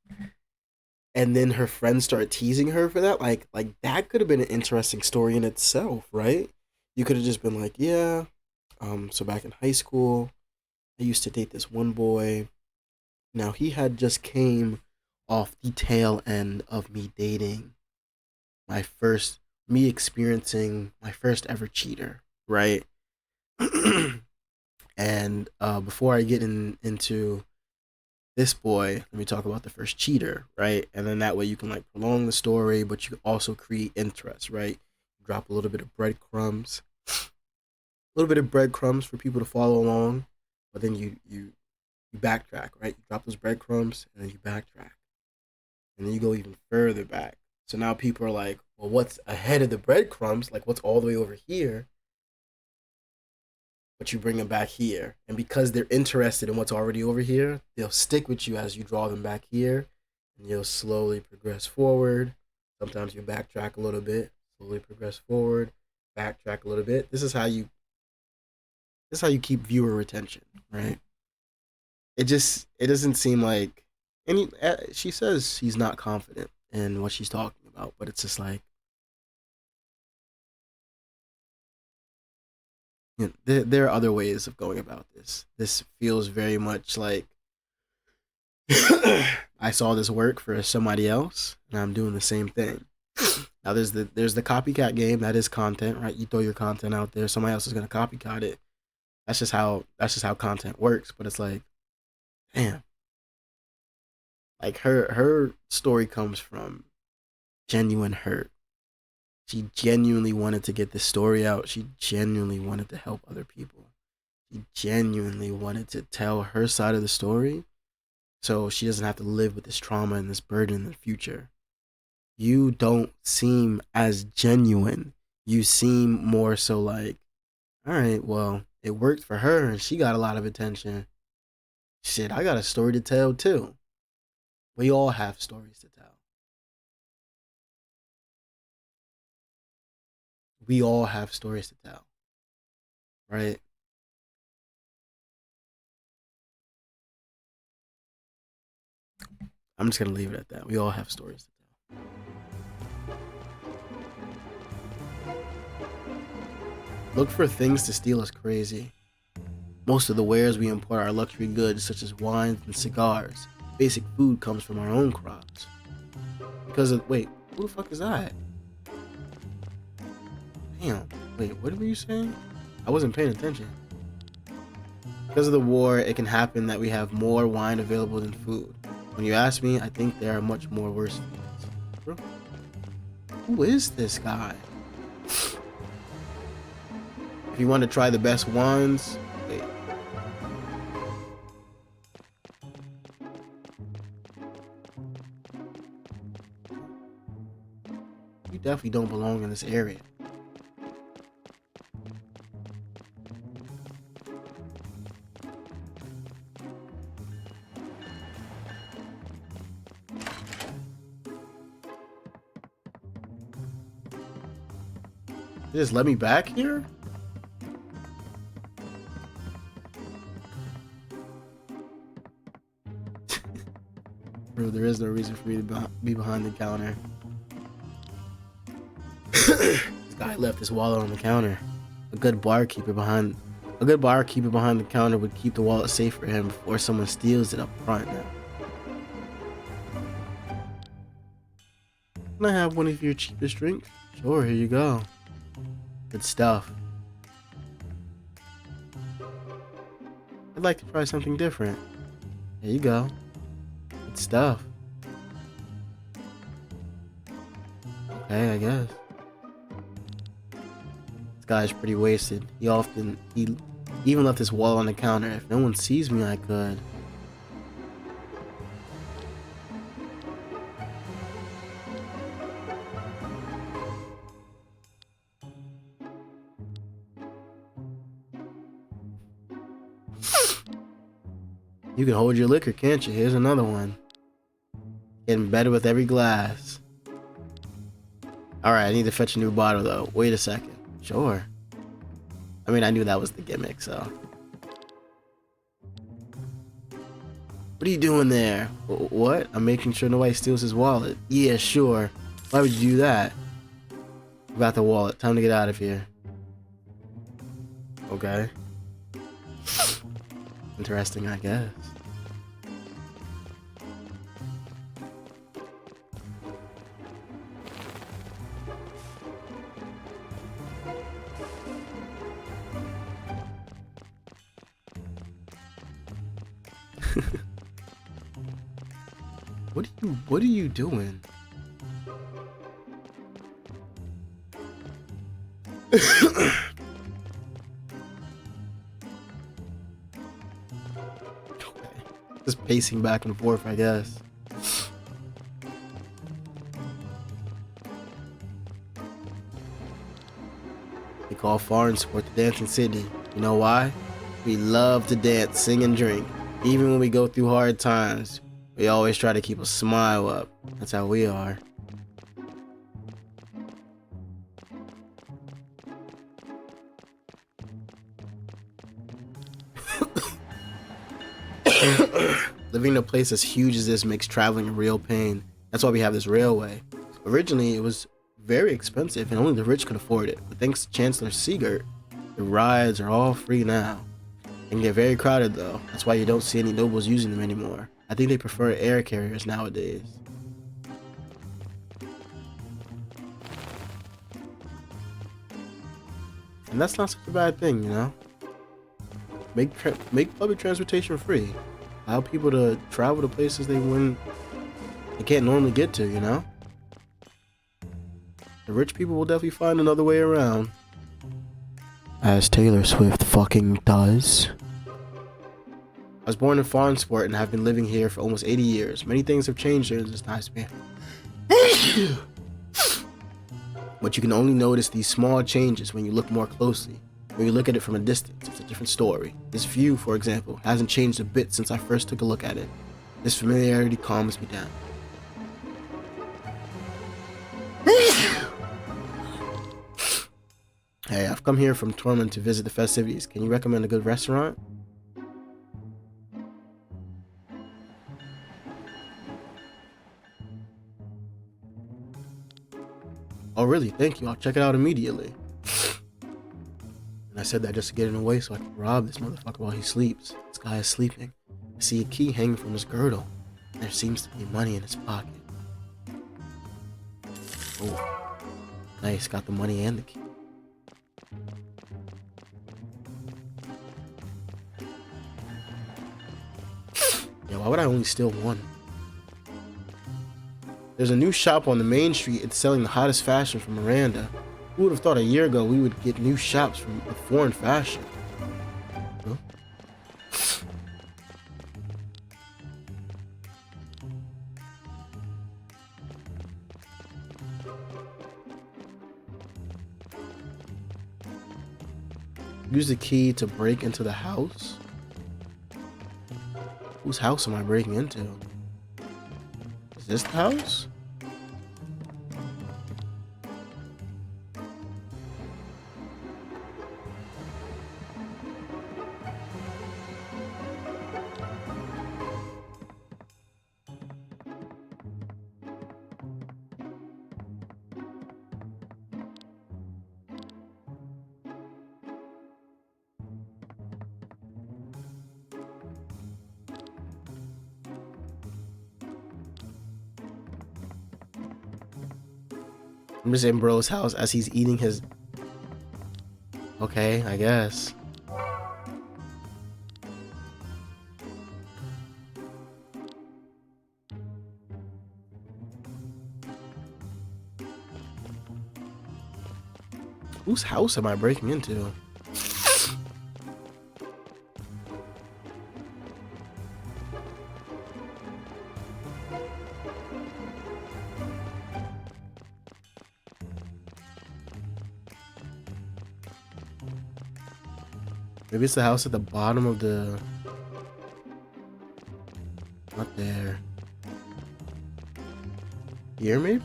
A: And then her friends start teasing her for that. Like that could have been an interesting story in itself, right? You could have just been like, yeah, so back in high school, I used to date this one boy. Now he had just came off the tail end of me dating my first me experiencing my first ever cheater, right? And before I get into this boy, let me talk about the first cheater, right? And then that way you can like prolong the story, but you also create interest, right? Drop a little bit of breadcrumbs, for people to follow along, but then you backtrack, right? You drop those breadcrumbs and then you backtrack, and then you go even further back. So now people are like, well, what's ahead of the breadcrumbs? Like, what's all the way over here? But you bring them back here. And because they're interested in what's already over here, they'll stick with you as you draw them back here. And you'll slowly progress forward. Sometimes you backtrack a little bit, slowly progress forward, backtrack a little bit. This is how you keep viewer retention, right? It doesn't seem like she says she's not confident in what she's talking about, but it's just like, there are other ways of going about this. This feels very much like I saw this work for somebody else, and I'm doing the same thing. Now there's the copycat game. That is content, right? You throw your content out there, somebody else is gonna copycat it. That's just how content works. But it's like, damn, like her story comes from genuine hurt, She genuinely wanted to get this story out. She genuinely wanted to help other people. She genuinely wanted to tell her side of the story so she doesn't have to live with this trauma and this burden in the future. You don't seem as genuine. You seem more so like, all right, well, it worked for her and she got a lot of attention. Shit, I got a story to tell too. We all have stories to tell. We all have stories to tell, right? I'm just gonna leave it at that. We all have stories to tell. Look for things to steal us crazy. Most of the wares we import are luxury goods such as wines and cigars. Basic food comes from our own crops. Because of, wait, who the fuck is that? Damn, wait, what were you saying? I wasn't paying attention. Because of the war, it can happen that we have more wine available than food. When you ask me, I think there are much more worse things. Bro, who is this guy? If you want to try the best wines, wait. You definitely don't belong in this area. You just let me back here? Bro, there is no reason for me to be behind the counter. This guy left his wallet on the counter. A good barkeeper behind the counter would keep the wallet safe for him before someone steals it up front now. Can I have one of your cheapest drinks? Sure, here you go. Good stuff. I'd like to try something different. There you go. Good stuff. Okay, I guess. This guy's pretty wasted. He even left his wallet on the counter. If no one sees me, I could. You can hold your liquor, can't you? Here's another one. Getting better with every glass. Alright, I need to fetch a new bottle though. Wait a second. Sure. I mean, I knew that was the gimmick, so. What are you doing there? What? I'm making sure nobody steals his wallet. Yeah, sure. Why would you do that? Got the wallet. Time to get out of here. Okay. Interesting, I guess. What are you doing? Okay. Just pacing back and forth, I guess. We call foreign sport the dancing city. You know why? We love to dance, sing, and drink. Even when we go through hard times, we always try to keep a smile up. That's how we are. Living in a place as huge as this makes traveling a real pain. That's why we have this railway. Originally, it was very expensive and only the rich could afford it. But thanks to Chancellor Siegert, the rides are all free now. They can get very crowded though. That's why you don't see any nobles using them anymore. I think they prefer air carriers nowadays. And that's not such a bad thing, you know? Make public transportation free. Allow people to travel to places they can't normally get to, you know? The rich people will definitely find another way around. As Taylor Swift fucking does. I was born in Farnsport and have been living here for almost 80 years. Many things have changed during this time span. But you can only notice these small changes when you look more closely. When you look at it from a distance, it's a different story. This view, for example, hasn't changed a bit since I first took a look at it. This familiarity calms me down. Hey, I've come here from Tormund to visit the festivities. Can you recommend a good restaurant? Oh, really? Thank you. I'll check it out immediately. And I said that just to get in the way so I can rob this motherfucker while he sleeps. This guy is sleeping. I see a key hanging from his girdle. There seems to be money in his pocket. Oh, nice. Got the money and the key. Yeah, why would I only steal one? There's a new shop on the main street. It's selling the hottest fashion from Miranda. Who would have thought a year ago we would get new shops from a foreign fashion? Huh? Use the key to break into the house? Whose house am I breaking into? Is this the house? I'm just in bro's house as he's eating his... Okay, I guess. Whose house am I breaking into? Maybe it's the house at the bottom of the... Not there. Here, maybe?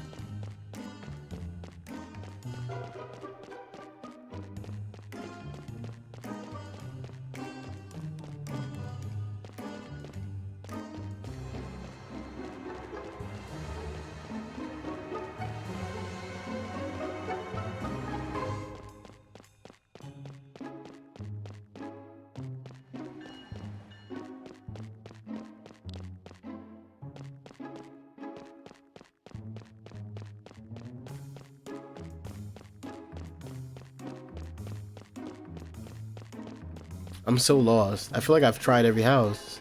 A: I'm so lost. I feel like I've tried every house.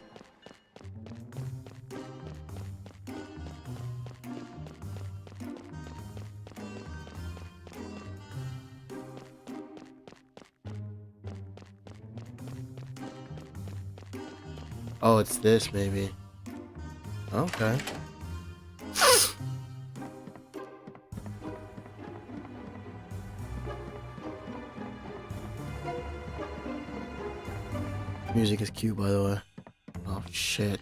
A: Oh, it's this maybe. Okay. Music is cute, by the way. Oh shit.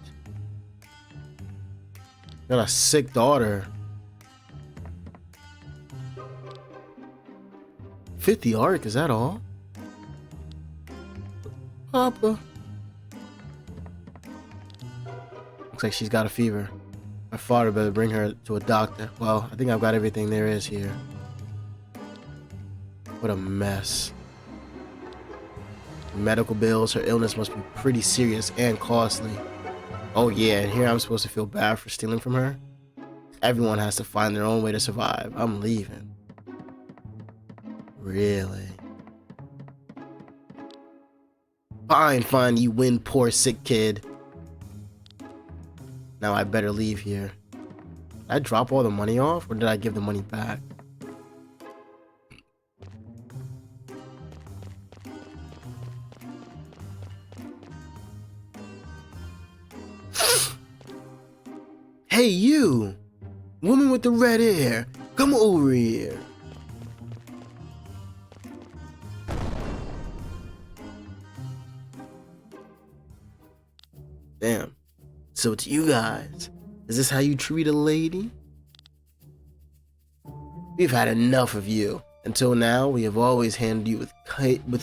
A: Got a sick daughter. 50 arc, is that all? Papa. Looks like she's got a fever. My father better bring her to a doctor. Well, I think I've got everything there is here. What a mess. Medical bills, her illness must be pretty serious and costly. Oh yeah, and here I'm supposed to feel bad for stealing from her? Everyone has to find their own way to survive. I'm leaving. Really? Fine, fine, you win, poor sick kid. Now I better leave here. Did I drop all the money off or did I give the money back? Hey, you! Woman with the red hair! Come over here! Damn. So to you guys, is this how you treat a lady? We've had enough of you. Until now, we have always handled you with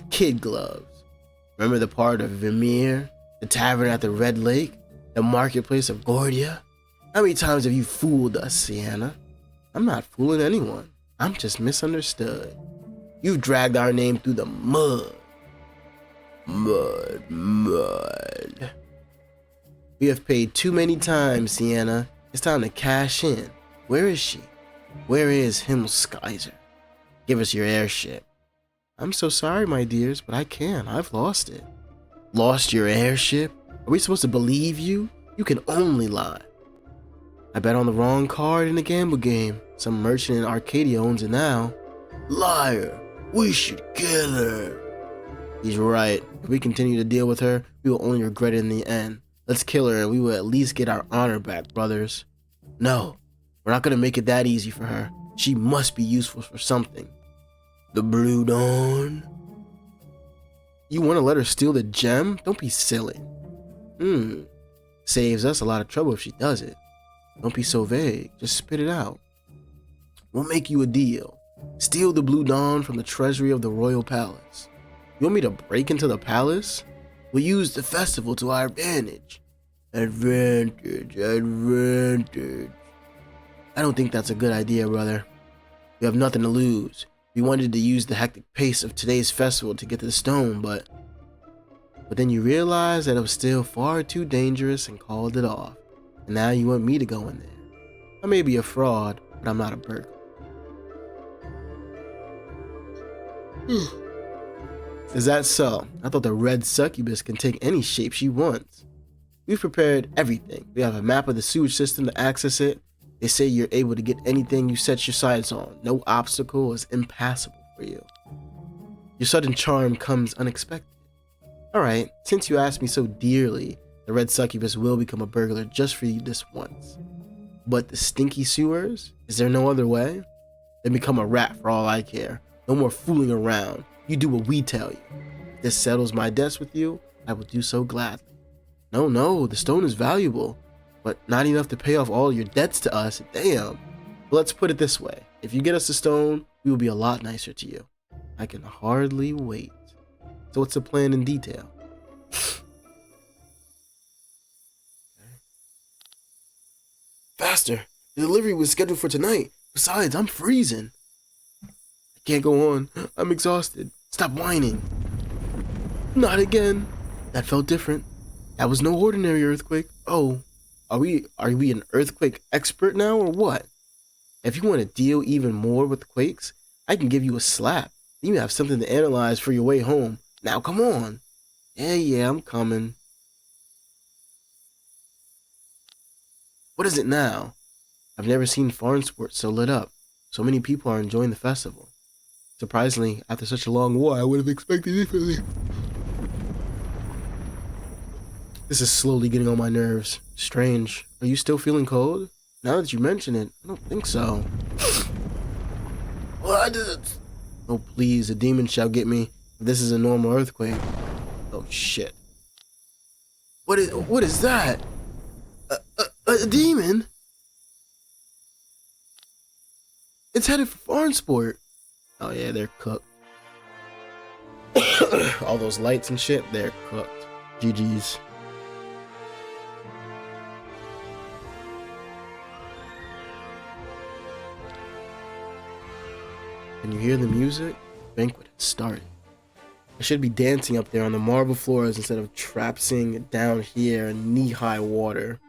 A: kid gloves. Remember the part of Vermeer, the tavern at the Red Lake, the marketplace of Gordia? How many times have you fooled us, Sienna? I'm not fooling anyone. I'm just misunderstood. You've dragged our name through the mud. Mud. We have paid too many times, Sienna. It's time to cash in. Where is she? Where is Himmelskaiser? Give us your airship. I'm so sorry, my dears, but I can't. I've lost it. Lost your airship? Are we supposed to believe you? You can only lie. I bet on the wrong card in the gamble game. Some merchant in Arcadia owns it now. Liar! We should kill her. He's right. If we continue to deal with her, we will only regret it in the end. Let's kill her and we will at least get our honor back, brothers. No, we're not going to make it that easy for her. She must be useful for something. The Blue Dawn? You want to let her steal the gem? Don't be silly. Saves us a lot of trouble if she does it. Don't be so vague. Just spit it out. We'll make you a deal. Steal the Blue Dawn from the treasury of the royal palace. You want me to break into the palace? We'll use the festival to our advantage. Advantage. I don't think that's a good idea, brother. We have nothing to lose. We wanted to use the hectic pace of today's festival to get to the stone, but then you realized that it was still far too dangerous and called it off. And now you want me to go in there. I may be a fraud, but I'm not a burglar. Is that so? I thought the red succubus can take any shape she wants. We've prepared everything. We have a map of the sewage system to access it. They say you're able to get anything you set your sights on. No obstacle is impassable for you. Your sudden charm comes unexpected. Alright, since you asked me so dearly, the red succubus will become a burglar just for you this once. But the stinky sewers? Is there no other way? Then become a rat for all I care. No more fooling around. You do what we tell you. If this settles my debts with you, I will do so gladly. No, the stone is valuable, but not enough to pay off all your debts to us. Damn. But let's put it this way. If you get us the stone, we will be a lot nicer to you. I can hardly wait. So what's the plan in detail? Faster! The delivery was scheduled for tonight. Besides, I'm freezing. I can't go on. I'm exhausted. Stop whining. Not again. That felt different. That was no ordinary earthquake. Oh, are we an earthquake expert now or what? If you want to deal even more with quakes, I can give you a slap. You have something to analyze for your way home. Now come on. Yeah, I'm coming. What is it now? I've never seen Farnsworth so lit up. So many people are enjoying the festival. Surprisingly, after such a long war, I would have expected differently. This is slowly getting on my nerves. Strange. Are you still feeling cold? Now that you mention it, I don't think so. What? Oh, please, a demon shall get me. This is a normal earthquake. Oh, shit. What is that? A demon? It's headed for Farnsport. Oh, yeah, they're cooked. All those lights and shit, they're cooked. GG's. Can you hear the music? The banquet has started. I should be dancing up there on the marble floors instead of trapsing down here in knee-high water.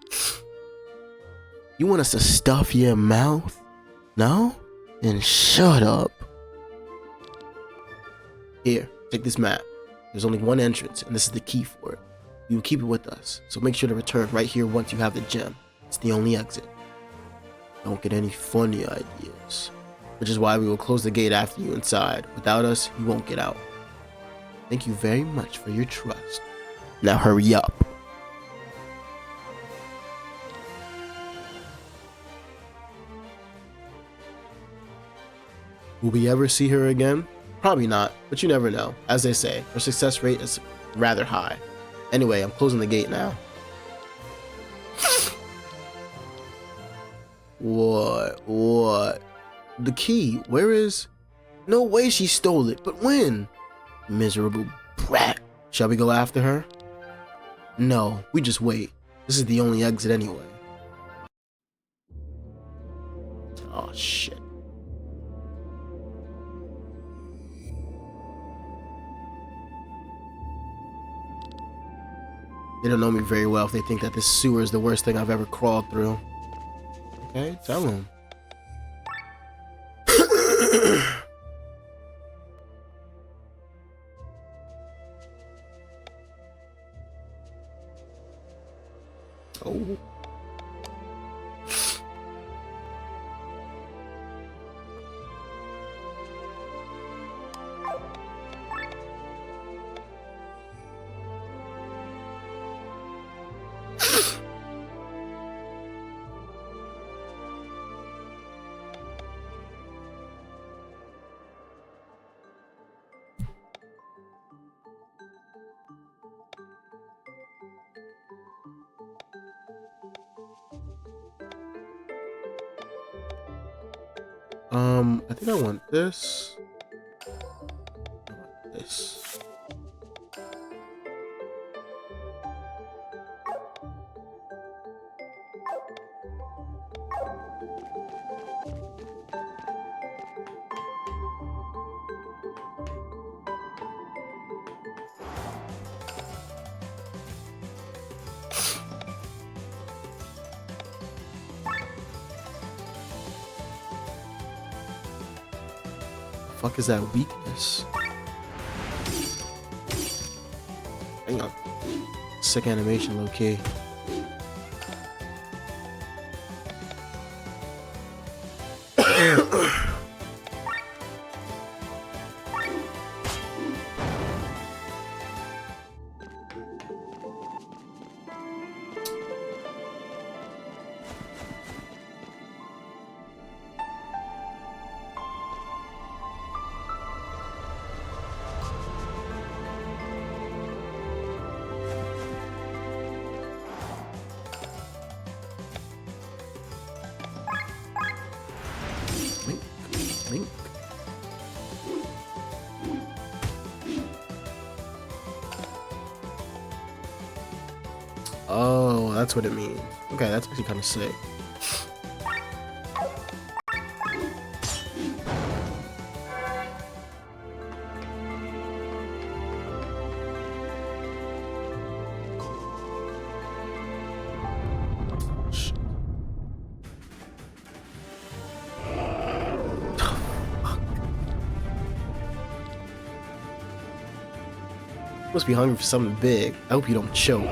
A: You want us to stuff your mouth? No? Then shut up. Here, take this map. There's only one entrance, and this is the key for it. You will keep it with us, so make sure to return right here once you have the gem. It's the only exit. Don't get any funny ideas. Which is why we will close the gate after you inside. Without us, you won't get out. Thank you very much for your trust. Now hurry up. Will we ever see her again? Probably not, but you never know. As they say, her success rate is rather high. Anyway, I'm closing the gate now. What? The key, where is... No way she stole it, but when? Miserable brat. Shall we go after her? No, we just wait. This is the only exit anyway. Oh, shit. They don't know me very well if they think that this sewer is the worst thing I've ever crawled through. Okay, tell them. Oh. I think I want this. I want this. Fuck is that weakness? Hang on. Sick animation, low key. Link. Oh, that's what it means. Okay, that's actually kind of sick. Must be hungry for something big. I hope you don't choke.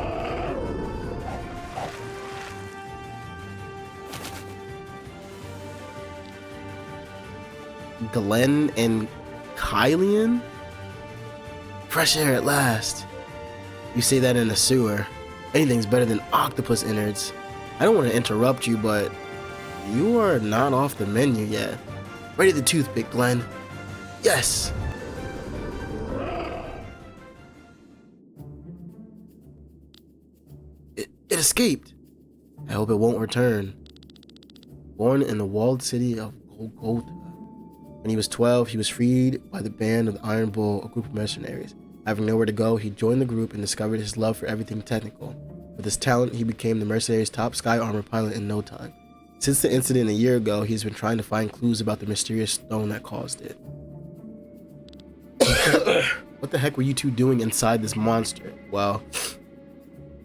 A: Glenn and Kylian? Fresh air at last. You say that in the sewer. Anything's better than octopus innards. I don't want to interrupt you, but you are not off the menu yet. Ready the toothpick, Glenn. Yes! It escaped. I hope it won't return. Born in the walled city of Golgotha. When he was 12, he was freed by the band of the Iron Bull, a group of mercenaries. Having nowhere to go, he joined the group and discovered his love for everything technical. With his talent, he became the mercenaries' top sky armor pilot in no time. Since the incident a year ago, he's been trying to find clues about the mysterious stone that caused it. What the heck were you two doing inside this monster? Well,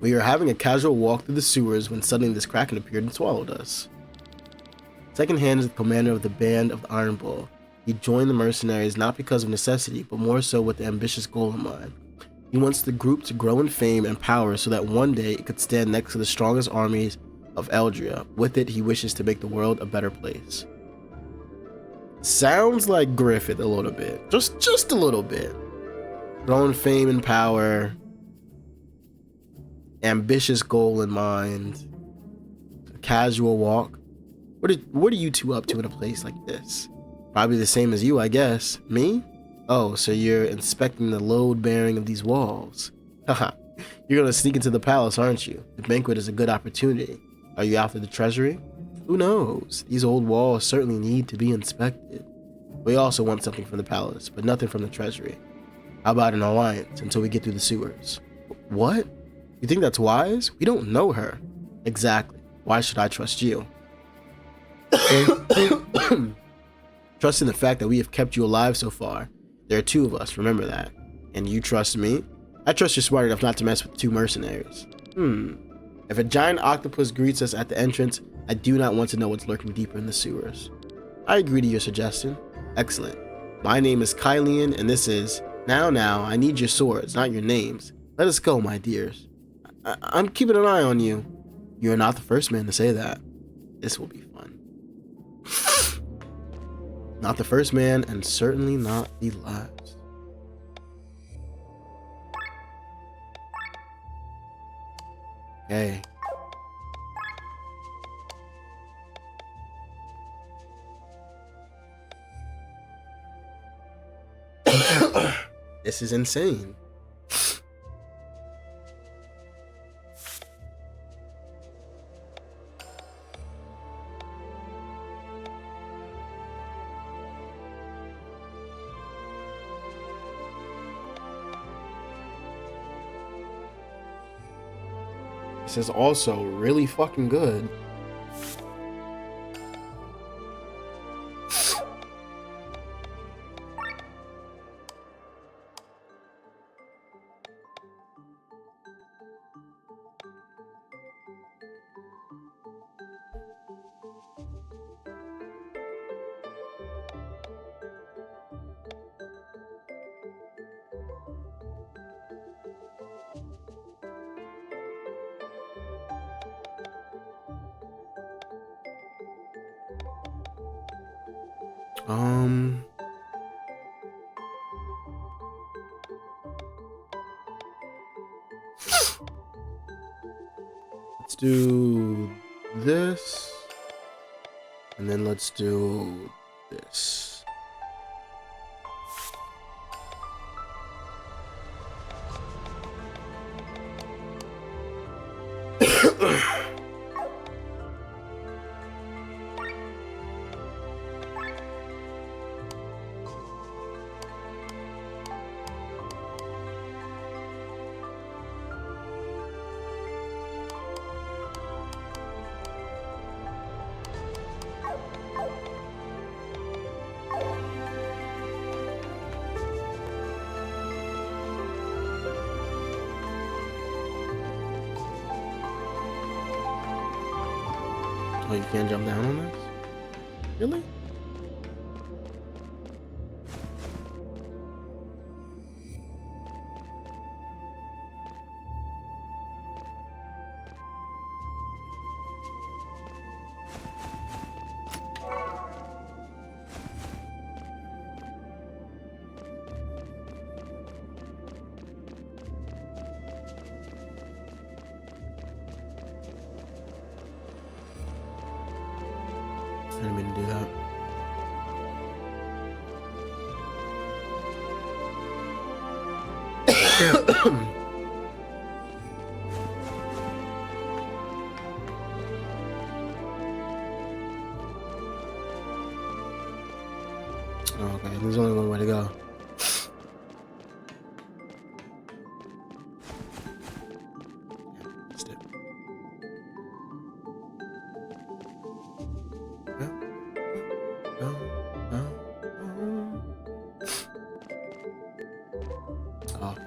A: we were having a casual walk through the sewers when suddenly this kraken appeared and swallowed us. Second Hand is the commander of the band of the Iron Bull. He joined the mercenaries not because of necessity, but more so with the ambitious goal in mind. He wants the group to grow in fame and power so that one day it could stand next to the strongest armies of Eldria. With it, he wishes to make the world a better place. Sounds like Griffith a little bit. Just a little bit. Grow in fame and power. Ambitious goal in mind. A casual walk. What are you two up to in a place like this? Probably the same as you, I guess. Me? Oh, so you're inspecting the load bearing of these walls. Haha. You're gonna sneak into the palace, aren't you? The banquet is a good opportunity. Are you after the treasury? Who knows? These old walls certainly need to be inspected. We also want something from the palace, but nothing from the treasury. How about an alliance until we get through the sewers? What? You think that's wise? We don't know her. Exactly. Why should I trust you? Trust in the fact that we have kept you alive so far. There are two of us, remember that. And you trust me? I trust you're smart enough not to mess with two mercenaries. If a giant octopus greets us at the entrance, I do not want to know what's lurking deeper in the sewers. I agree to your suggestion. Excellent. My name is Kylian, and this is... Now, I need your swords, not your names. Let us go, my dears. I'm keeping an eye on you. You're not the first man to say that. This will be fun. Not the first man, and certainly not the last. Okay. This is insane. This is also really fucking good. Let's do this, and then let's do this. Oh, you can't jump down on this? Really? I didn't mean to do that. Okay, there's only one way to go. Oh, fuck.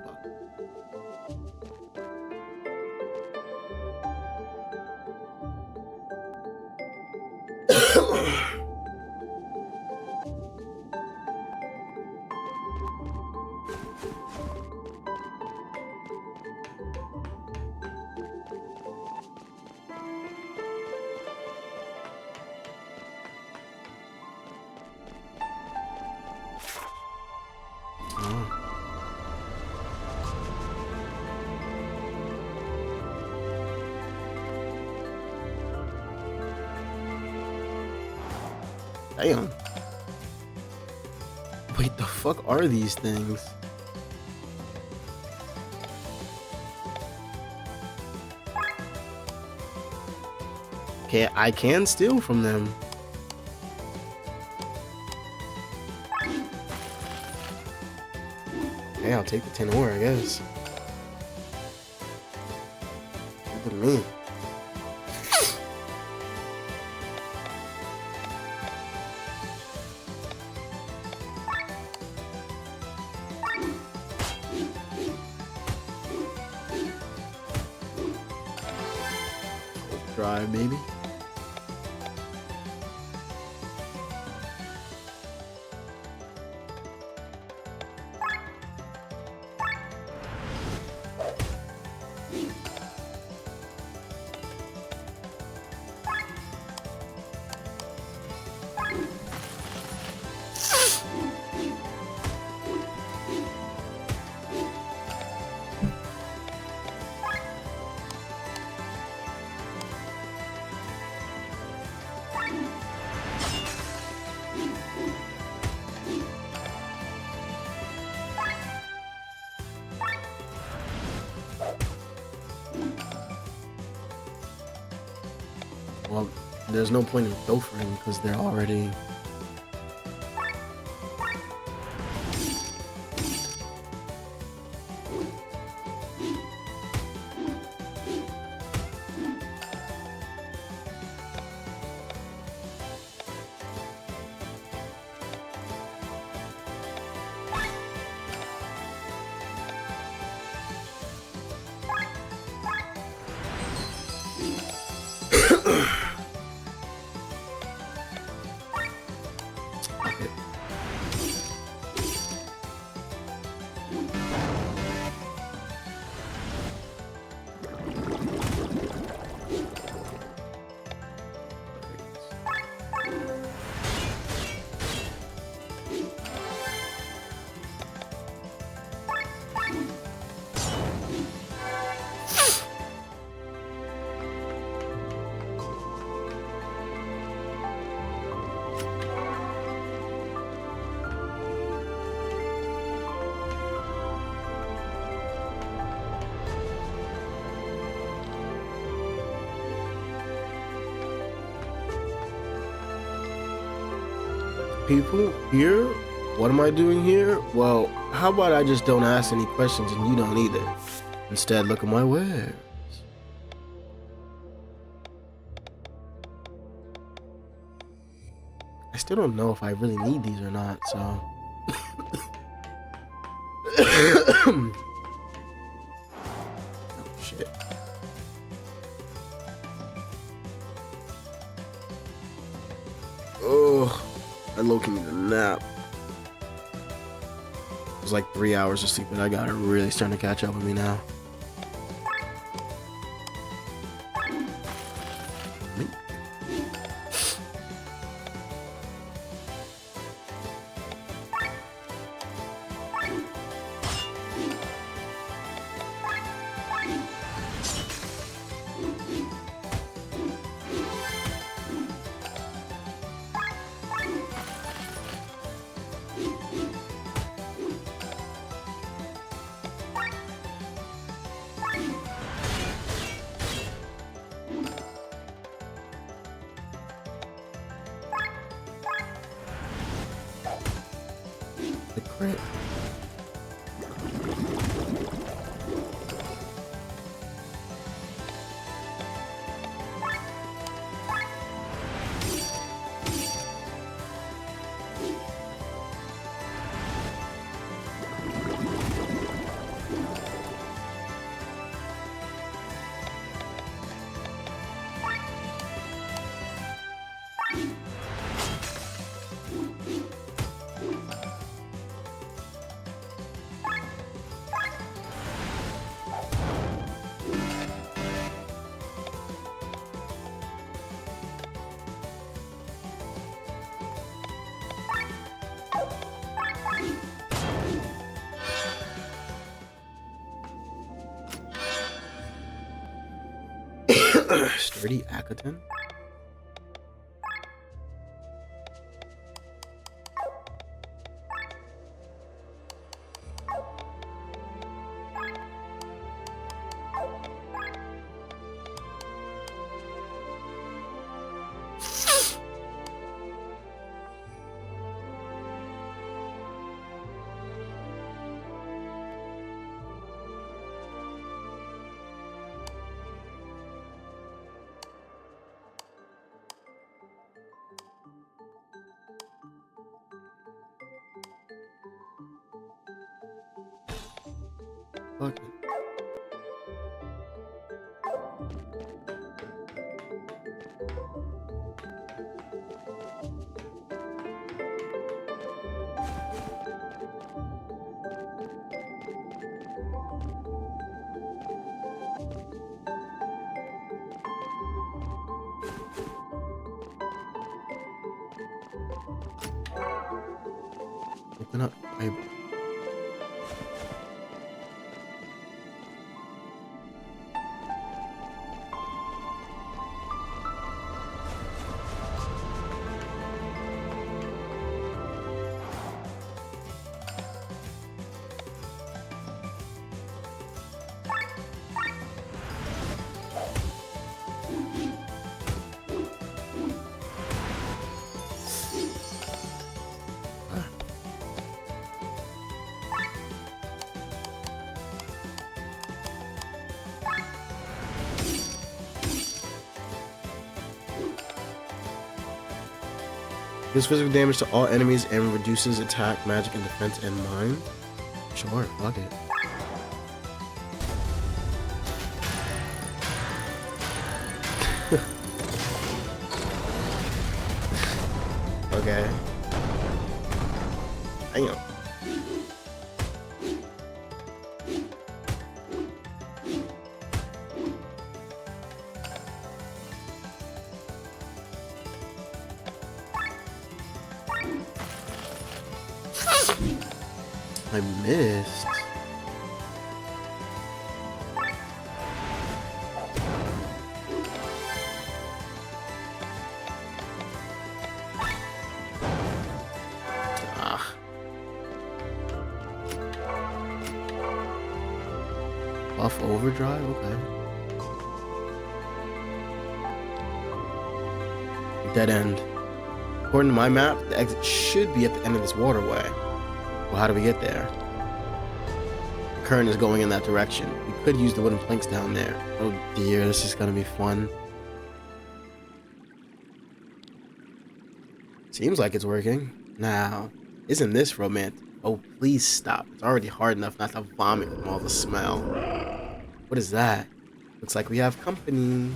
A: Damn. Wait, the fuck are these things? Okay, I can steal from them. Okay, I'll take the 10 ore, I guess. Look at me. Drive, baby. Well, there's no point in pilfering because they're already... People here? What am I doing here? Well, how about I just don't ask any questions and you don't either? Instead, look at my wares. I still don't know if I really need these or not, so... Oh, shit. Oh, I low-key need a nap. It was like 3 hours of sleep, and I got it really starting to catch up with me now. The crit. Sturdy Akaton? Fuck. Open up. Deals physical damage to all enemies and reduces attack, magic, and defense and mine. Sure, fuck it. Okay. Damn. I missed. Ah. Buff overdrive? Okay. Dead end. According to my map, the exit should be at the end of this waterway. Well, how do we get there? The current is going in that direction. We could use the wooden planks down there. Oh dear, this is gonna be fun. Seems like it's working. Now, isn't this romantic? Oh, please stop. It's already hard enough not to vomit from all the smell. What is that? Looks like we have company.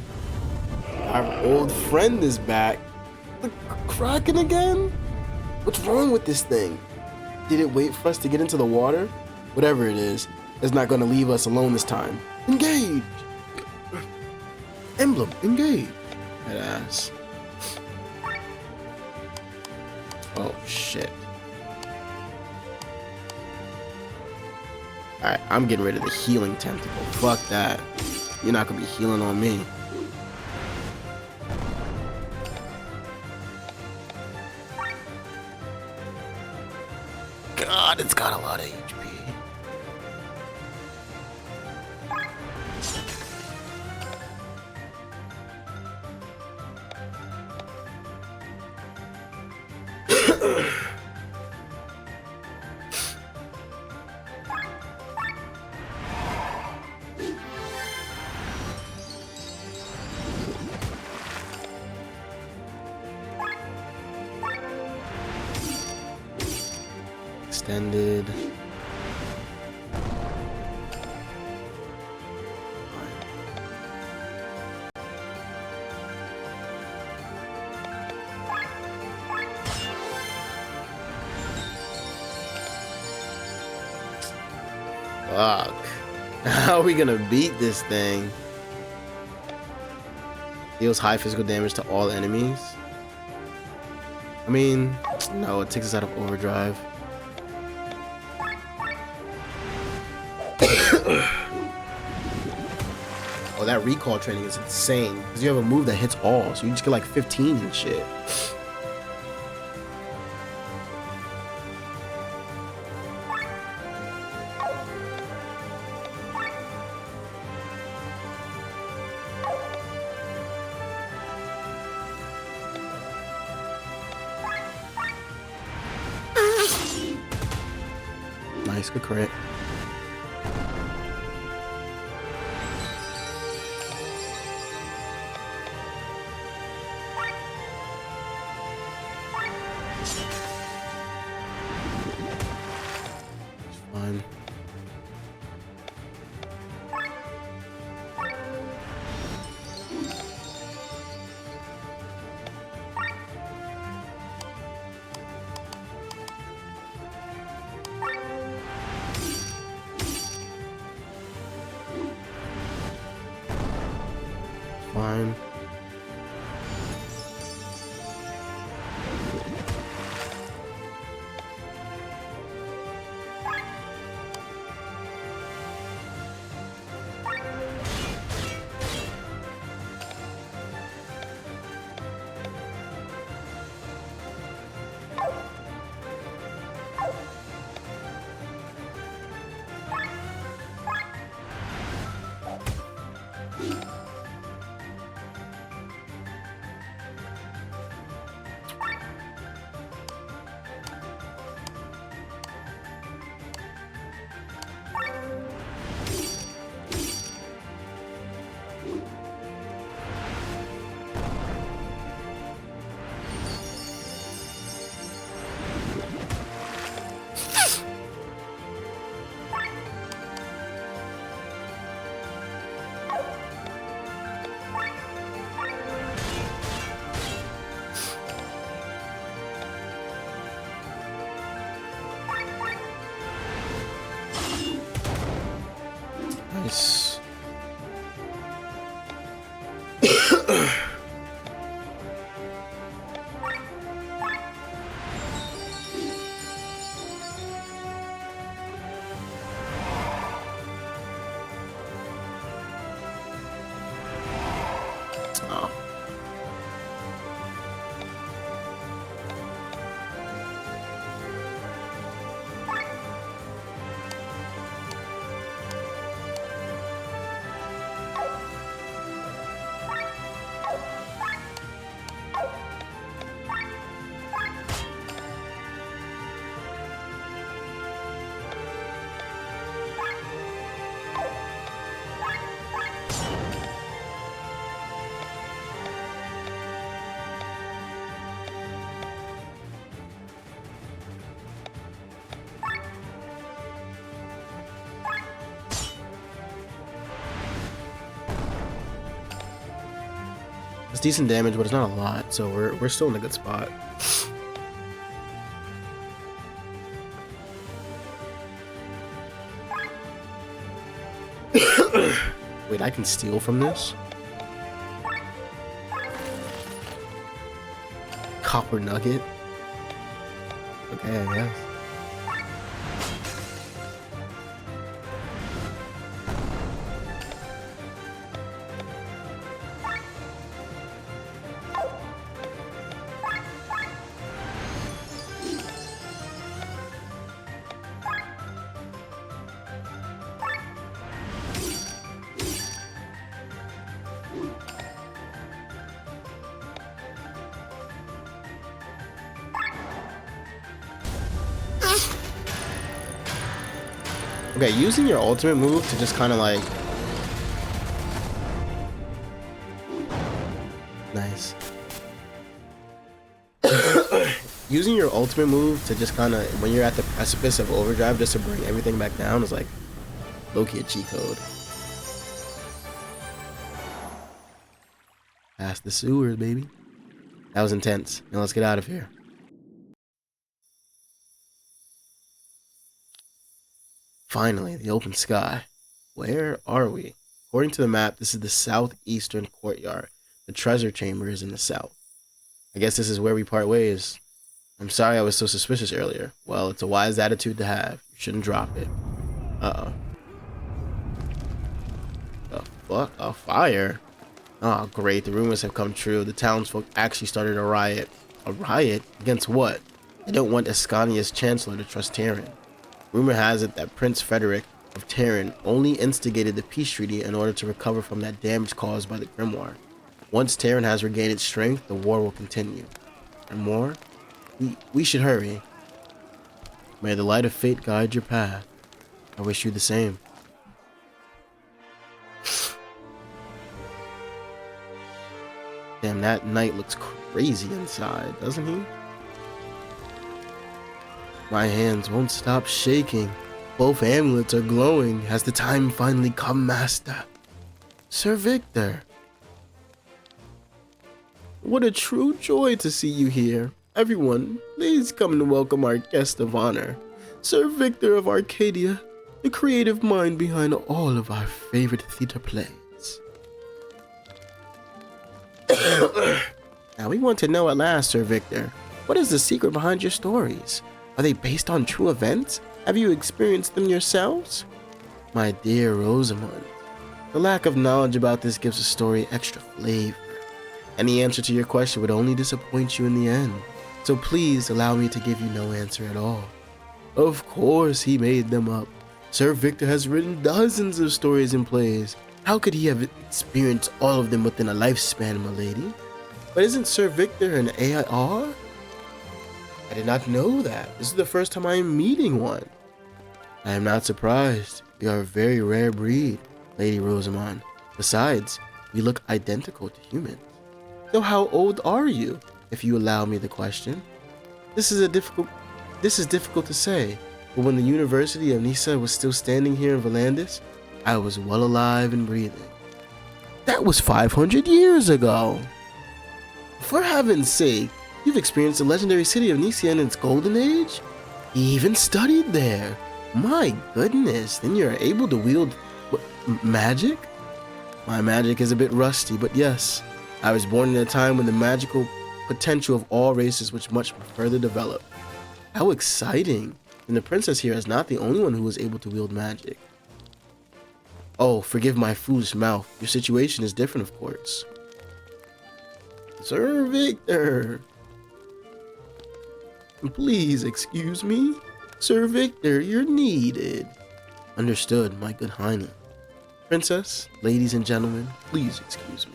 A: Our old friend is back. The Kraken again? What's wrong with this thing? Did it wait for us to get into the water? Whatever it is, it's not going to leave us alone this time. Engage! Emblem, engage! That ass. Oh, shit. Alright, I'm getting rid of the healing tentacle. Fuck that. You're not going to be healing on me. God, it's got a lot of HP. Extended. Fuck. How are we gonna beat this thing? Deals high physical damage to all enemies. I mean, no, it takes us out of overdrive. Oh, that recall training is insane. Because you have a move that hits all, so you just get like 15 and shit. Nice, good crit. Fine. It's decent damage, but it's not a lot, so we're still in a good spot. Wait, I can steal from this? Copper nugget? Okay, I guess. Okay, using your ultimate move to just kind of like... Nice. Using your ultimate move to just kind of, when you're at the precipice of overdrive, just to bring everything back down is like low-key a cheat code. Past the sewers, baby. That was intense. Now let's get out of here. Finally, the open sky. Where are we? According to the map, this is the southeastern courtyard. The treasure chamber is in the south. I guess this is where we part ways. I'm sorry I was so suspicious earlier. Well, it's a wise attitude to have. You shouldn't drop it. Uh-oh. The fuck? A fire? Oh, great. The rumors have come true. The townsfolk actually started a riot. A riot? Against what? They don't want Ascania's chancellor to trust Terran. Rumor has it that Prince Frederick of Terran only instigated the peace treaty in order to recover from that damage caused by the Grimoire. Once Terran has regained its strength, the war will continue. And more? We should hurry. May the light of fate guide your path. I wish you the same. Damn, that knight looks crazy inside, doesn't he? My hands won't stop shaking. Both amulets are glowing. Has the time finally come, Master? Sir Victor. What a true joy to see you here. Everyone, please come to welcome our guest of honor, Sir Victor of Arcadia, the creative mind behind all of our favorite theater plays. Now we want to know at last, Sir Victor, what is the secret behind your stories? Are they based on true events? Have you experienced them yourselves? My dear Rosamund, the lack of knowledge about this gives a story extra flavor. Any answer to your question would only disappoint you in the end. So please allow me to give you no answer at all. Of course he made them up. Sir Victor has written dozens of stories and plays. How could he have experienced all of them within a lifespan, my lady? But isn't Sir Victor an AIR? I did not know that. This is the first time I am meeting one. I am not surprised. You are a very rare breed, Lady Rosamond. Besides, you look identical to humans. So how old are you, if you allow me the question? This is difficult to say, but when the University of Nissa was still standing here in Volandis, I was well alive and breathing. That was 500 years ago. For heaven's sake, you've experienced the legendary city of Nissa in its golden age? You even studied there. My goodness, then you're able to wield magic? My magic is a bit rusty, but yes, I was born in a time when the magical potential of all races was much further developed. How exciting! And the princess here is not the only one who was able to wield magic. Oh, forgive my foolish mouth. Your situation is different, of course. Sir Victor! Please excuse me. Sir Victor, you're needed. Understood, my good highness. Princess, ladies and gentlemen, please excuse me.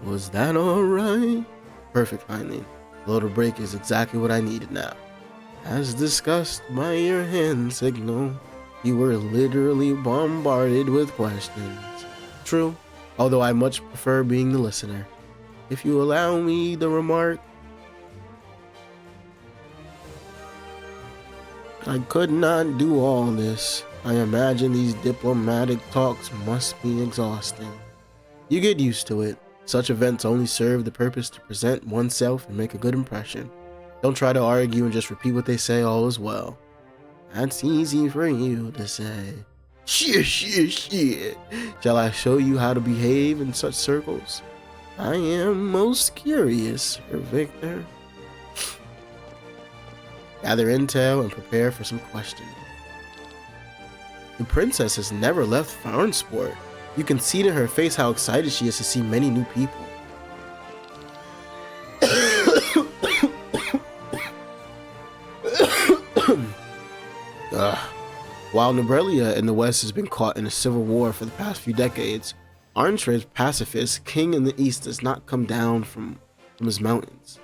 A: Was that alright? Perfect, Heinlein. A little break is exactly what I needed now. As discussed by your hand signal, you were literally bombarded with questions. True, although I much prefer being the listener. If you allow me the remark, I could not do all this I imagine these diplomatic talks must be exhausting. You get used to it. Such events only serve the purpose to present oneself and make a good impression. Don't try to argue and just repeat what they say, all is well. That's easy for you to say. Shit. Shall I show you how to behave in such circles? I am most curious, Sir Victor. Gather intel and prepare for some questioning. The princess has never left Farnsport. You can see in her face how excited she is to see many new people. While Norelia in the West has been caught in a civil war for the past few decades, Arntrade's pacifist king in the East does not come down from his mountains.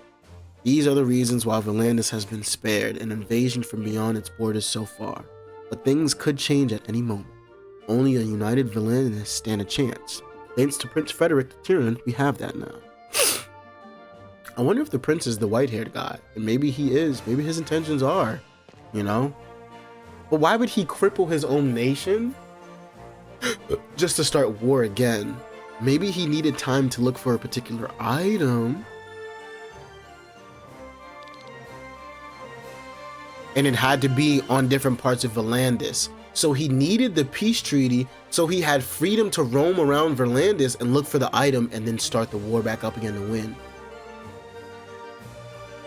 A: These are the reasons why Volandis has been spared an invasion from beyond its borders so far, but things could change at any moment. Only a united Volandis stand a chance. Thanks to Prince Frederick the Tyrant, we have that now. I wonder if the prince is the white-haired guy, and maybe he is, maybe his intentions are, you know? But why would he cripple his own nation just to start war again? Maybe he needed time to look for a particular item. And it had to be on different parts of Volandis. So he needed the peace treaty so he had freedom to roam around Volandis and look for the item and then start the war back up again to win.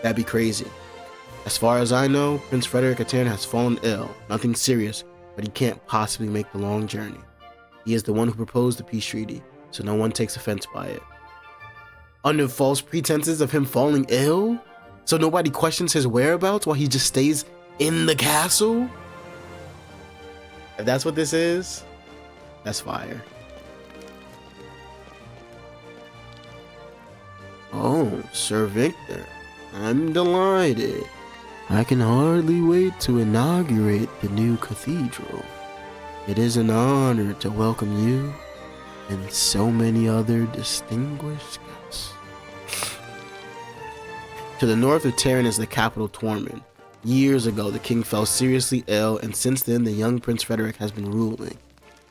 A: That'd be crazy. As far as I know, Prince Frederick Atern has fallen ill. Nothing serious, but he can't possibly make the long journey. He is the one who proposed the peace treaty, so no one takes offense by it. Under false pretenses of him falling ill? So nobody questions his whereabouts while he just stays in the castle? If that's what this is, that's fire. Oh, Sir Victor, I'm delighted. I can hardly wait to inaugurate the new cathedral. It is an honor to welcome you and so many other distinguished guests. To the north of Terran is the capital Tormund. Years ago, the king fell seriously ill, and since then, the young Prince Frederick has been ruling.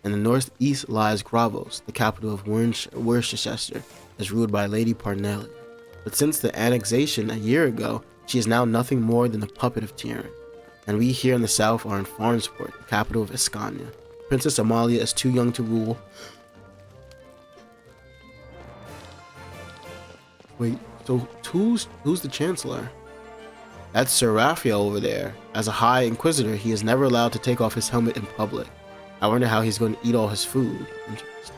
A: In the northeast lies Gravos, the capital of Worcestershire, as ruled by Lady Parnelli. But since the annexation a year ago, she is now nothing more than a puppet of Tyrion. And we here in the south are in Farnsport, the capital of Escania. Princess Amalia is too young to rule. Wait, so who's the Chancellor? That's Sir Raphael over there. As a High Inquisitor, he is never allowed to take off his helmet in public. I wonder how he's going to eat all his food. Interesting.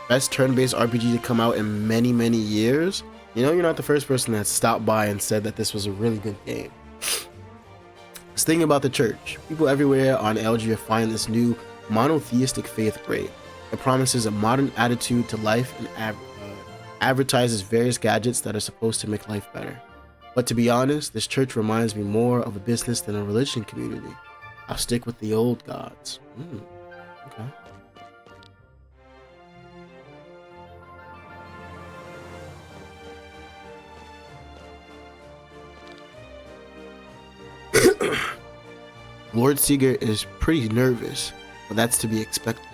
A: Best turn-based RPG to come out in many, many years? You know, you're not the first person that stopped by and said that this was a really good game. Just thinking about the church. People everywhere on Elgia find this new monotheistic faith great. It promises a modern attitude to life and advertises various gadgets that are supposed to make life better. But to be honest, this church reminds me more of a business than a religion community. I'll stick with the old gods. Okay. Lord Seeger is pretty nervous, but that's to be expected.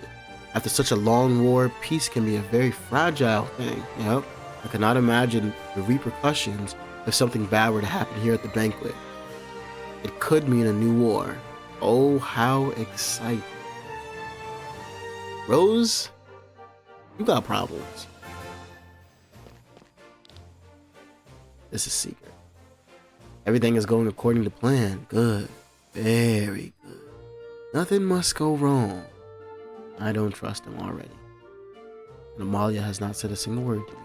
A: After such a long war, peace can be a very fragile thing. Yep. I cannot imagine the repercussions if something bad were to happen here at the banquet. It could mean a new war. Oh, how exciting. Rose, you got problems. This is Seeger. Everything is going according to plan. Good. Very good. Nothing must go wrong. I don't trust him already. And Amalia has not said a single word to me.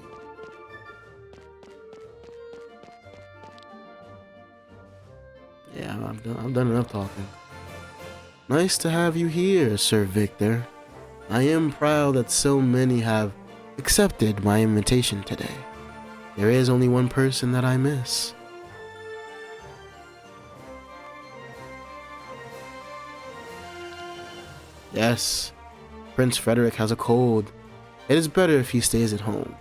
A: Yeah, I've done enough talking. Nice to have you here, Sir Victor. I am proud that so many have accepted my invitation today. There is only one person that I miss. Yes, Prince Frederick has a cold. It is better if he stays at home.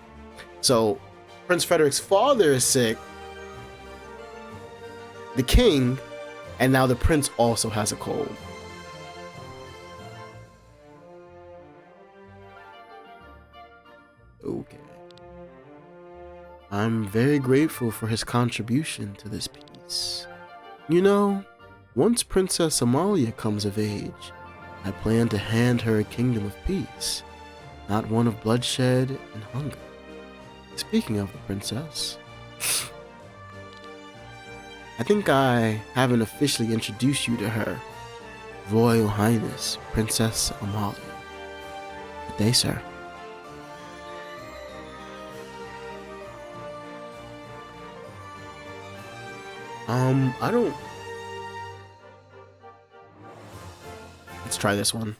A: So, Prince Frederick's father is sick, the king, And now the prince also has a cold. Okay. I'm very grateful for his contribution to this piece. You know, once Princess Amalia comes of age, I plan to hand her a kingdom of peace, not one of bloodshed and hunger. Speaking of the princess, I think I haven't officially introduced you to her. Royal Highness Princess Amalia. Good day, sir. I don't... Let's try this one.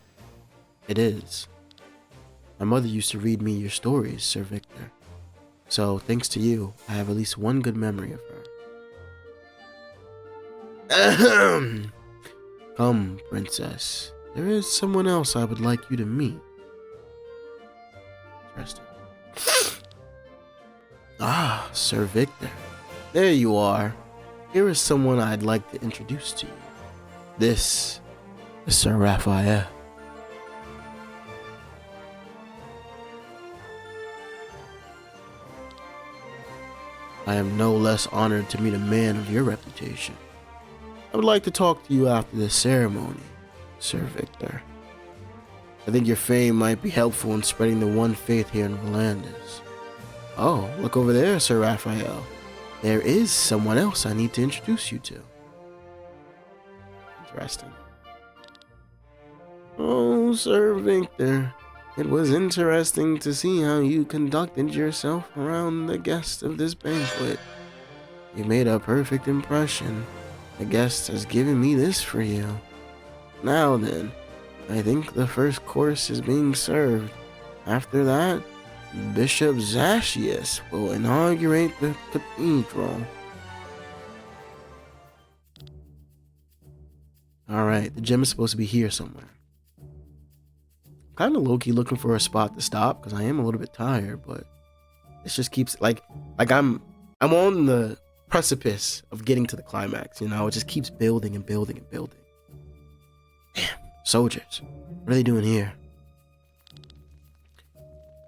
A: It is. My mother used to read me your stories, Sir Victor. So, thanks to you, I have at least one good memory of her. Ahem. Come, princess. There is someone else I would like you to meet. Interesting. Ah, Sir Victor. There you are. Here is someone I'd like to introduce to you. This is Sir Raphael. I am no less honored to meet a man of your reputation. I would like to talk to you after this ceremony, Sir Victor. I think your fame might be helpful in spreading the one faith here in Volandis. Oh, look over there, Sir Raphael. There is someone else I need to introduce you to. Interesting. Oh, Sir Victor. It was interesting to see how you conducted yourself around the guests of this banquet. You made a perfect impression. The guest has given me this for you. Now then, I think the first course is being served. After that, Bishop Zashius will inaugurate the cathedral. Alright, the gym is supposed to be here somewhere. Kind of low-key looking for a spot to stop because I am a little bit tired, but this just keeps like I'm on the precipice of getting to the climax, you know. It just keeps building and building and building. Damn, soldiers, what are they doing here?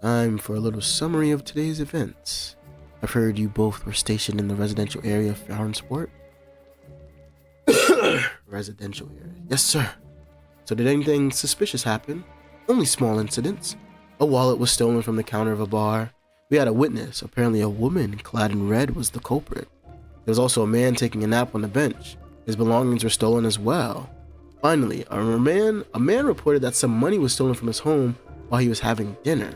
A: Time for a little summary of today's events. I've heard you both were stationed in the residential area of Farnsport. Residential area, yes sir. So did anything suspicious happen? Only small incidents. A wallet was stolen from the counter of a bar. We had a witness. Apparently a woman clad in red was the culprit. There was also a man taking a nap on the bench. His belongings were stolen as well. Finally, a man reported that some money was stolen from his home while he was having dinner.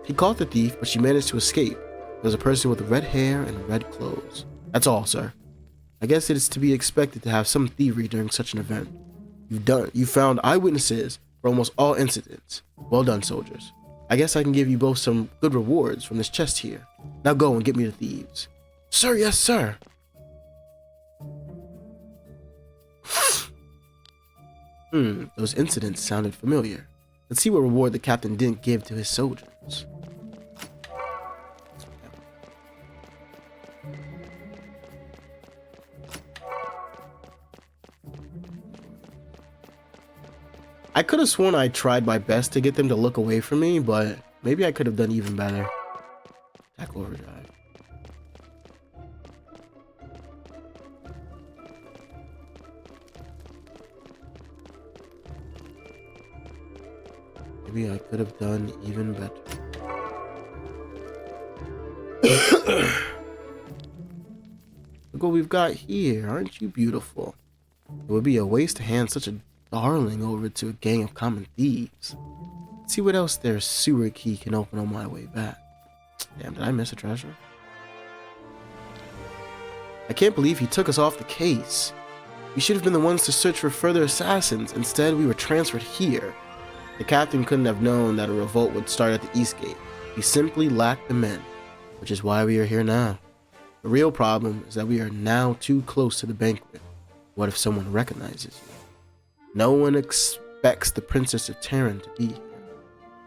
A: He caught the thief, but she managed to escape. There was a person with red hair and red clothes. That's all, sir. I guess it is to be expected to have some thievery during such an event. You found eyewitnesses for almost all incidents. Well done, soldiers. I guess I can give you both some good rewards from this chest here. Now go and get me the thieves. Sir, yes, sir. Those incidents sounded familiar. Let's see what reward the captain didn't give to his soldiers. I could have sworn I tried my best to get them to look away from me, but maybe I could have done even better. Attack overdrive. Maybe I could have done even better. Look what we've got here. Aren't you beautiful? It would be a waste to hand such a darling over to a gang of common thieves. Let's see what else their sewer key can open on my way back. Damn, did I miss a treasure? I can't believe he took us off the case. We should have been the ones to search for further assassins. Instead, we were transferred here. The captain couldn't have known that a revolt would start at the East Gate. He simply lacked the men, which is why we are here now. The real problem is that we are now too close to the banquet. What if someone recognizes you? No one expects the Princess of Terran to be here.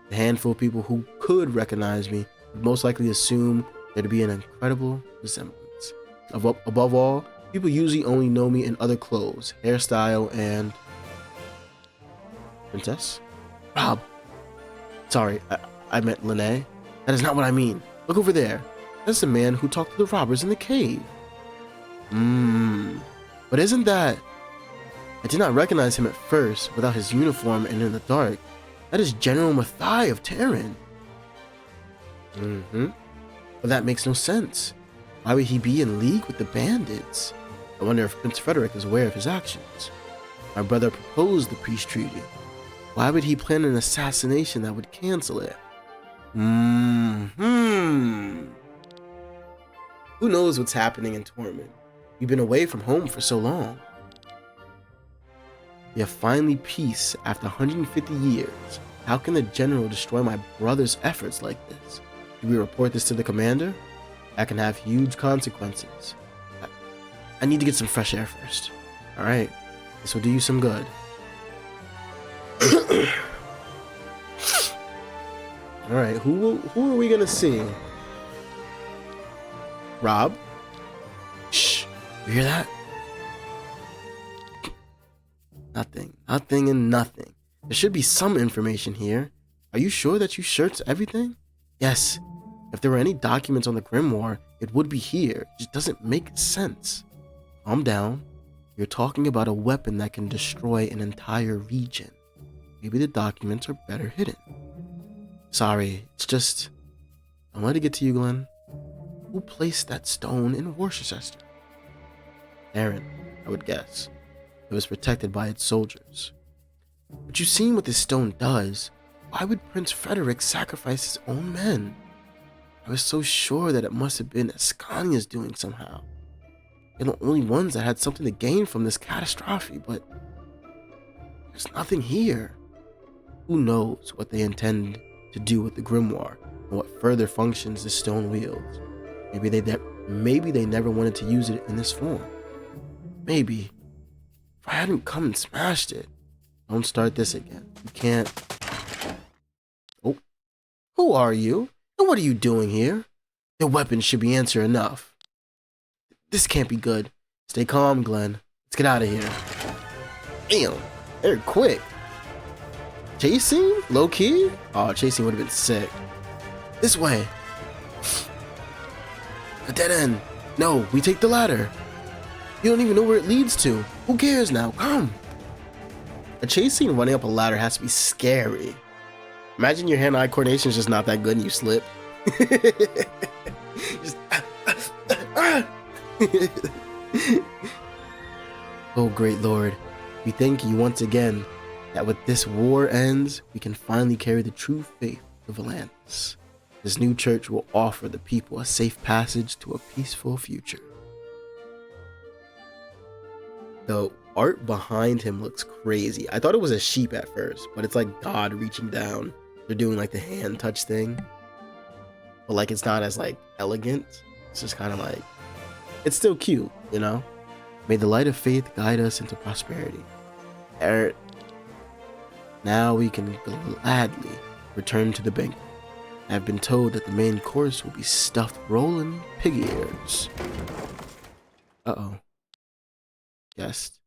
A: The handful of people who could recognize me would most likely assume there to be an incredible resemblance. Above all, People usually only know me in other clothes, hairstyle, and... Princess? Rob. Sorry, I meant Lene. That is not what I mean. Look over there. That's the man who talked to the robbers in the cave. But isn't that... I did not recognize him at first without his uniform and in the dark. That is General Mathai of Terran. But that makes no sense. Why would he be in league with the bandits? I wonder if Prince Frederick is aware of his actions. My brother proposed the peace treaty. Why would he plan an assassination that would cancel it? Who knows what's happening in Tormund? We've been away from home for so long. We have finally peace after 150 years. How can the general destroy my brother's efforts like this? Do we report this to the commander? That can have huge consequences. I need to get some fresh air first. Alright, this will do you some good. Alright, who are we gonna see? Rob? Shh, you hear that? Nothing and nothing. There should be some information here. Are you sure that you searched everything? Yes. If there were any documents on the Grimoire, it would be here. It just doesn't make sense. Calm down. You're talking about a weapon that can destroy an entire region. Maybe the documents are better hidden. Sorry, it's just... I wanted to get to you, Glenn. Who placed that stone in Worcester? Aaron, I would guess. It was protected by its soldiers. But you've seen what this stone does. Why would Prince Frederick sacrifice his own men? I was so sure that it must have been Ascania's doing somehow. They're the only ones that had something to gain from this catastrophe, but there's nothing here. Who knows what they intend to do with the grimoire and what further functions the stone wields. Maybe they never wanted to use it in this form. Maybe. If I hadn't come and smashed it. Don't start this again. You can't. Oh. Who are you? And what are you doing here? Your weapons should be answer enough. This can't be good. Stay calm, Glenn. Let's get out of here. Damn. They're quick. Chasing? Low key? Oh, chasing would have been sick. This way. A dead end. No, we take the ladder. You don't even know where it leads to. Who cares now? Come. A chase scene running up a ladder has to be scary. Imagine your hand-eye coordination is just not that good and you slip. Just, Oh, great Lord. We thank you once again that with this war ends, we can finally carry the true faith of Atlantis. This new church will offer the people a safe passage to a peaceful future. The art behind him looks crazy. I thought it was a sheep at first, but it's like God reaching down. They're doing like the hand touch thing. But like it's not as like elegant. It's just kind of like, it's still cute, you know? May the light of faith guide us into prosperity. Now we can gladly return to the banquet. I have been told that the main course will be stuffed rolling pig ears. Uh-oh. Guest.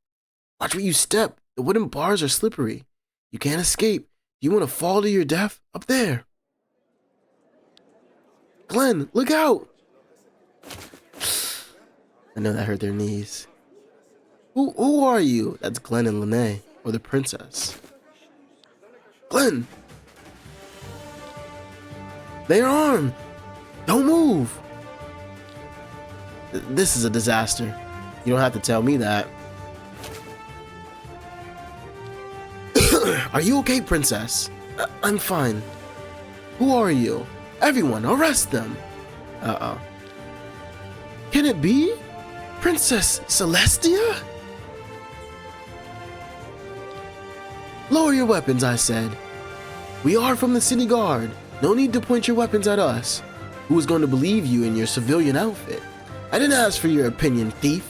A: Watch where you step. The wooden bars are slippery. You can't escape. You want to fall to your death? Up there. Glenn, look out. I know that hurt their knees. Who are you? That's Glenn and Lene, or the princess. Glenn! They are armed! Don't move! This is a disaster. You don't have to tell me that. Are you okay, princess? I'm fine. Who are you? Everyone, arrest them! Uh-oh. Can it be? Princess Celestia? Lower your weapons, I said. We are from the city guard. No need to point your weapons at us. Who is going to believe you in your civilian outfit? I didn't ask for your opinion, thief.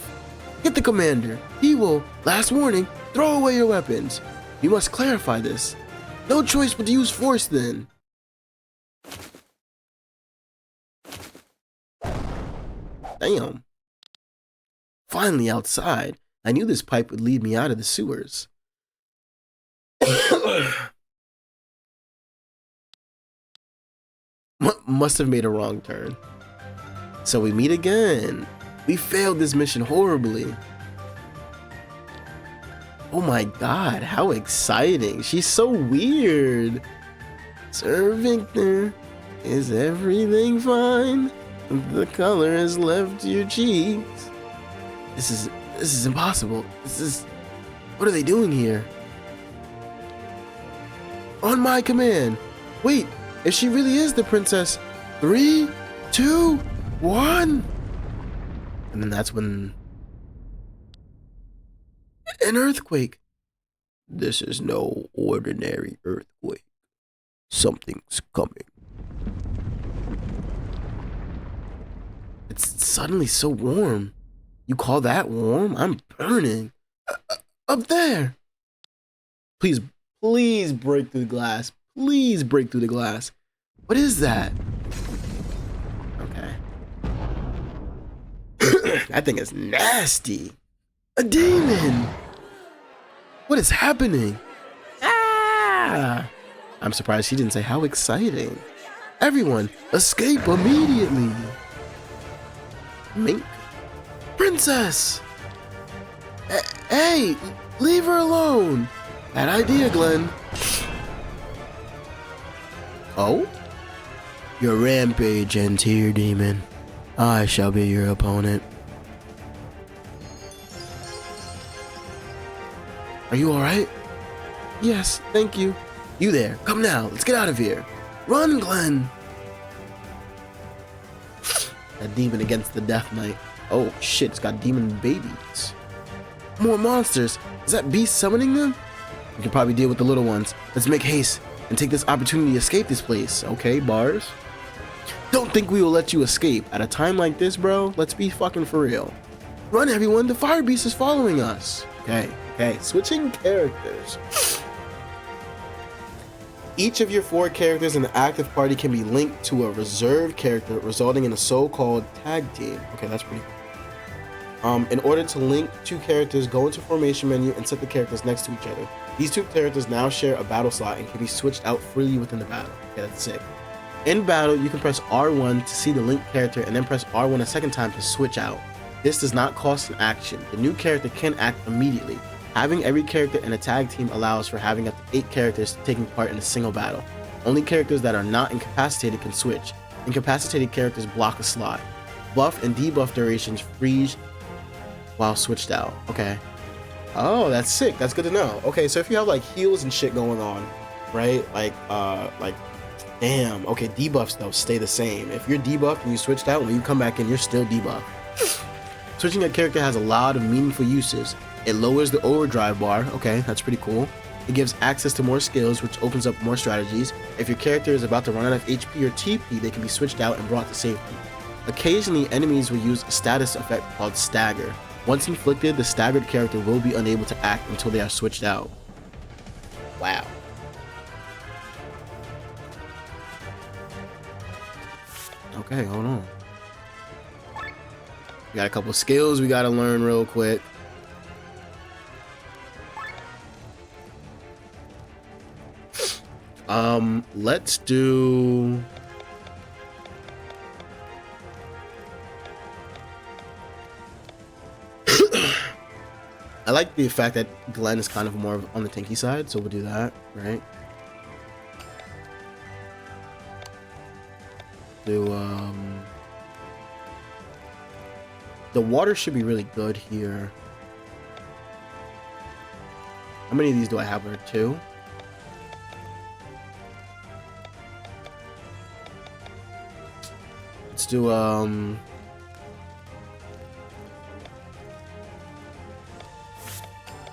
A: Get the commander. He will, last warning, throw away your weapons. You must clarify this. No choice but to use force then. Damn. Finally outside. I knew this pipe would lead me out of the sewers. Must have made a wrong turn. So we meet again. We failed this mission horribly. Oh my god, how exciting. She's so weird. Sir Victor, is everything fine? The color has left your cheeks. This is impossible. What are they doing here? On my command. Wait, if she really is the princess. 3, 2, 1. And then that's when an earthquake. This is no ordinary earthquake. Something's coming. It's suddenly so warm. You call that warm? I'm burning. Up there. Please break through the glass. Please break through the glass. What is that? Okay. That thing is nasty. A demon. What is happening? Ah! I'm surprised he didn't say how exciting. Everyone, escape immediately. Mink. Princess! Hey, leave her alone. Bad idea, Glenn. Oh? Your rampage ends here, demon. I shall be your opponent. Are you alright? Yes, thank you. You there, come now, let's get out of here. Run, Glenn! A demon against the Death Knight. Oh shit, it's got demon babies. More monsters! Is that beast summoning them? We can probably deal with the little ones. Let's make haste and take this opportunity to escape this place. Okay, bars? Don't think we will let you escape. At a time like this, bro, let's be fucking for real. Run, everyone, the fire beast is following us. Okay, switching characters. Each of your 4 characters in the active party can be linked to a reserve character, resulting in a so-called tag team. Okay, that's pretty cool. In order to link 2 characters, go into formation menu and set the characters next to each other. These 2 characters now share a battle slot and can be switched out freely within the battle. Okay, that's sick. In battle, you can press R1 to see the linked character and then press R1 a second time to switch out. This does not cost an action. The new character can act immediately. Having every character in a tag team allows for having up to 8 characters taking part in a single battle. Only characters that are not incapacitated can switch. Incapacitated characters block a slot. Buff and debuff durations freeze while switched out. Okay. Oh, that's sick. That's good to know. Okay, so if you have like heals and shit going on, right? Like damn. Okay, debuffs though stay the same. If you're debuffed and you switched out, when you come back in, you're still debuffed. Switching a character has a lot of meaningful uses. It lowers the overdrive bar. Okay, that's pretty cool. It gives access to more skills, which opens up more strategies. If your character is about to run out of HP or TP, they can be switched out and brought to safety. Occasionally, enemies will use a status effect called Stagger. Once inflicted, the staggered character will be unable to act until they are switched out. Wow. Okay, hold on. We got a couple skills we gotta learn real quick. Let's do... I like the fact that Glenn is kind of more on the tanky side, so we'll do that, right? The water should be really good here. How many of these do I have? Or 2? Let's do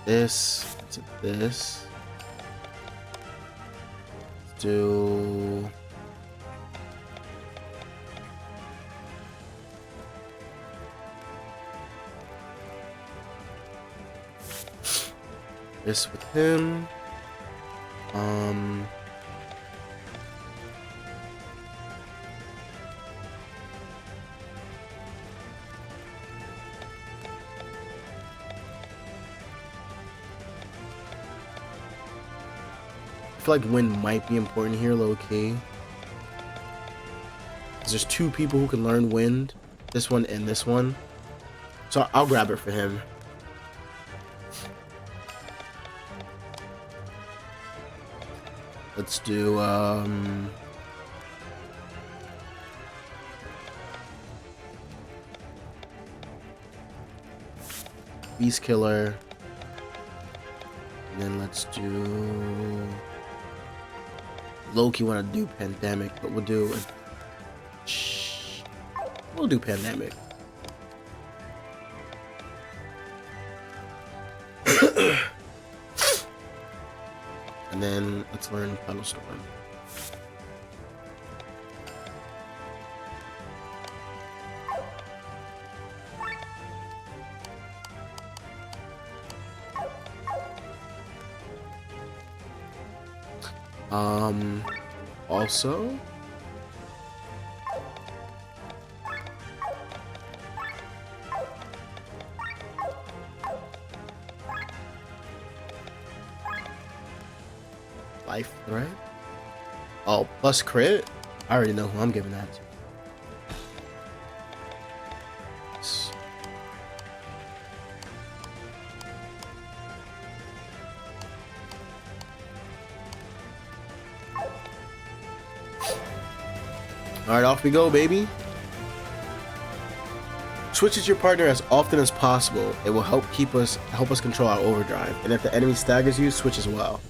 A: this to this. Let's do this with him. feel like wind might be important here, low key. Because there's two people who can learn wind. This one and this one. So I'll grab it for him. Let's do, Beast Killer. And then let's do... Loki want to do Pandemic, but we'll do... We'll do Pandemic. And then let's learn Puddle Storm. Also life threat. Oh, plus crit. I already know who I'm giving that to. Alright, off we go, baby. Switch with your partner as often as possible. It will help us control our overdrive. And if the enemy staggers you, switch as well.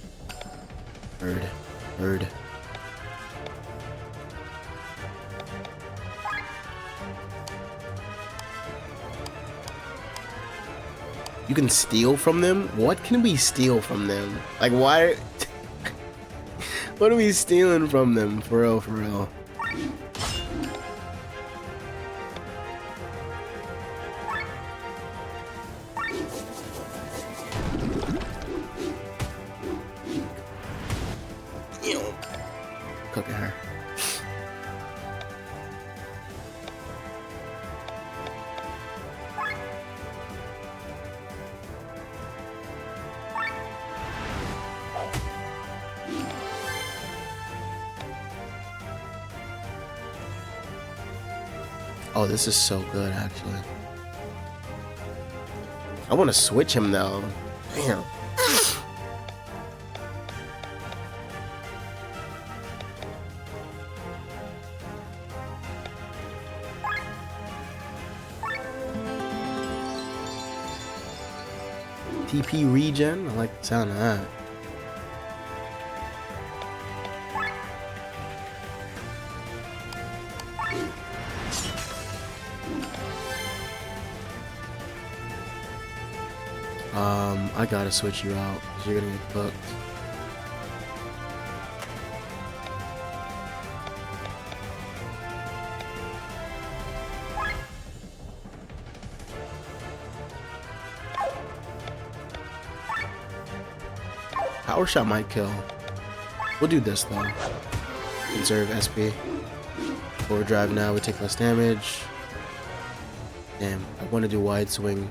A: Bird. You can steal from them? What can we steal from them? Like, why? What are we stealing from them? For real, for real. Cooking her. Oh, this is so good, actually. I want to switch him, though. Damn. TP regen? I like the sound of that. I gotta switch you out because you're gonna get cooked. Power shot might kill. We'll do this though. Conserve SP. Forward drive now, we take less damage. Damn, I want to do wide swing.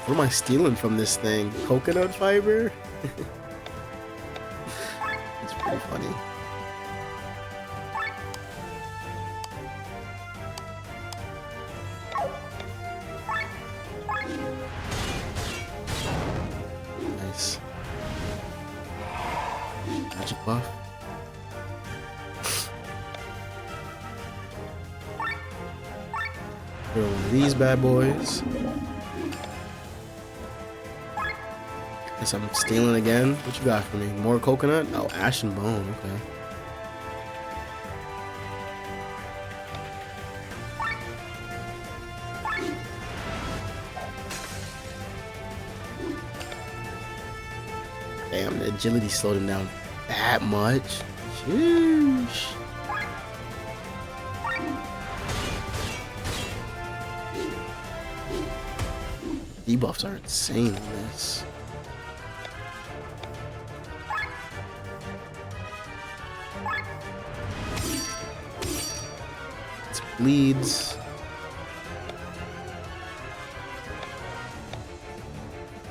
A: What am I stealing from this thing? Coconut fiber? It's pretty funny. Nice. Magic buff. Throw one of these bad boys. Guess I'm stealing again. What you got for me? More coconut? Oh, ash and bone. Okay. Damn, the agility slowed him down that much. Sheesh. debuffs are insane in this. It bleeds.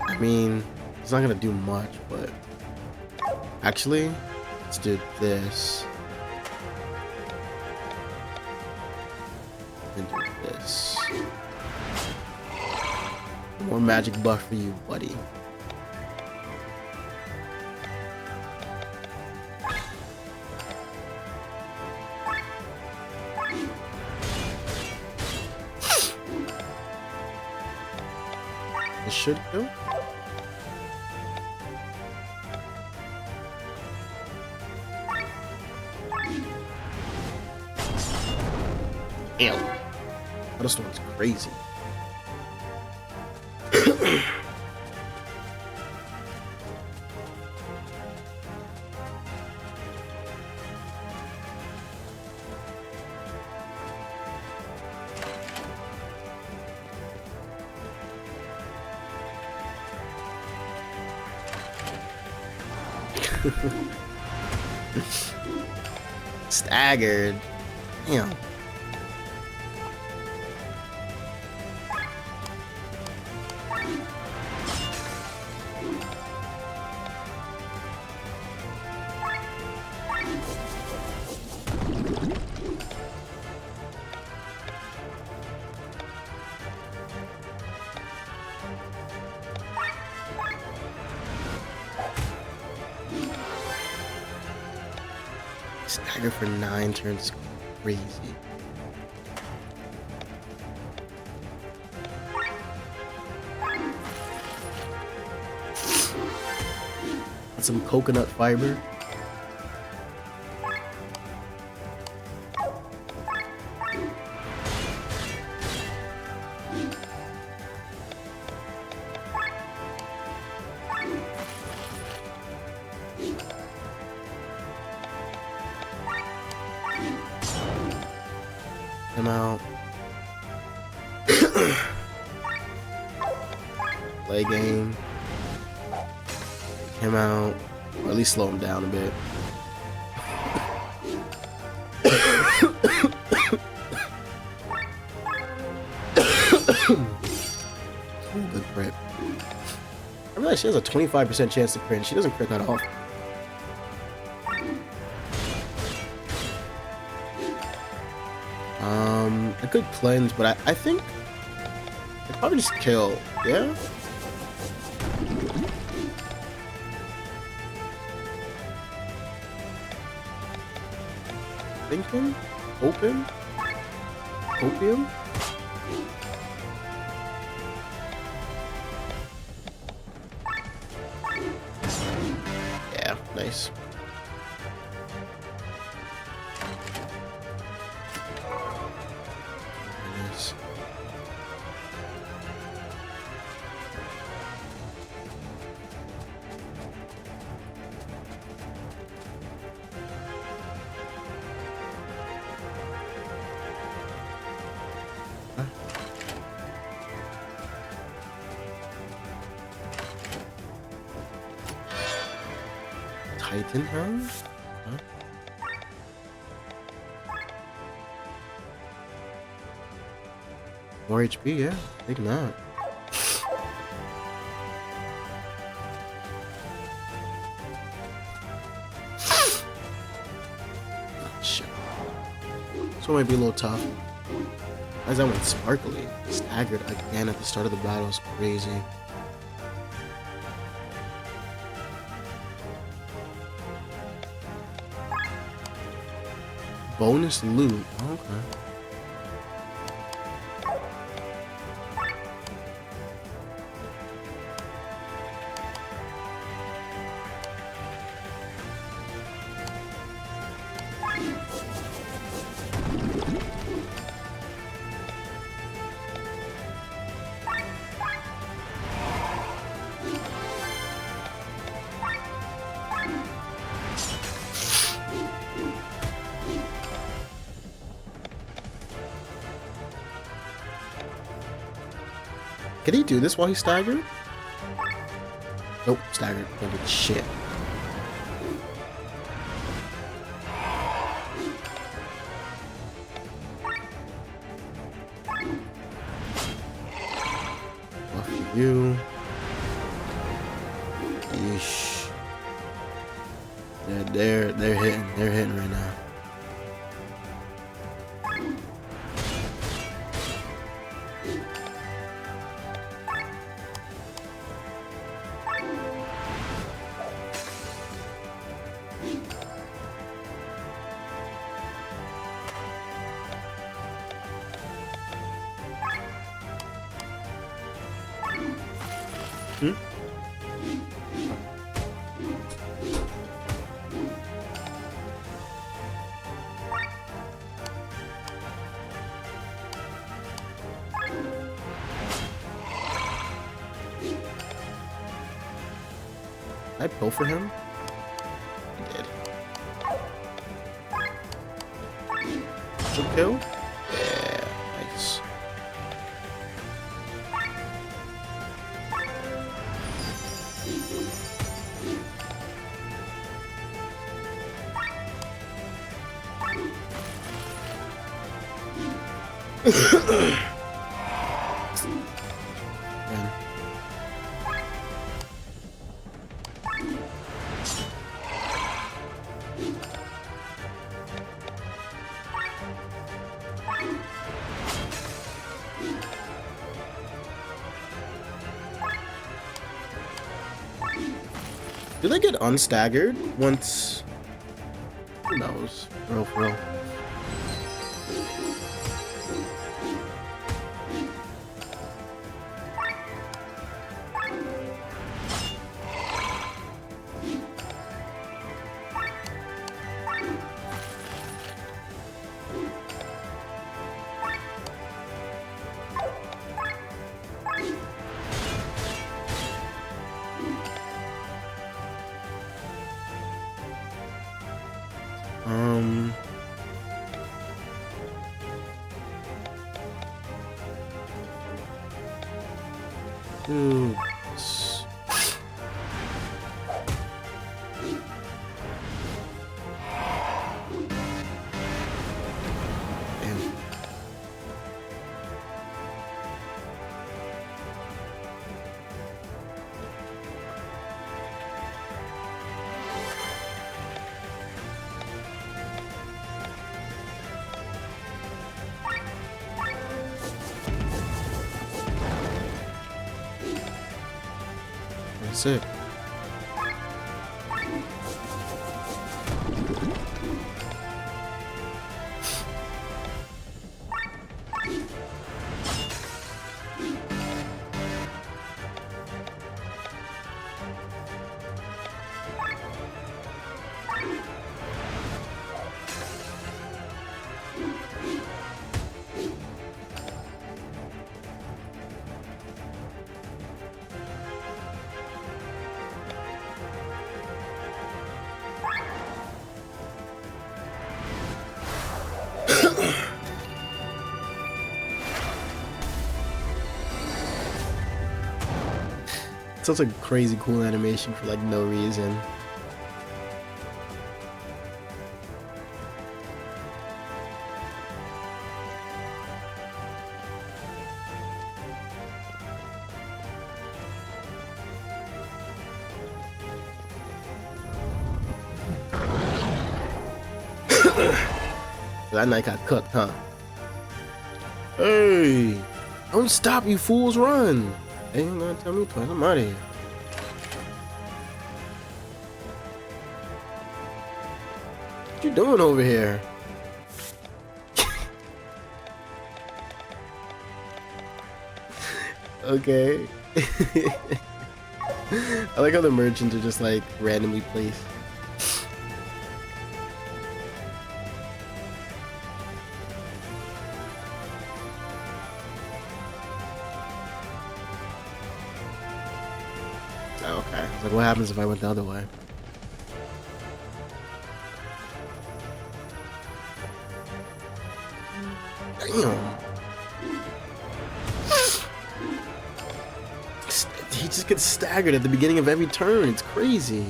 A: I mean, it's not gonna do much, but actually, let's do this. And do this. More magic buff for you, buddy. This should do. Damn. Thunderstorm's crazy. Staggered. Damn. Stagger for 9 turns is crazy. Got some coconut fiber. Him out. Play game. Him out. Or at least slow him down a bit. Ooh, good crit. I realize she has a 25% chance to crit, and she doesn't crit that often. I could cleanse, but I think I'd probably just kill. Yeah? Thinking? Open? Opium? Yeah, nice. Nice. Titan House? Huh? More HP, yeah. Take that. Shit. This one might be a little tough. Why is that one sparkly? Staggered again at the start of the battle is crazy. Bonus loot. Oh, okay. Can he do this while he's staggered? Nope, staggered. Can't do shit. Buff you. Yeesh. They're hitting right now. Hmm? Did I pull for him? I did. Should kill? Yeah, nice. Man. Do they get unstaggered once? Who knows? For real. Ooh. Damn. That's it. It's such a crazy cool animation for like no reason. That night got cooked, huh? Hey! Don't stop, you fools, run! They ain't gonna tell me twice, I'm out of here. What you doing over here? Okay. I like how the merchants are just like randomly placed. Oh, okay. Like, what happens if I went the other way? Damn. just gets staggered at the beginning of every turn. It's crazy.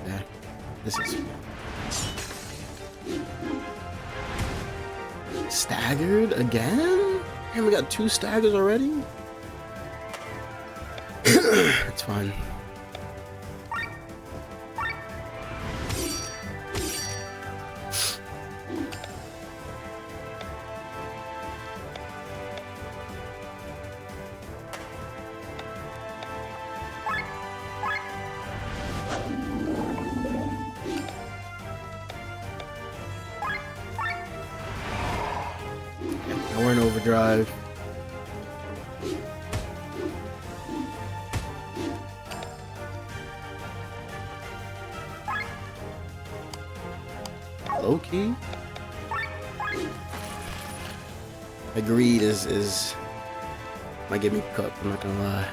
A: Yeah, this is staggered again. And we got 2 staggers already. It's fine. We're in overdrive. Low key. Agreed is might get me cut. I'm not gonna lie.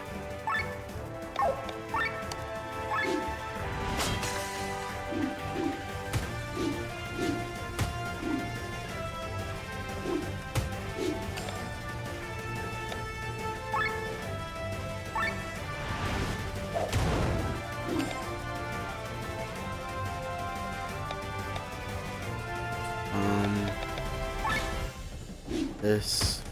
A: This.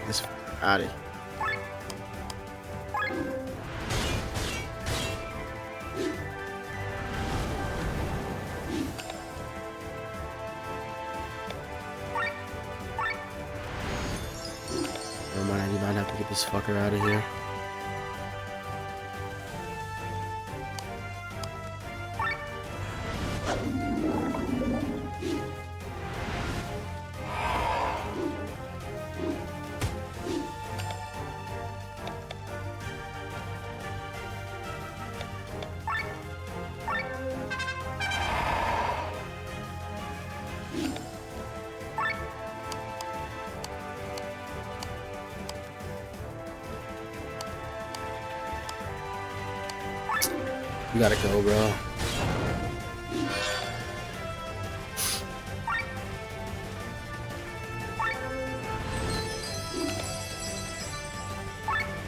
A: This out of here. Never mind, I might have to get this fucker out of here. You gotta go, bro.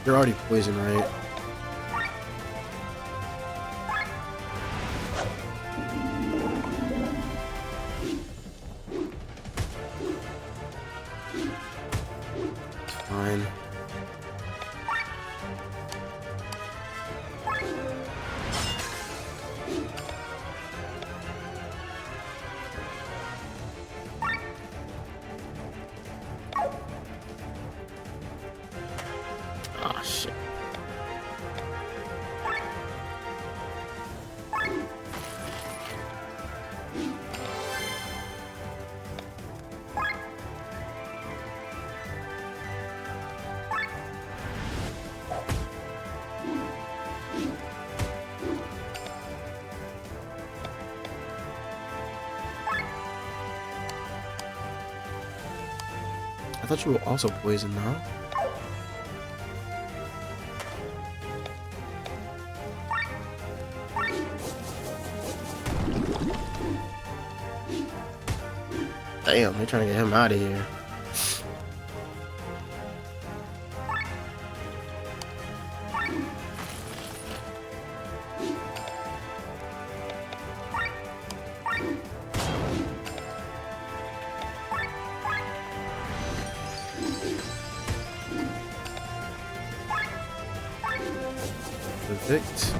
A: You're already poisoned, right? It's fine. Oh shit. I thought you were also poisoned now. Damn, they're trying to get him out of here. Perfect.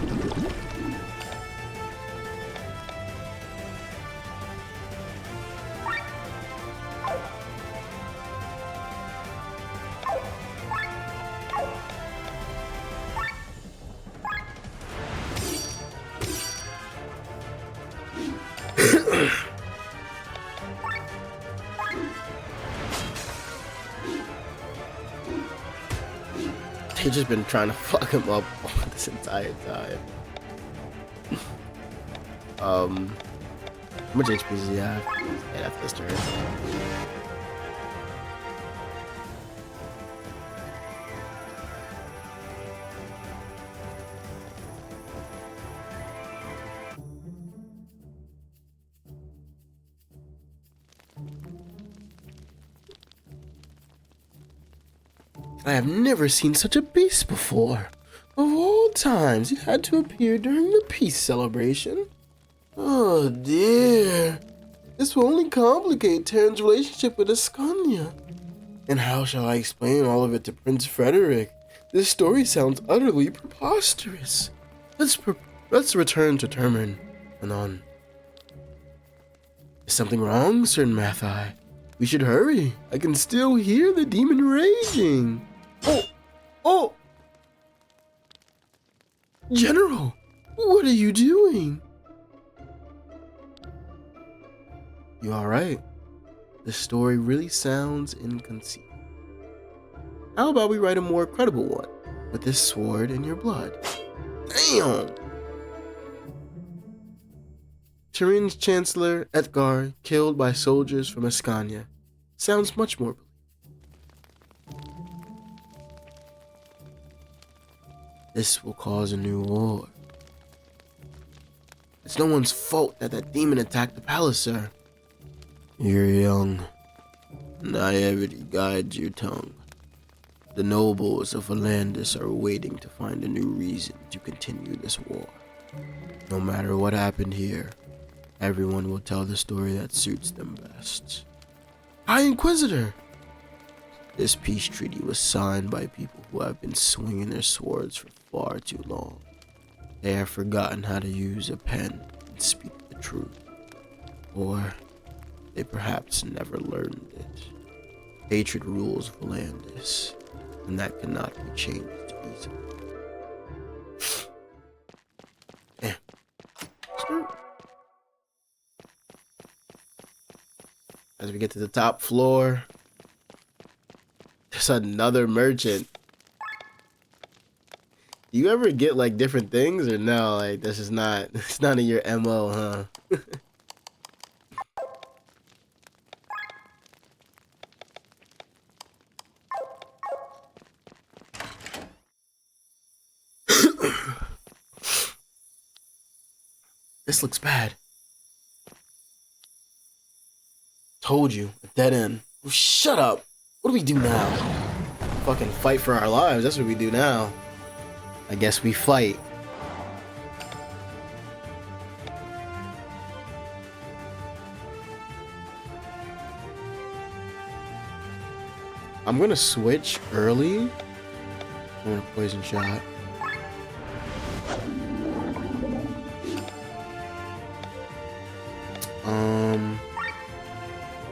A: They've just been trying to fuck him up this entire time. How much HP does he have? Yeah, that's this turn. I have never seen such a beast before. Of all times, it had to appear during the peace celebration. Oh dear. This will only complicate Terran's relationship with Ascania. And how shall I explain all of it to Prince Frederick? This story sounds utterly preposterous. Let's return to Termin and on. Is something wrong, Sir Mathai? We should hurry. I can still hear the demon raging. Oh! General, what are you doing? You alright? The story really sounds inconceivable. How about we write a more credible one with this sword in your blood? Damn! Turin's Chancellor Edgar killed by soldiers from Ascania. Sounds much more believable. This will cause a new war. It's no one's fault that demon attacked the palace, sir. You're young. Naivety guides your tongue. The nobles of Valandis are waiting to find a new reason to continue this war. No matter what happened here, everyone will tell the story that suits them best. High Inquisitor! This peace treaty was signed by people who have been swinging their swords for far too long. They have forgotten how to use a pen and speak the truth. Or they perhaps never learned it. Hatred rules Valandis, and that cannot be changed easily. Damn. As we get to the top floor, there's another merchant. Do you ever get like different things or no? Like this is not, it's not in your MO, huh? This looks bad. Told you, a dead end. Oh, shut up. What do we do now? Fucking fight for our lives. That's what we do now. I guess we fight. I'm gonna switch early. I'm gonna poison shot.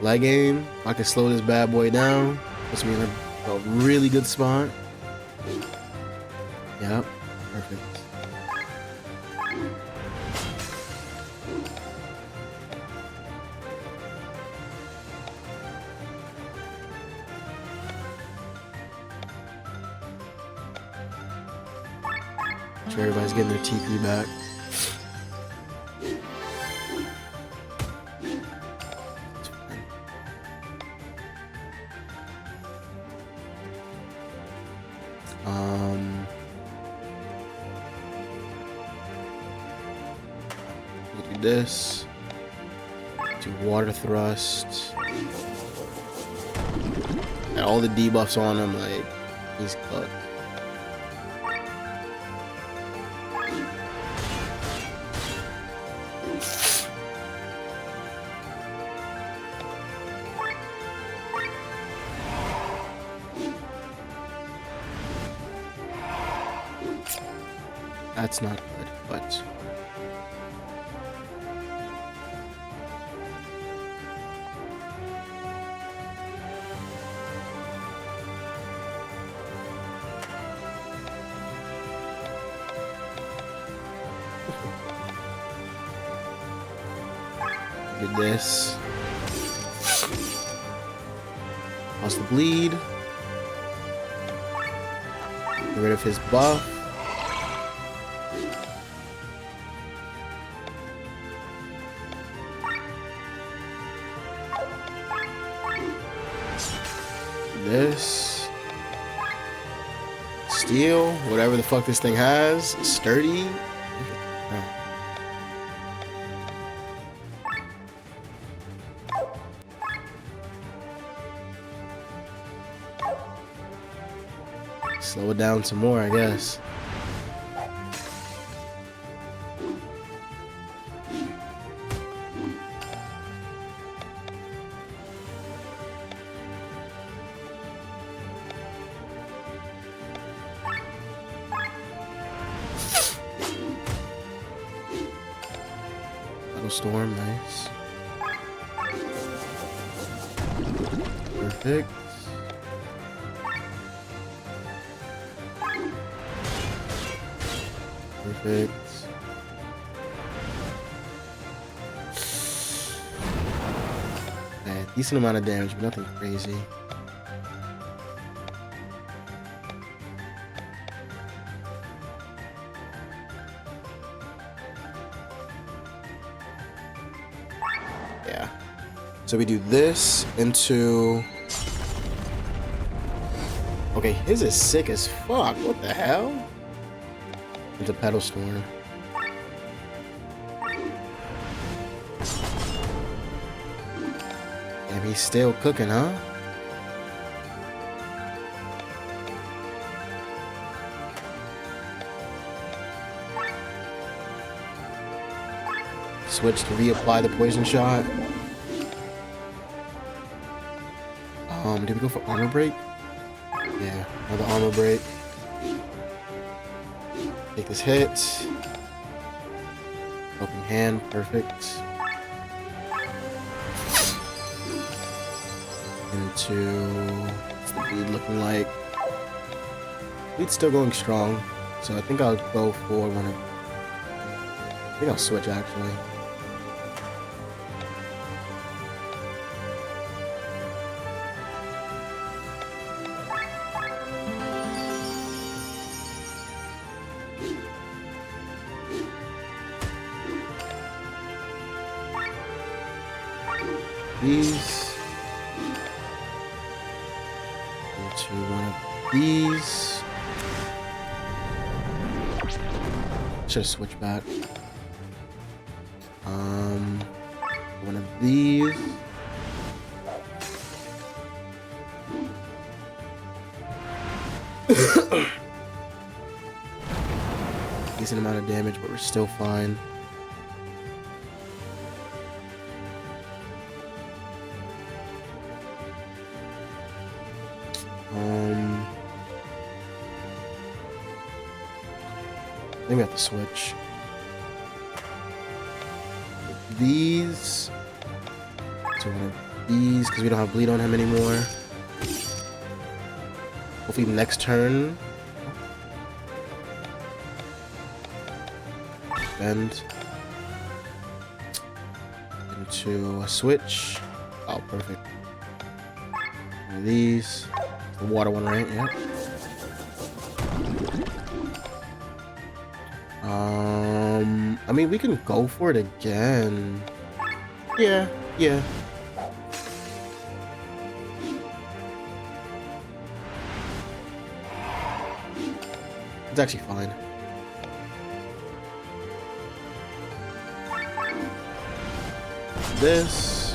A: Leg aim. I can slow this bad boy down. Puts me in a really good spot. Yep, perfect. Sure, everybody's getting their TP back. Do this. Do water thrust. And all the debuffs on him, like, he's cooked. That's not good, but did this. Pause the bleed. Get rid of his buff. this. Steel, whatever the fuck this thing has. Sturdy. Slow it down some more, I guess. Storm, nice. Perfect. Perfect. Yeah, decent amount of damage, but nothing crazy. Yeah. So we do this into... Okay, his is sick as fuck. What the hell? Into Petal Storm. Damn, he's still cooking, huh? Switch to reapply the poison shot. Did we go for armor break? Yeah, another armor break. Take this hit. Open hand, perfect. Into what's the bleed looking like? Bleed's still going strong, so I think I'll go for one of. I think I'll switch actually. These into one of these. Should have switched back. One of these. Decent amount of damage, but we're still fine. I think we have to switch. These to one of these because we don't have bleed on him anymore. Hopefully next turn. Bend into a switch. Oh, perfect. One of these. The water one, right? Yep. I mean, we can go for it again. Yeah. It's actually fine. This.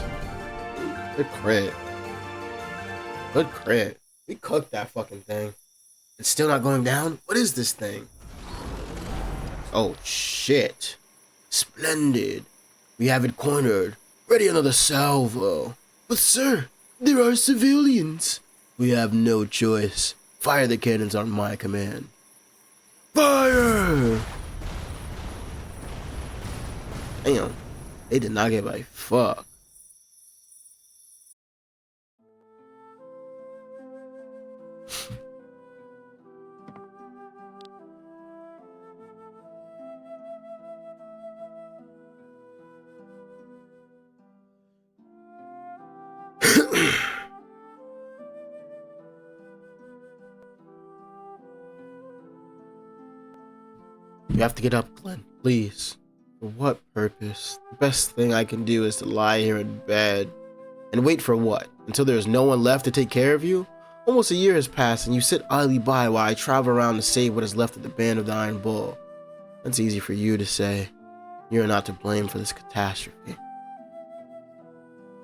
A: Good crit. Good crit. We cooked that fucking thing. It's still not going down? What is this thing? Oh, shit. Splendid. We have it cornered. Ready another salvo. But sir, there are civilians. We have no choice. Fire the cannons on my command. Fire! Damn. They did not give a fuck. You have to get up, Glenn, please. For what purpose? The best thing I can do is to lie here in bed. And wait for what? Until there's no one left to take care of you? Almost a year has passed, and you sit idly by while I travel around to save what is left of the band of the Iron Bull. That's easy for you to say. You are not to blame for this catastrophe.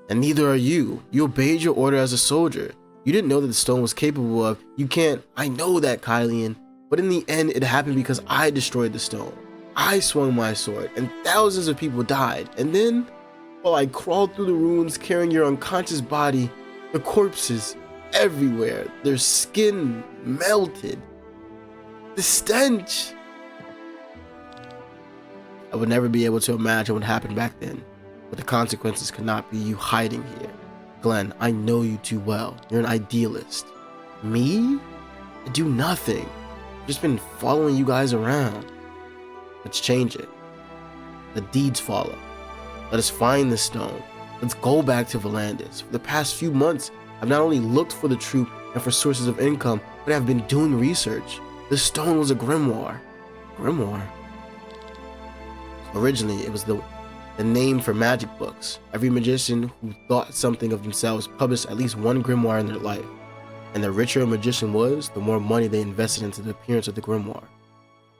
A: And neither are you. You obeyed your order as a soldier. You didn't know that the stone was capable of. You can't. I know that, Kylian. But in the end, it happened because I destroyed the stone. I swung my sword, and thousands of people died. And then, while I crawled through the ruins carrying your unconscious body, the corpses everywhere, their skin melted. The stench. I would never be able to imagine what happened back then, but the consequences could not be you hiding here. Glenn, I know you too well. You're an idealist. Me? I do nothing. I've just been following you guys around. Let's change it. The deeds follow. Let us find the stone. Let's go back to Volandis. For the past few months, I've not only looked for the truth and for sources of income, but I've been doing research. The stone was a grimoire. Grimoire? Originally, it was the name for magic books. Every magician who thought something of themselves published at least one grimoire in their life. And the richer a magician was, the more money they invested into the appearance of the grimoire.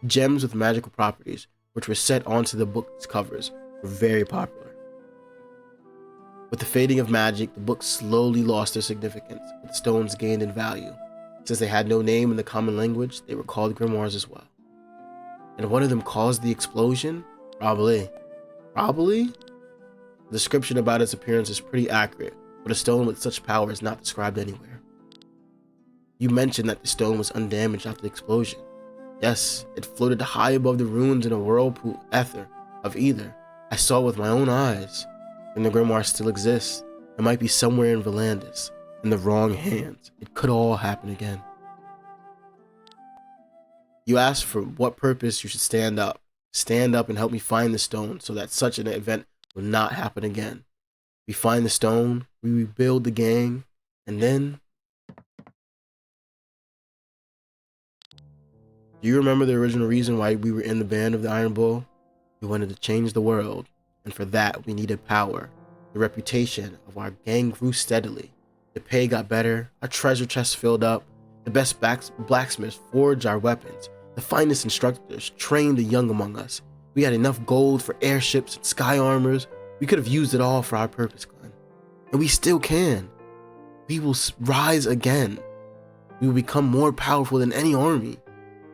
A: Gems with magical properties, which were set onto the book's covers, were very popular. With the fading of magic, the books slowly lost their significance, but the stones gained in value. Since they had no name in the common language, they were called grimoires as well. And one of them caused the explosion? Probably. The description about its appearance is pretty accurate, but a stone with such power is not described anywhere. You mentioned that the stone was undamaged after the explosion. Yes, it floated high above the ruins in a whirlpool of ether. I saw with my own eyes. And the grimoire still exists. It might be somewhere in Volandis, in the wrong hands. It could all happen again. You asked for what purpose you should stand up. Stand up and help me find the stone so that such an event will not happen again. We find the stone, we rebuild the gang, and then... Do you remember the original reason why we were in the band of the Iron Bull? We wanted to change the world, and for that we needed power. The reputation of our gang grew steadily. The pay got better, our treasure chests filled up, the best blacksmiths forged our weapons, the finest instructors trained the young among us. We had enough gold for airships and sky armors. We could have used it all for our purpose, Glenn. And we still can. We will rise again. We will become more powerful than any army.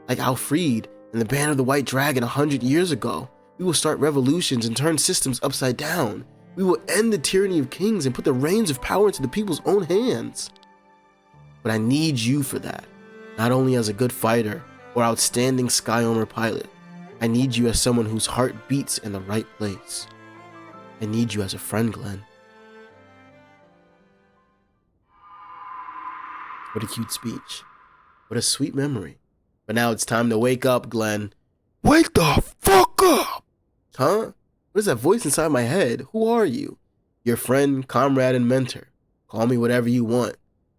A: Like Alfred and the Band of the White Dragon 100 years ago. We will start revolutions and turn systems upside down. We will end the tyranny of kings and put the reins of power into the people's own hands. But I need you for that. Not only as a good fighter or outstanding sky armor pilot. I need you as someone whose heart beats in the right place. I need you as a friend, Glenn. What a cute speech. What a sweet memory. But now it's time to wake up, Glenn. Wake the fuck up! Huh? What is that voice inside my head? Who are you? Your friend, comrade, and mentor. Call me whatever you want.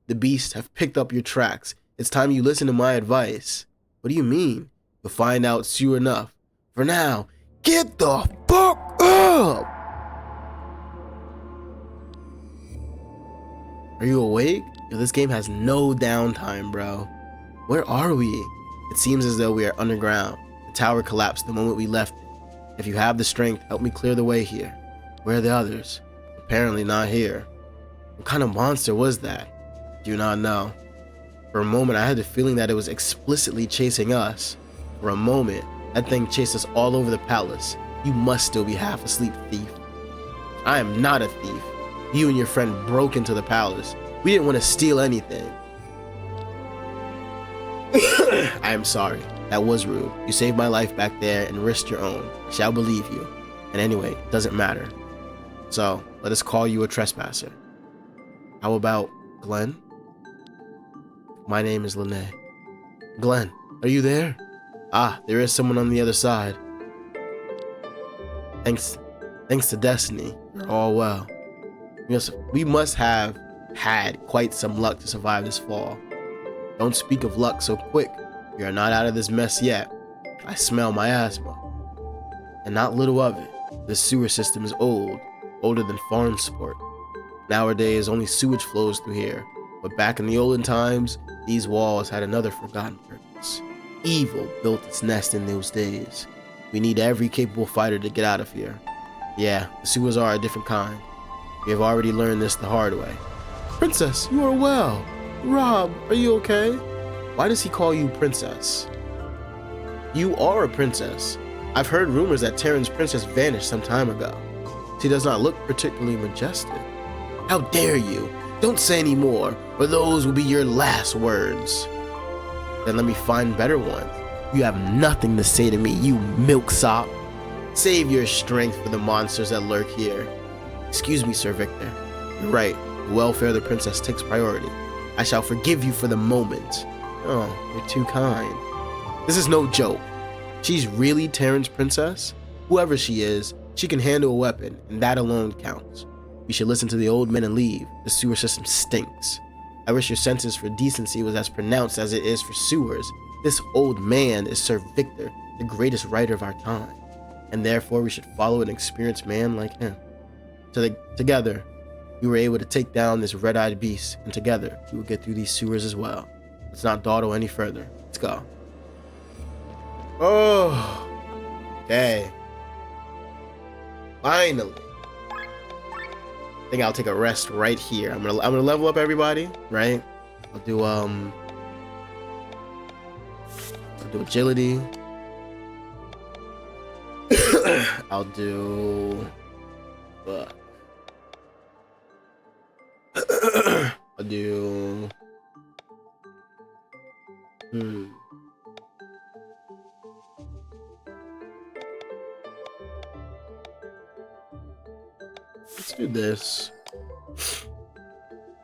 A: The beasts have picked up your tracks. It's time you listen to my advice. What do you mean? You'll find out soon enough. For now, get the fuck up! Are you awake? Yo, this game has no downtime, bro. Where are we? It seems as though we are underground. The tower collapsed the moment we left it. If you have the strength, help me clear the way here. Where are the others? Apparently not here. What kind of monster was that? Do not know. For a moment, I had the feeling that it was explicitly chasing us. For a moment, that thing chased us all over the palace. You must still be half asleep, thief. I am not a thief. You and your friend broke into the palace. We didn't want to steal anything. I am sorry. That was rude. You saved my life back there and risked your own. I shall believe you. And anyway, it doesn't matter. So, let us call you a trespasser. How about Glenn? My name is Lene. Glenn, are you there? Ah, there is someone on the other side. Thanks to destiny, you're all well. We must have had quite some luck to survive this fall. Don't speak of luck so quick. We are not out of this mess yet. I smell my asthma. And not little of it. The sewer system is old, older than farm sport. Nowadays, only sewage flows through here. But back in the olden times, these walls had another forgotten purpose. Evil built its nest in those days. We need every capable fighter to get out of here. Yeah, the sewers are a different kind. We have already learned this the hard way. Princess, you are well. Rob, are you okay? Why does he call you princess? You are a princess. I've heard rumors that Terran's princess vanished some time ago. She does not look particularly majestic. How dare you? Don't say any more, or those will be your last words. Then let me find better ones. You have nothing to say to me, you milksop. Save your strength for the monsters that lurk here. Excuse me, Sir Victor. You're right. The welfare of the princess takes priority. I shall forgive you for the moment. Oh, you're too kind. This is no joke. She's really Terran's princess? Whoever she is, she can handle a weapon, and that alone counts. You should listen to the old men and leave. The sewer system stinks. I wish your senses for decency was as pronounced as it is for sewers. This old man is Sir Victor, the greatest writer of our time, and therefore we should follow an experienced man like him. Together, we were able to take down this red-eyed beast, and together we will get through these sewers as well. Let's not dawdle any further. Let's go. Oh, okay. Finally. I think I'll take a rest right here. I'm gonna level up everybody, right? I'll do agility. I'll do I'll do let's do this.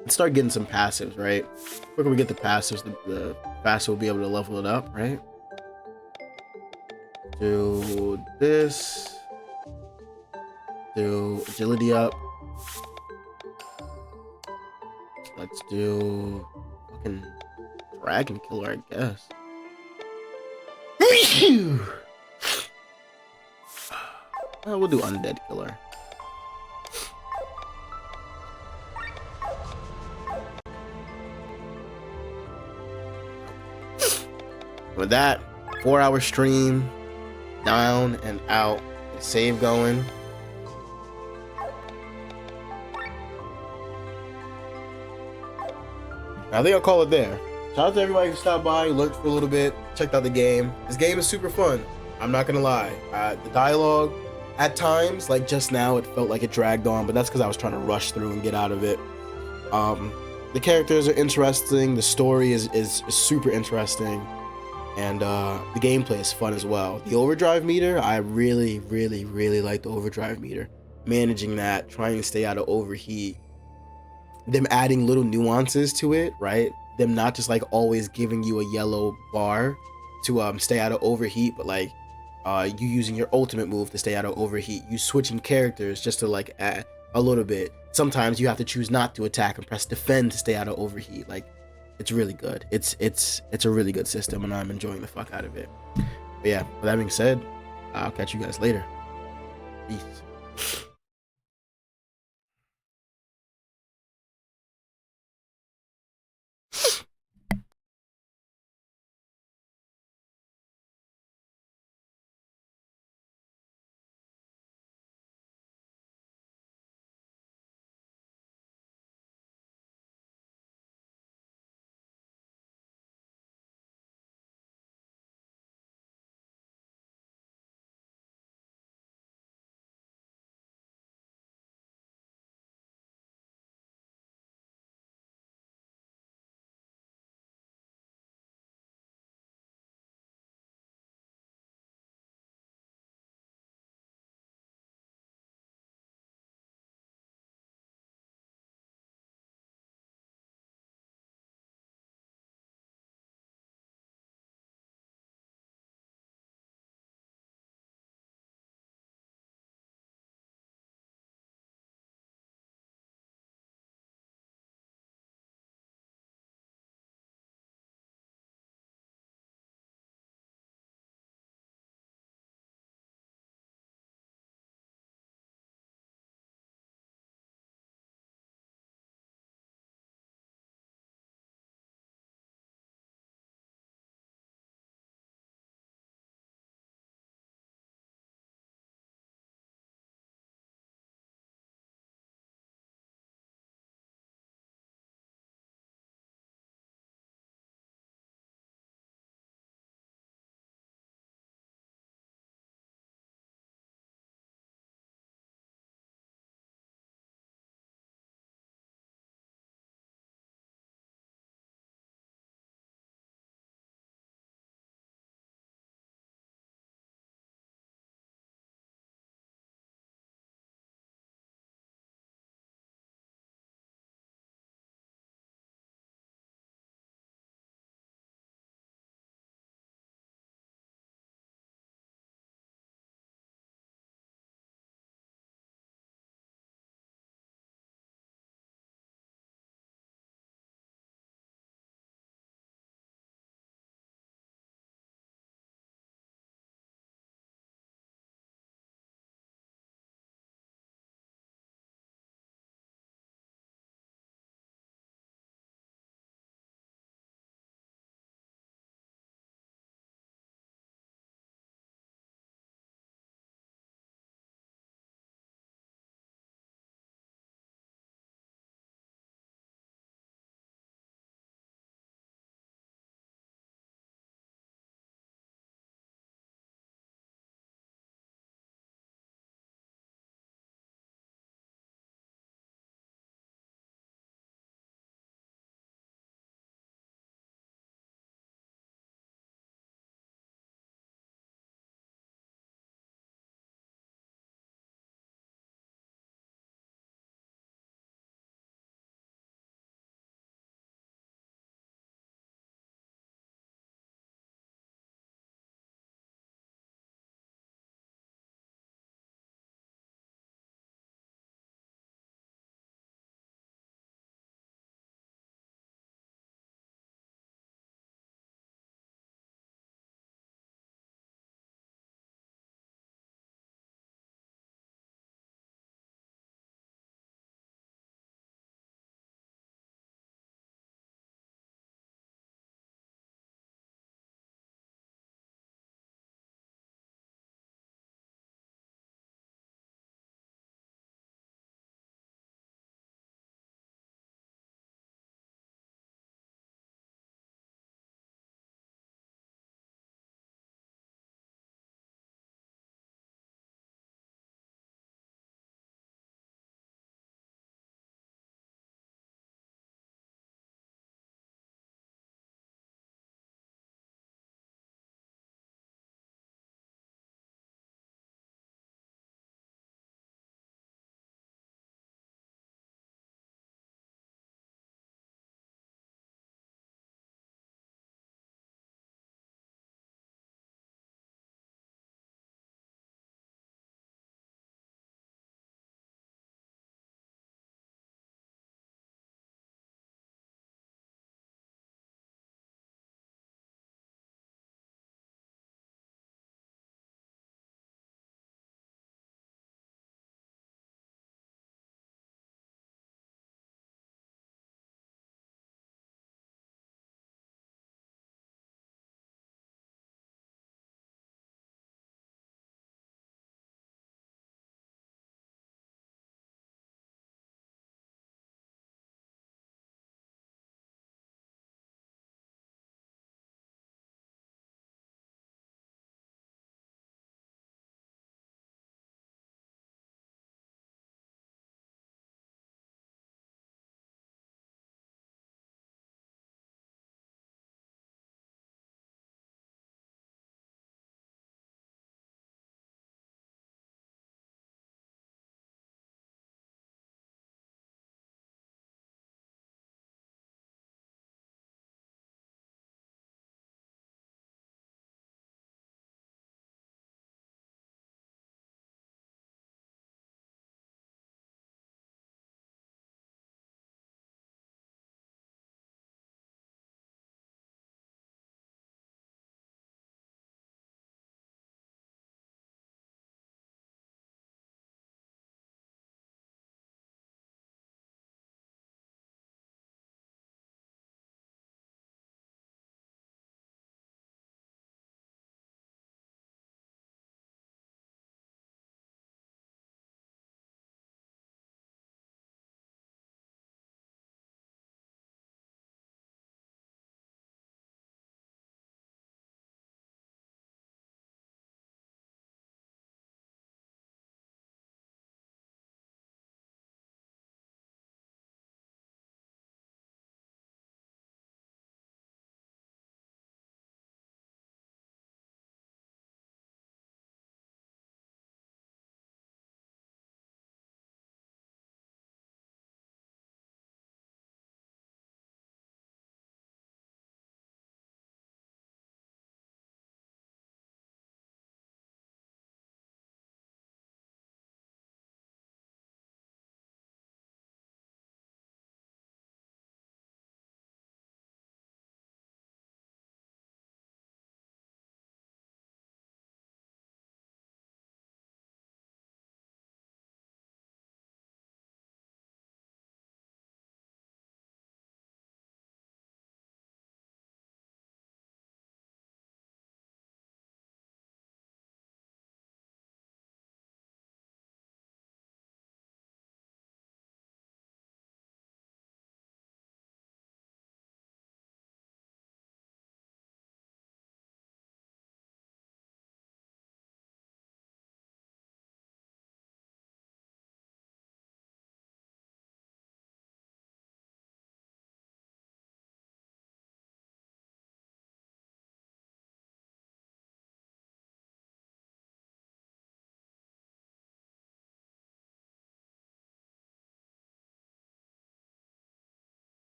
A: Let's start getting some passives, right? The quicker we get the passives, the faster we'll be able to level it up, right? Do this. Do agility up. Let's do fucking dragon killer, I guess. We'll do undead killer. With that, 4-hour stream, down and out, save going. I think I'll call it there. Shout out to everybody who stopped by, lurked for a little bit, checked out the game. This game is super fun. I'm not gonna lie. The dialogue, at times, like just now, it felt like it dragged on, but that's because I was trying to rush through and get out of it. The characters are interesting. The story is super interesting. And the gameplay is fun as well. The overdrive meter, I really like the overdrive meter. Managing that, trying to stay out of overheat. Them adding little nuances to it, right? Them not just like always giving you a yellow bar to stay out of overheat, but like you using your ultimate move to stay out of overheat. You switching characters just to like add a little bit. Sometimes you have to choose not to attack and press defend to stay out of overheat. Like, it's really good. It's a really good system, and I'm enjoying the fuck out of it. But yeah, with that being said, I'll catch you guys later. Peace.